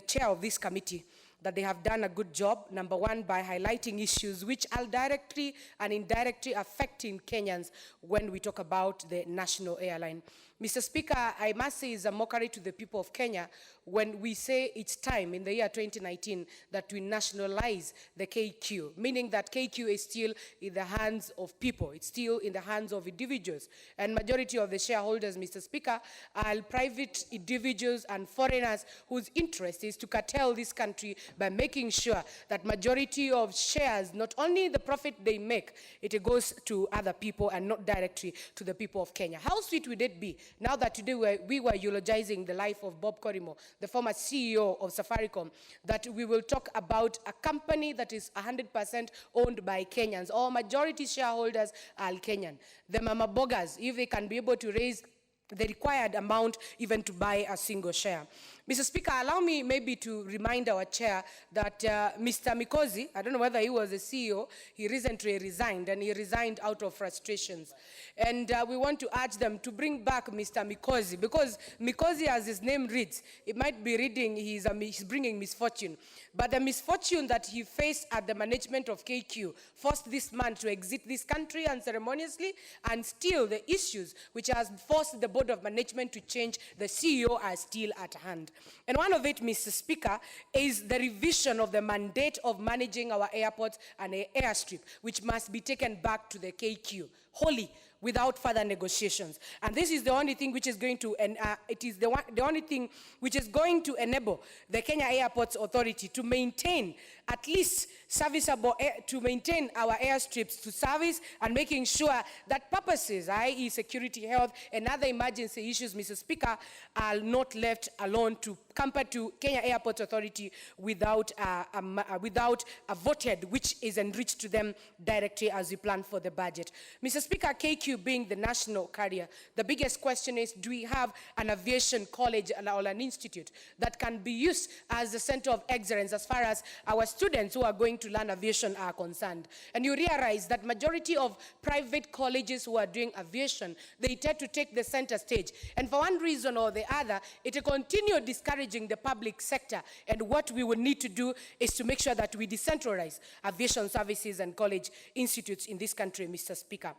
chair of this committee that they have done a good job, number one, by highlighting issues which are directly and indirectly affecting Kenyans when we talk about the national airline. Mr. Speaker, I must say it's a mockery to the people of Kenya when we say it's time in the year 2019 that we nationalize the KQ, meaning that KQ is still in the hands of people. It's still in the hands of individuals. And majority of the shareholders, Mr. Speaker, are private individuals and foreigners whose interest is to curtail this country by making sure that majority of shares, not only the profit they make, it goes to other people and not directly to the people of Kenya. How sweet would it be now that today we were eulogizing the life of Bob Korimo, the former CEO of Safaricom, that we will talk about a company that is 100% owned by Kenyans. All majority shareholders are Kenyan. The Mama Bogas, if they can be able to raise the required amount even to buy a single share. Mr. Speaker, allow me maybe to remind our chair that Mr. Mikosi, I don't know whether he was the CEO, he recently resigned, and he resigned out of frustrations. And we want to urge them to bring back Mr. Mikosi, because Mikosi, as his name reads, it might be reading he's bringing misfortune. But the misfortune that he faced at the management of KQ forced this man to exit this country unceremoniously, and still the issues which has forced the board of management to change the CEO are still at hand. And one of it, Mr. Speaker, is the revision of the mandate of managing our airports and airstrip, which must be taken back to the KQ. wholly without further negotiations. And this is the only thing which is going to, the only thing which is going to enable the Kenya Airports Authority to maintain at least serviceable, to maintain our airstrips to service and making sure that purposes, i.e. security, health, and other emergency issues, Mr. Speaker, are not left alone to compared to Kenya Airports Authority without a voted, which is enriched to them directly as we plan for the budget. Mr. Speaker, KQ being the national carrier, the biggest question is, do we have an aviation college or an institute that can be used as the center of excellence as far as our students who are going to learn aviation are concerned? And you realize that majority of private colleges who are doing aviation, they tend to take the center stage. And for one reason or the other, it will continue discouraging the public sector. And what we will need to do is to make sure that we decentralize aviation services and college institutes in this country, Mr. Speaker.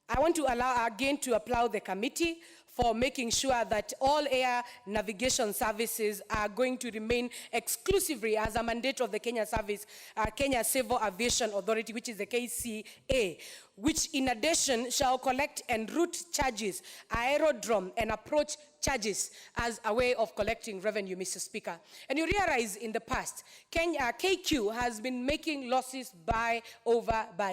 I want to applaud the committee for making sure that all air navigation services are going to remain exclusively as a mandate of the Kenya Civil Aviation Authority, which is the KCA, which in addition shall collect en route charges, aerodrome and approach charges as a way of collecting revenue, Mr. Speaker. And you realize in the past, KQ has been making losses by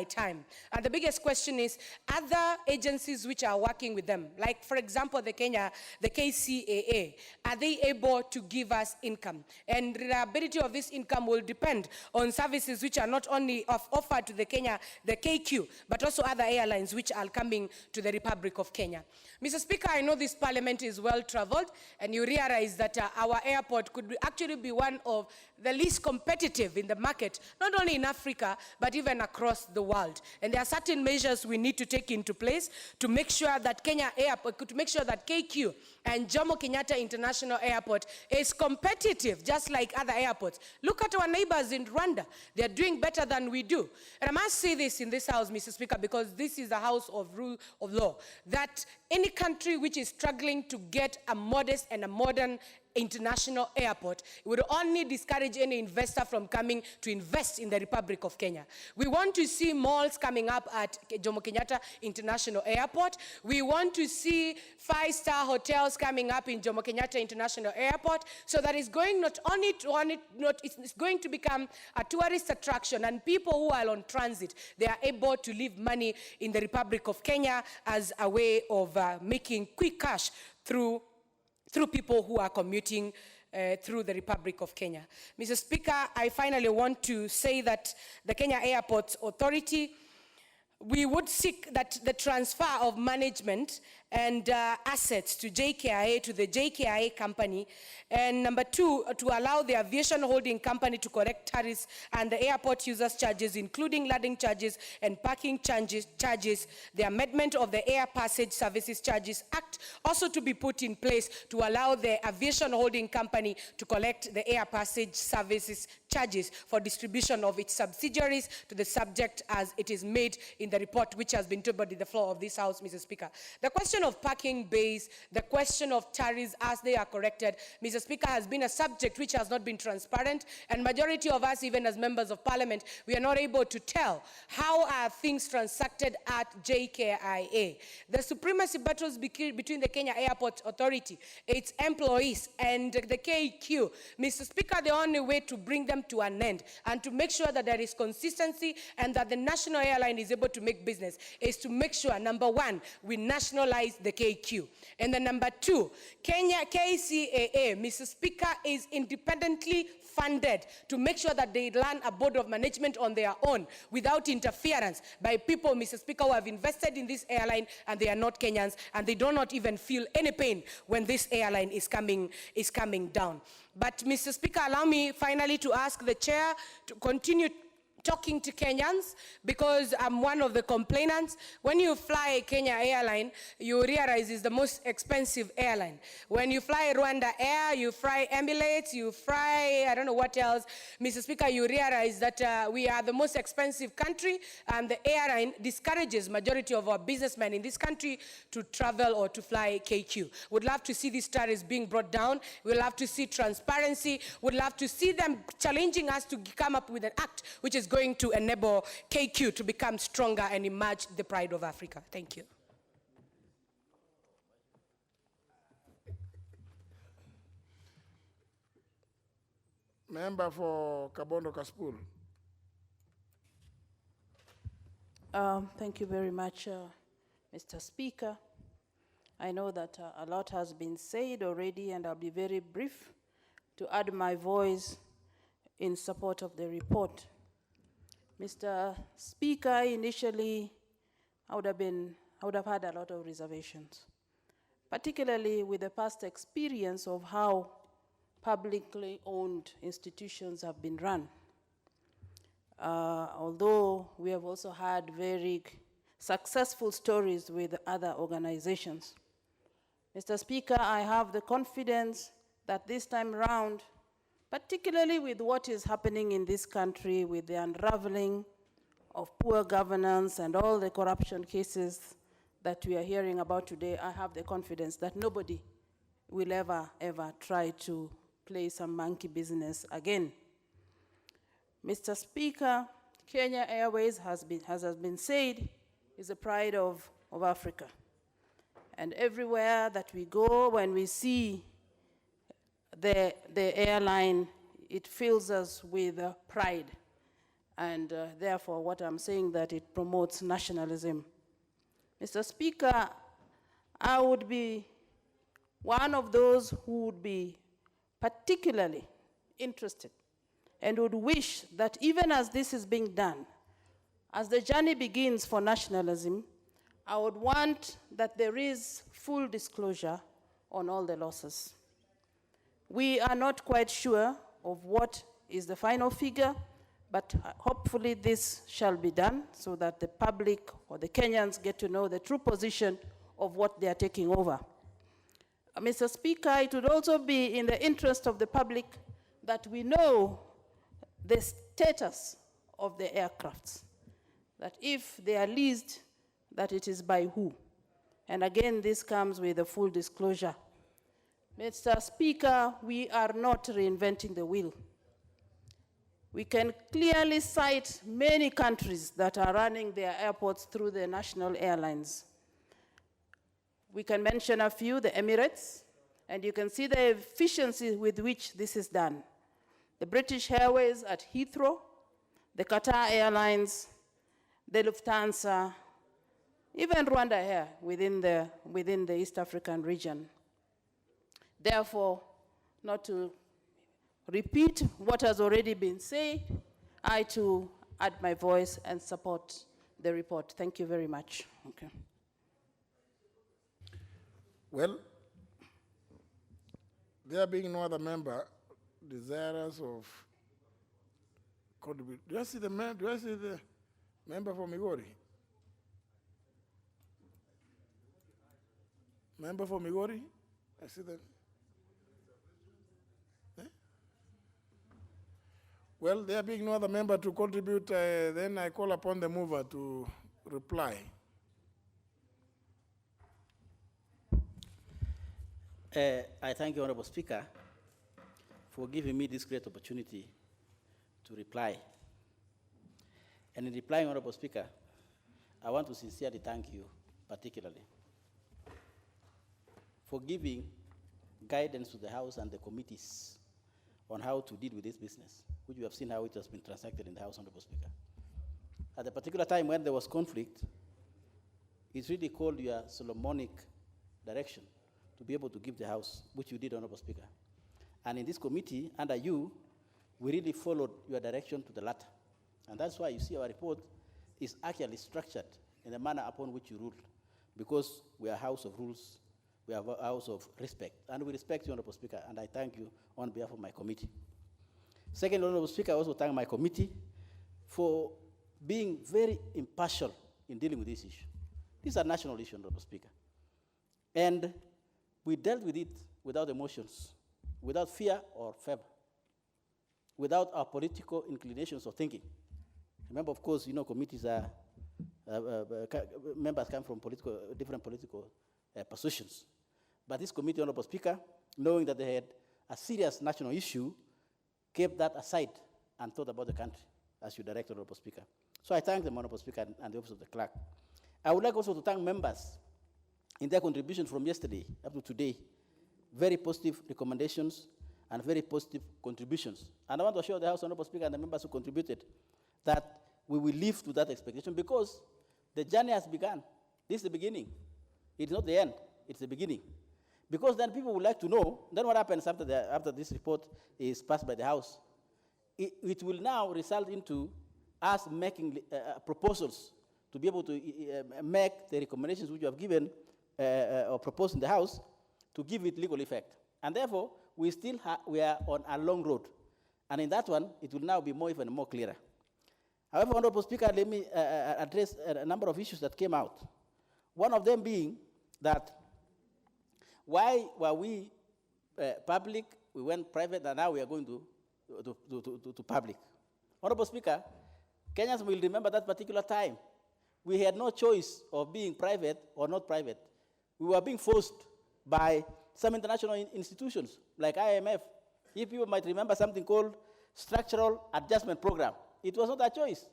time. And the biggest question is, other agencies which are working with them, like for example, the KCAA, are they able to give us income? And reliability of this income will depend on services which are not only offered to the KQ, but also other airlines which are coming to the Republic of Kenya. Mr. Speaker, I know this parliament is well traveled, and you realize that our airport could actually be one of the least competitive in the market, not only in Africa, but even across the world. And there are certain measures we need to take into place to make sure that Kenya Airport, to make sure that KQ and Jomo Kenyatta International Airport is competitive, just like other airports. Look at our neighbors in Rwanda. They're doing better than we do. And I must say this in this house, Mr. Speaker, because this is a house of rule of law, that any country which is struggling to get a modest and a modern international airport, it would only discourage any investor from coming to invest in the Republic of Kenya. We want to see malls coming up at Jomo Kenyatta International Airport. We want to see 5-star hotels coming up in Jomo Kenyatta International Airport, so that it's going it's going to become a tourist attraction, and people who are on transit, they are able to leave money in the Republic of Kenya as a way of making quick cash through people who are commuting through the Republic of Kenya. Mr. Speaker, I finally want to say that the Kenya Airports Authority, we would seek that the transfer of management and assets to JKIA, to the JKIA company, and number 2, to allow the aviation holding company to collect tariffs and the airport users charges, including landing charges and parking charges, the amendment of the Air Passage Services Charges Act also to be put in place to allow the aviation holding company to collect the air passage services charges for distribution of its subsidiaries to the subject as it is made in the report which has been tabled in the floor of this House, Mr. Speaker. The question of parking bays, the question of tariffs as they are corrected, Mr. Speaker, has been a subject which has not been transparent, and majority of us, even as members of parliament, we are not able to tell how are things transacted at JKIA. The supremacy battles between the Kenya Airports Authority, its employees, and the KQ, Mr. Speaker, the only way to bring them to an end and to make sure that there is consistency and that the national airline is able to make business is to make sure, number 1, we nationalize the KQ. And then number 2, Kenya KCAA, Mr. Speaker, is independently funded to make sure that they run a board of management on their own without interference by people, Mr. Speaker, who have invested in this airline and they are not Kenyans, and they do not even feel any pain when this airline is coming down. But Mr. Speaker, allow me finally to ask the chair to continue talking to Kenyans, because I'm one of the complainants. When you fly Kenya Airline, you realize it's the most expensive airline. When you fly Rwanda Air, you fly Emirates, you fly, I don't know what else, Mr. Speaker, you realize that we are the most expensive country, and the airline discourages majority of our businessmen in this country to travel or to fly KQ. Would love to see these tariffs being brought down. We'd love to see transparency. Would love to see them challenging us to come up with an act which is going going to enable KQ to become stronger and emerge the pride of Africa. Thank you. Member for Kabondo Kaspul. Thank you very much, Mr. Speaker. I know that a lot has been said already, and I'll be very brief to add my voice in support of the report. Mr. Speaker, initially, I would have had a lot of reservations, particularly with the past experience of how publicly owned institutions have been run. Although we have also had very successful stories with other organizations. Mr. Speaker, I have the confidence that this time around, particularly with what is happening in this country, with the unraveling of poor governance and all the corruption cases that we are hearing about today, I have the confidence that nobody will ever try to play some monkey business again. Mr. Speaker, Kenya Airways has been said, is the pride of Africa. And everywhere that we go, when we see the airline, it fills us with pride. And therefore, what I'm saying that it promotes nationalism. Mr. Speaker, I would be one of those who would be particularly interested and would wish that even as this is being done, as the journey begins for nationalism, I would want that there is full disclosure on all the losses. We are not quite sure of what is the final figure, but hopefully this shall be done so that the public or the Kenyans get to know the true position of what they are taking over. Mr. Speaker, it would also be in the interest of the public that we know the status of the aircrafts, that if they are leased, that it is by who. And again, this comes with a full disclosure. Mr. Speaker, we are not reinventing the wheel. We can clearly cite many countries that are running their airports through the national airlines. We can mention a few, the Emirates, and you can see the efficiency with which this is done. The British Airways at Heathrow, the Qatar Airlines, the Lufthansa, even Rwanda Air within the East African region. Therefore, not to repeat what has already been said, I too add my voice and support the report. Thank you very much. Okay. Well, there being no other member desirous of contribute. Do I see the member for Migori? Member for Migori? I see that. Well, there being no other member to contribute, then I call upon the mover to reply. I thank you, Honorable Speaker, for giving me this great opportunity to reply. And in replying, Honorable Speaker, I want to sincerely thank you particularly for giving guidance to the House and the committees on how to deal with this business, which you have seen how it has been transacted in the House, Honorable Speaker. At a particular time when there was conflict, it's really called your Solomonic direction to be able to give the House, which you did, Honorable Speaker. And in this committee, under you, we really followed your direction to the latter. And that's why you see our report is actually structured in the manner upon which you ruled, because we are a house of rules, we are a house of respect, and we respect you, Honorable Speaker, and I thank you on behalf of my committee. Second, Honorable Speaker, I also thank my committee for being very impartial in dealing with this issue. This is a national issue, Honorable Speaker. And we dealt with it without emotions, without fear or favor, without our political inclinations or thinking. Remember, of course, you know, committees are, members come from different political positions. But this committee, Honorable Speaker, knowing that they had a serious national issue, kept that aside and thought about the country. as you direct, Honorable Speaker. So I thank the Honorable Speaker and the Office of the Clerk. I would like also to thank members in their contribution from yesterday up to today. Very positive recommendations and very positive contributions. And I want to assure the House, Honorable Speaker, and the members who contributed that we will live to that expectation because the journey has begun. This is the beginning. It's not the end, it's the beginning. Because then people would like to know, then what happens after, after this report is passed by the House? It will now result into us making proposals to be able to make the recommendations which you have given or proposed in the House to give it legal effect. And therefore, we are on a long road. And in that one, it will now be even more clearer. However, Honorable Speaker, let me address a number of issues that came out. One of them being that why were we public, we went private, and now we are going to public. Honorable Speaker, Kenyans will remember that particular time. We had no choice of being private or not private. We were being forced by some international institutions like IMF. If people might remember something called Structural Adjustment Program, it was not a choice.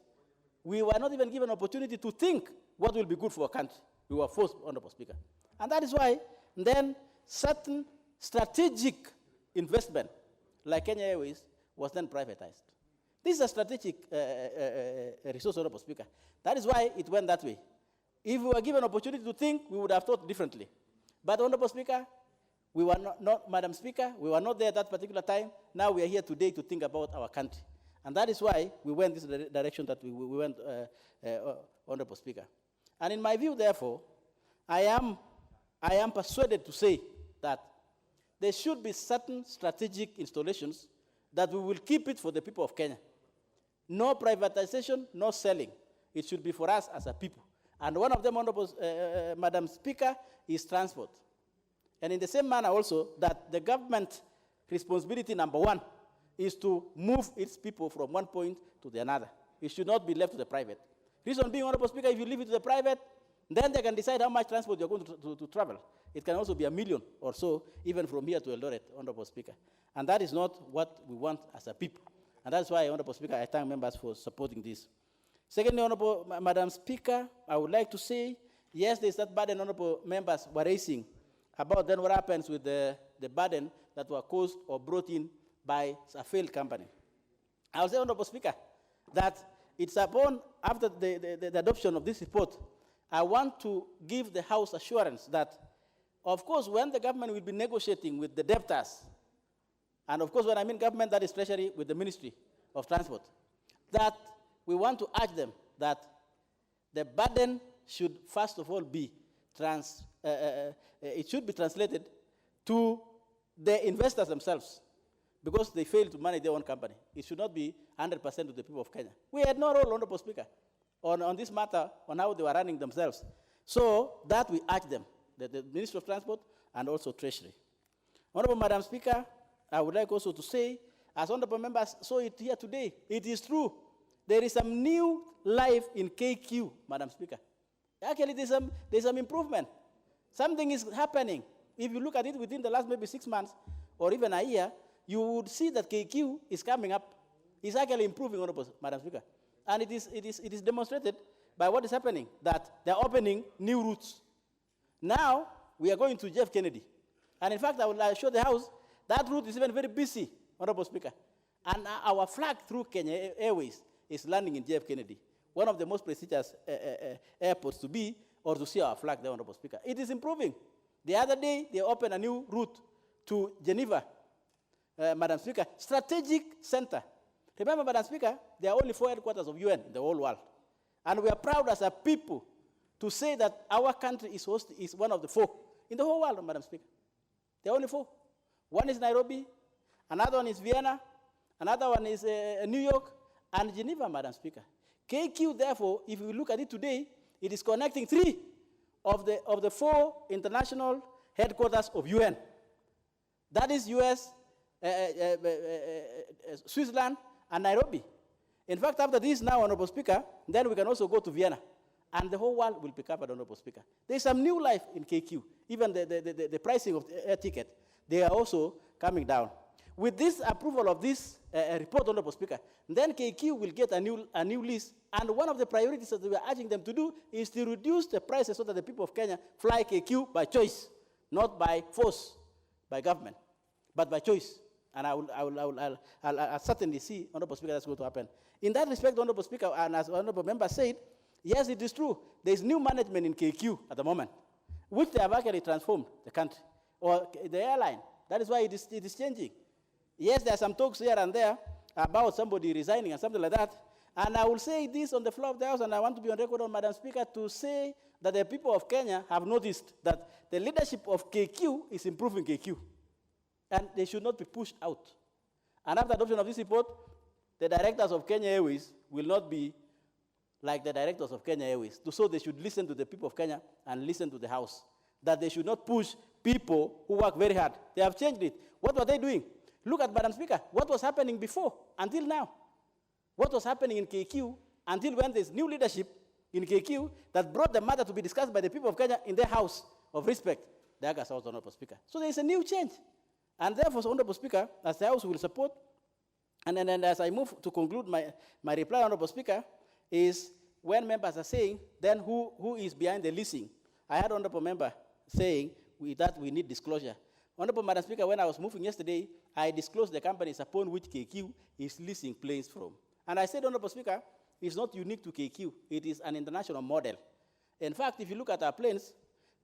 We were not even given an opportunity to think what will be good for our country. We were forced, Honorable Speaker. And that is why then certain strategic investment, like Kenya Airways, was then privatized. This is a strategic resource, Honorable Speaker. That is why it went that way. If we were given an opportunity to think, we would have thought differently. But, Honorable Speaker, we were not, Madam Speaker, we were not there at that particular time. Now we are here today to think about our country. And that is why we went this direction that we went, Honorable Speaker. And in my view, therefore, I am persuaded to say that there should be certain strategic installations that we will keep it for the people of Kenya. No privatization, no selling. It should be for us as a people. And one of them, Honorable Madam Speaker, is transport. And in the same manner also, that the government responsibility number one is to move its people from one point to the another. It should not be left to the private. Reason being, Honorable Speaker, if you leave it to the private, then they can decide how much transport you're going to travel. It can also be 1 million or so, even from here to Eldoret, Honorable Speaker. And that is not what we want as a people. And that's why, Honorable Speaker, I thank members for supporting this. Secondly, Honorable Madam Speaker, I would like to say, yes, there's that burden Honorable members were raising about then what happens with the burden that were caused or brought in by a failed company. I will say, Honorable Speaker, that it's upon, after the adoption of this report, I want to give the House assurance that, of course, when the government will be negotiating with the debtors, and of course, when I mean government, that is Treasury with the Ministry of Transport, that we want to urge them that the burden should first of all be it should be translated to the investors themselves, because they failed to manage their own company. It should not be 100% to the people of Kenya. We had no role, Honorable Speaker, on this matter, on how they were running themselves. So that we urge them, the Ministry of Transport and also Treasury. Honorable Madam Speaker, I would like also to say, as honorable members saw it here today, it is true. There is some new life in KQ, Madam Speaker. Actually, there's some improvement. Something is happening. If you look at it within the last maybe 6 months or even a year, you would see that KQ is coming up. It's actually improving, Honorable Madam Speaker. And it is demonstrated by what is happening, that they're opening new routes. Now, we are going to Jeff Kennedy. And in fact, I will assure the House, that route is even very busy, Honorable Speaker. And our flag through Kenya Airways is landing in Jeff Kennedy, one of the most prestigious airports to be or to see our flag there, Honorable Speaker. It is improving. The other day, they opened a new route to Geneva, Madam Speaker, strategic center. Remember, Madam Speaker, there are only 4 headquarters of UN in the whole world. And we are proud as a people to say that our country is one of the 4 in the whole world, Madam Speaker. There are only 4. One is Nairobi, another one is Vienna, another one is New York, and Geneva, Madam Speaker. KQ, therefore, if we look at it today, it is connecting 3 of the 4 international headquarters of UN. That is US, Switzerland, and Nairobi. In fact, after this now, Honorable Speaker, then we can also go to Vienna. And the whole world will be covered, Honorable Speaker. There's some new life in KQ. Even the pricing of the air ticket, they are also coming down. With this approval of this report, Honorable Speaker, then KQ will get a new list. And one of the priorities that we are urging them to do is to reduce the prices so that the people of Kenya fly KQ by choice, not by force, by government, but by choice. And I'll certainly see, Honorable Speaker, that's going to happen. In that respect, Honorable Speaker, and as Honorable Member said, yes, it is true. There is new management in KQ at the moment, which they have actually transformed the country, or the airline. That is why it is changing. Yes, there are some talks here and there about somebody resigning and something like that. And I will say this on the floor of the House, and I want to be on record, Madam Speaker, to say that the people of Kenya have noticed that the leadership of KQ is improving KQ, and they should not be pushed out. And after adoption of this report, the directors of Kenya Airways will not be like the directors of Kenya Airways. So they should listen to the people of Kenya and listen to the House, that they should not push people who work very hard. They have changed it. What were they doing? Look at, Madam Speaker, what was happening before until now. What was happening in KQ until when there's new leadership in KQ that brought the matter to be discussed by the people of Kenya in their House of respect, the August House, Honorable Speaker. So there is a new change. And therefore, Honorable Speaker, as the House will support, and then as I move to conclude my reply, Honorable Speaker, is when members are saying, then who is behind the leasing? I had Honorable Member saying that we need disclosure. Honorable Madam Speaker, when I was moving yesterday, I disclosed the companies upon which KQ is leasing planes from. And I said, Honorable Speaker, it's not unique to KQ. It is an international model. In fact, if you look at our planes,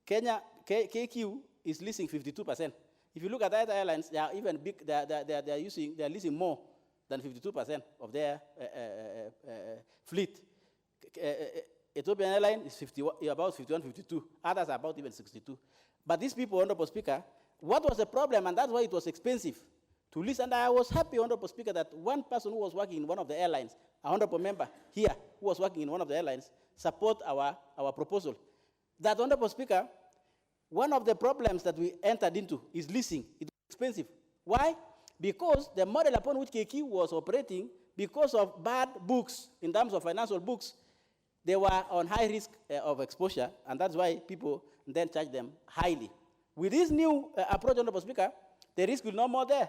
KQ is leasing 52%. If you look at other airlines, they are even big. They are leasing more than 52% of their fleet. Ethiopian Airlines is about 51, 52. Others are about even 62. But these people, Honorable Speaker, what was the problem? And that's why it was expensive to lease. And I was happy, Honorable Speaker, that one person who was working in one of the airlines, a Honorable Member here, who was working in one of the airlines, support our proposal. That, Honorable Speaker, one of the problems that we entered into is leasing. It was expensive. Why? Because the model upon which KQ was operating, because of bad books in terms of financial books, they were on high risk of exposure, and that's why people then charge them highly. With this new approach, Honorable Speaker, the risk will no more there,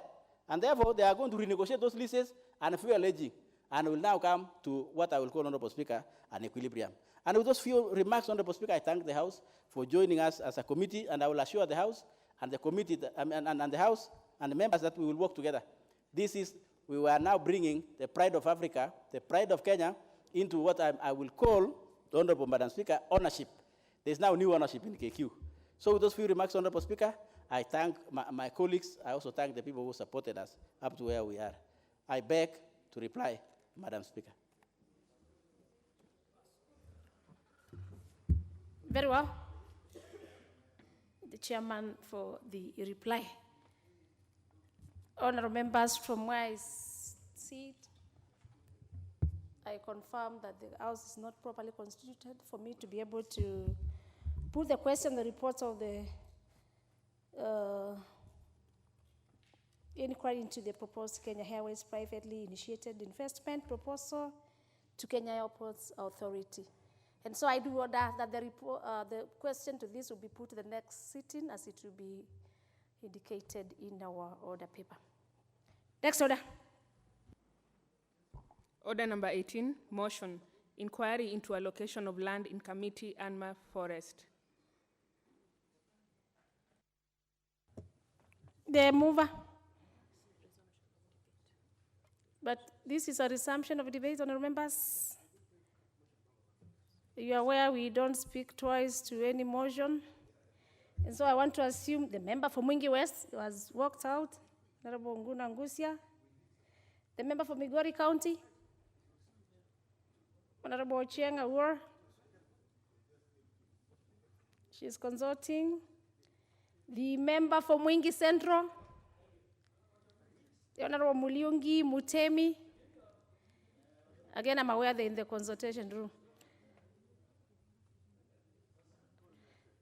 and therefore they are going to renegotiate those leases and fuel hedging, and will now come to what I will call, Honorable Speaker, an equilibrium. And with those few remarks, Honorable Speaker, I thank the House for joining us as a committee, and I will assure the House and the committee and the House and the members that we will work together. We are now bringing the pride of Africa, the pride of Kenya, into what I will call, Honorable Madam Speaker, ownership. There's now new ownership in KQ. So with those few remarks, Honorable Speaker, I thank my colleagues. I also thank the people who supported us up to where we are. I beg to reply, Madam Speaker. Very well. The chairman for the reply. Honorable members, from where I sit, I confirm that the House is not properly constituted for me to be able to put the question, the reports of the inquiry into the proposed Kenya Airways privately initiated investment proposal to Kenya Airports Authority. And so I do order that the question to this will be put to the next sitting as it will be indicated in our order paper. Next order. Order number 18, motion, inquiry into allocation of land in Committee Anma Forest. The mover. But this is a resumption of debate, honorable members. You are aware we don't speak twice to any motion. And so I want to assume the member for Mwingi West has walked out, Honorable Nguna Ngusia. The member for Migori County, Honorable Ochieng Awor. She's consulting. The member for Mwingi Central, the Honorable Muliungi Mutemi. Again, I'm aware they're in the consultation room.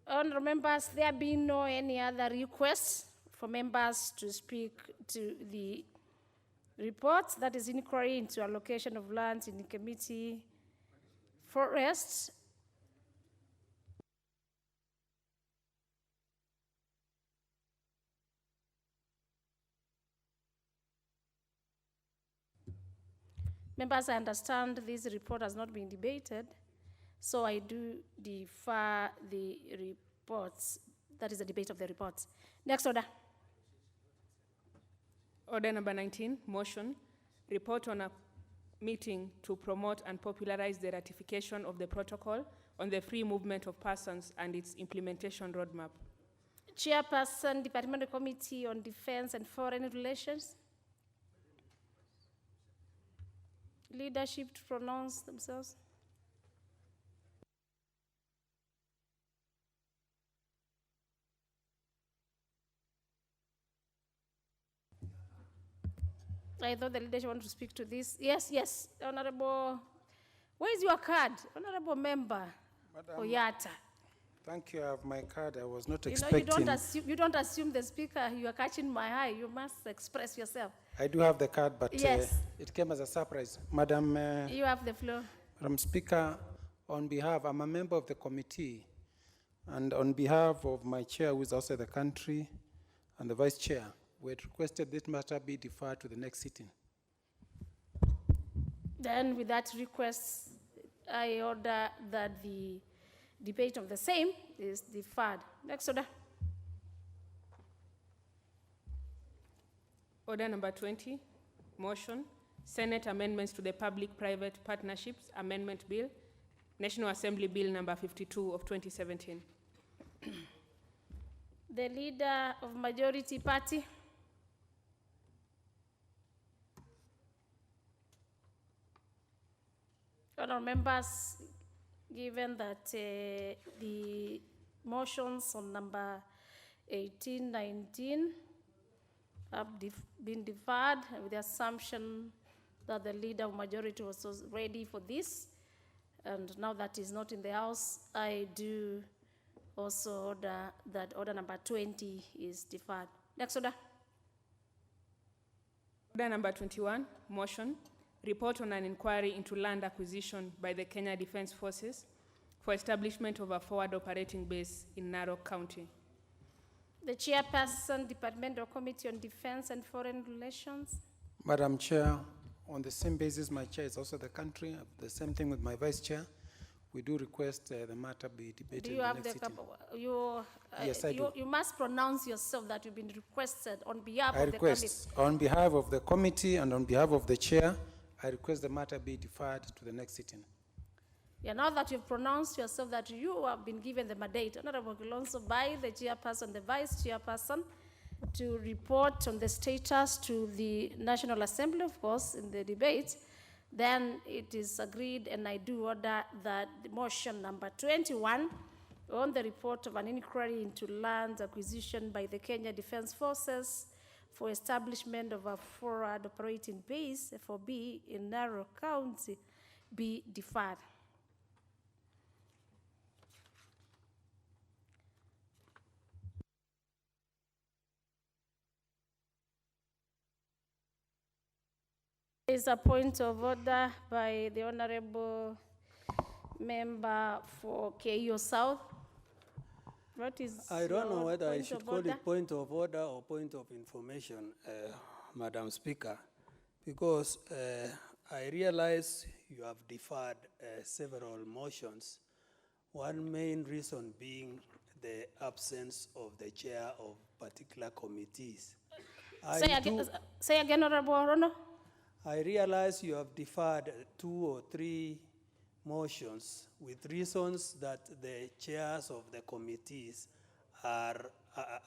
Honorable members, there being no any other requests for members to speak to the report, that is inquiry into allocation of lands in the Committee Forests. Members, I understand this report has not been debated, so I do defer the reports. That is the debate of the reports. Next order. Order number 19, motion, report on a meeting to promote and popularize the ratification of the protocol on the free movement of persons and its implementation roadmap. Chairperson, Departmental Committee on Defense and Foreign Relations. Leadership to pronounce themselves. I thought the leadership wanted to speak to this. Yes, Honorable. Where is your card? Honorable Member Oyata. Thank you. I have my card. I was not You know, expecting. you don't assume the speaker. You are catching my eye. You must express yourself. I do have the card, but Yes. it came as a surprise. Madam, You have the floor. Madam Speaker, on behalf, I'm a member of the committee, and on behalf of my chair, who is also the country, and the vice chair, we had requested this matter be deferred to the next sitting. Then with that request, I order that the debate of the same is deferred. Next order. Order number 20, motion, Senate amendments to the Public-Private Partnerships Amendment Bill, National Assembly Bill number 52 of 2017. The leader of majority party. Honourable members, given that the motions on number 18, 19 have been deferred with the assumption that the leader of majority was also ready for this, and now that he's not in the House, I do also order that order number 20 is deferred. Next order. Order number 21, motion, report on an inquiry into land acquisition by the Kenya Defense Forces for establishment of a forward operating base in Narok County. The chairperson, Departmental Committee on Defense and Foreign Relations. Madam Chair, on the same basis, my chair is also the country. The same thing with my vice chair. We do request the matter be debated. Do in you the have next the sitting. Yes, I do. You must pronounce yourself that you've been requested on behalf I of the request, committee. on behalf of the committee and on behalf of the chair, I request the matter be deferred to the next sitting. Yeah, now that you've pronounced yourself that you have been given the mandate, Honorable Kilonso, by the chairperson, the vice chairperson, to report on the status to the National Assembly, of course, in the debate, then it is agreed, and I do order that the motion number 21 on the report of an inquiry into land acquisition by the Kenya Defense Forces for establishment of a forward operating base, FOB, in Narok County be deferred. There is a point of order by the Honorable Member for KO South. What is I don't know your whether I point should of call order? it point of order or point of information, Madam Speaker, because I realize you have deferred several motions. One main reason being the absence of the chair of particular committees. Say again, Honorable Orono. I realize you have deferred 2 or 3 motions with reasons that the chairs of the committees are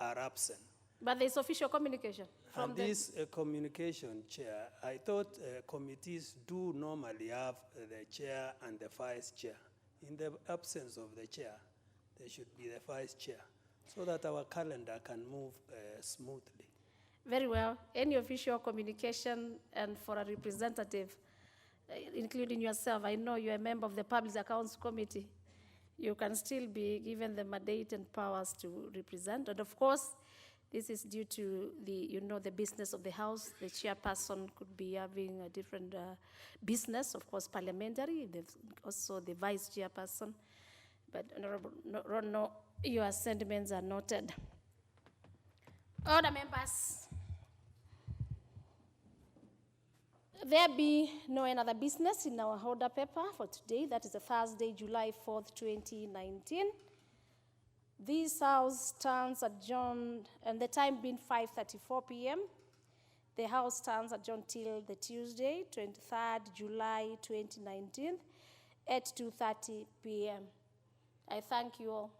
absent. But there's official communication from And the... this communication, Chair, I thought committees do normally have the chair and the vice chair. In the absence of the chair, there should be the vice chair, so that our calendar can move smoothly. Very well. Any official communication and for a representative, including yourself, I know you're a member of the Public Accounts Committee, you can still be given the mandate and powers to represent. And of course, this is due to the, the business of the House. The chairperson could be having a different business, of course, parliamentary. There's also the vice chairperson. But Honorable Rono, your sentiments are noted. Order, members. There be no another business in our order paper for today. That is the Thursday, July 4th, 2019. This House stands adjourned, and the time being 5:34 p.m. The House stands adjourned till the Tuesday, 23rd July 2019 at 2:30 p.m. I thank you all.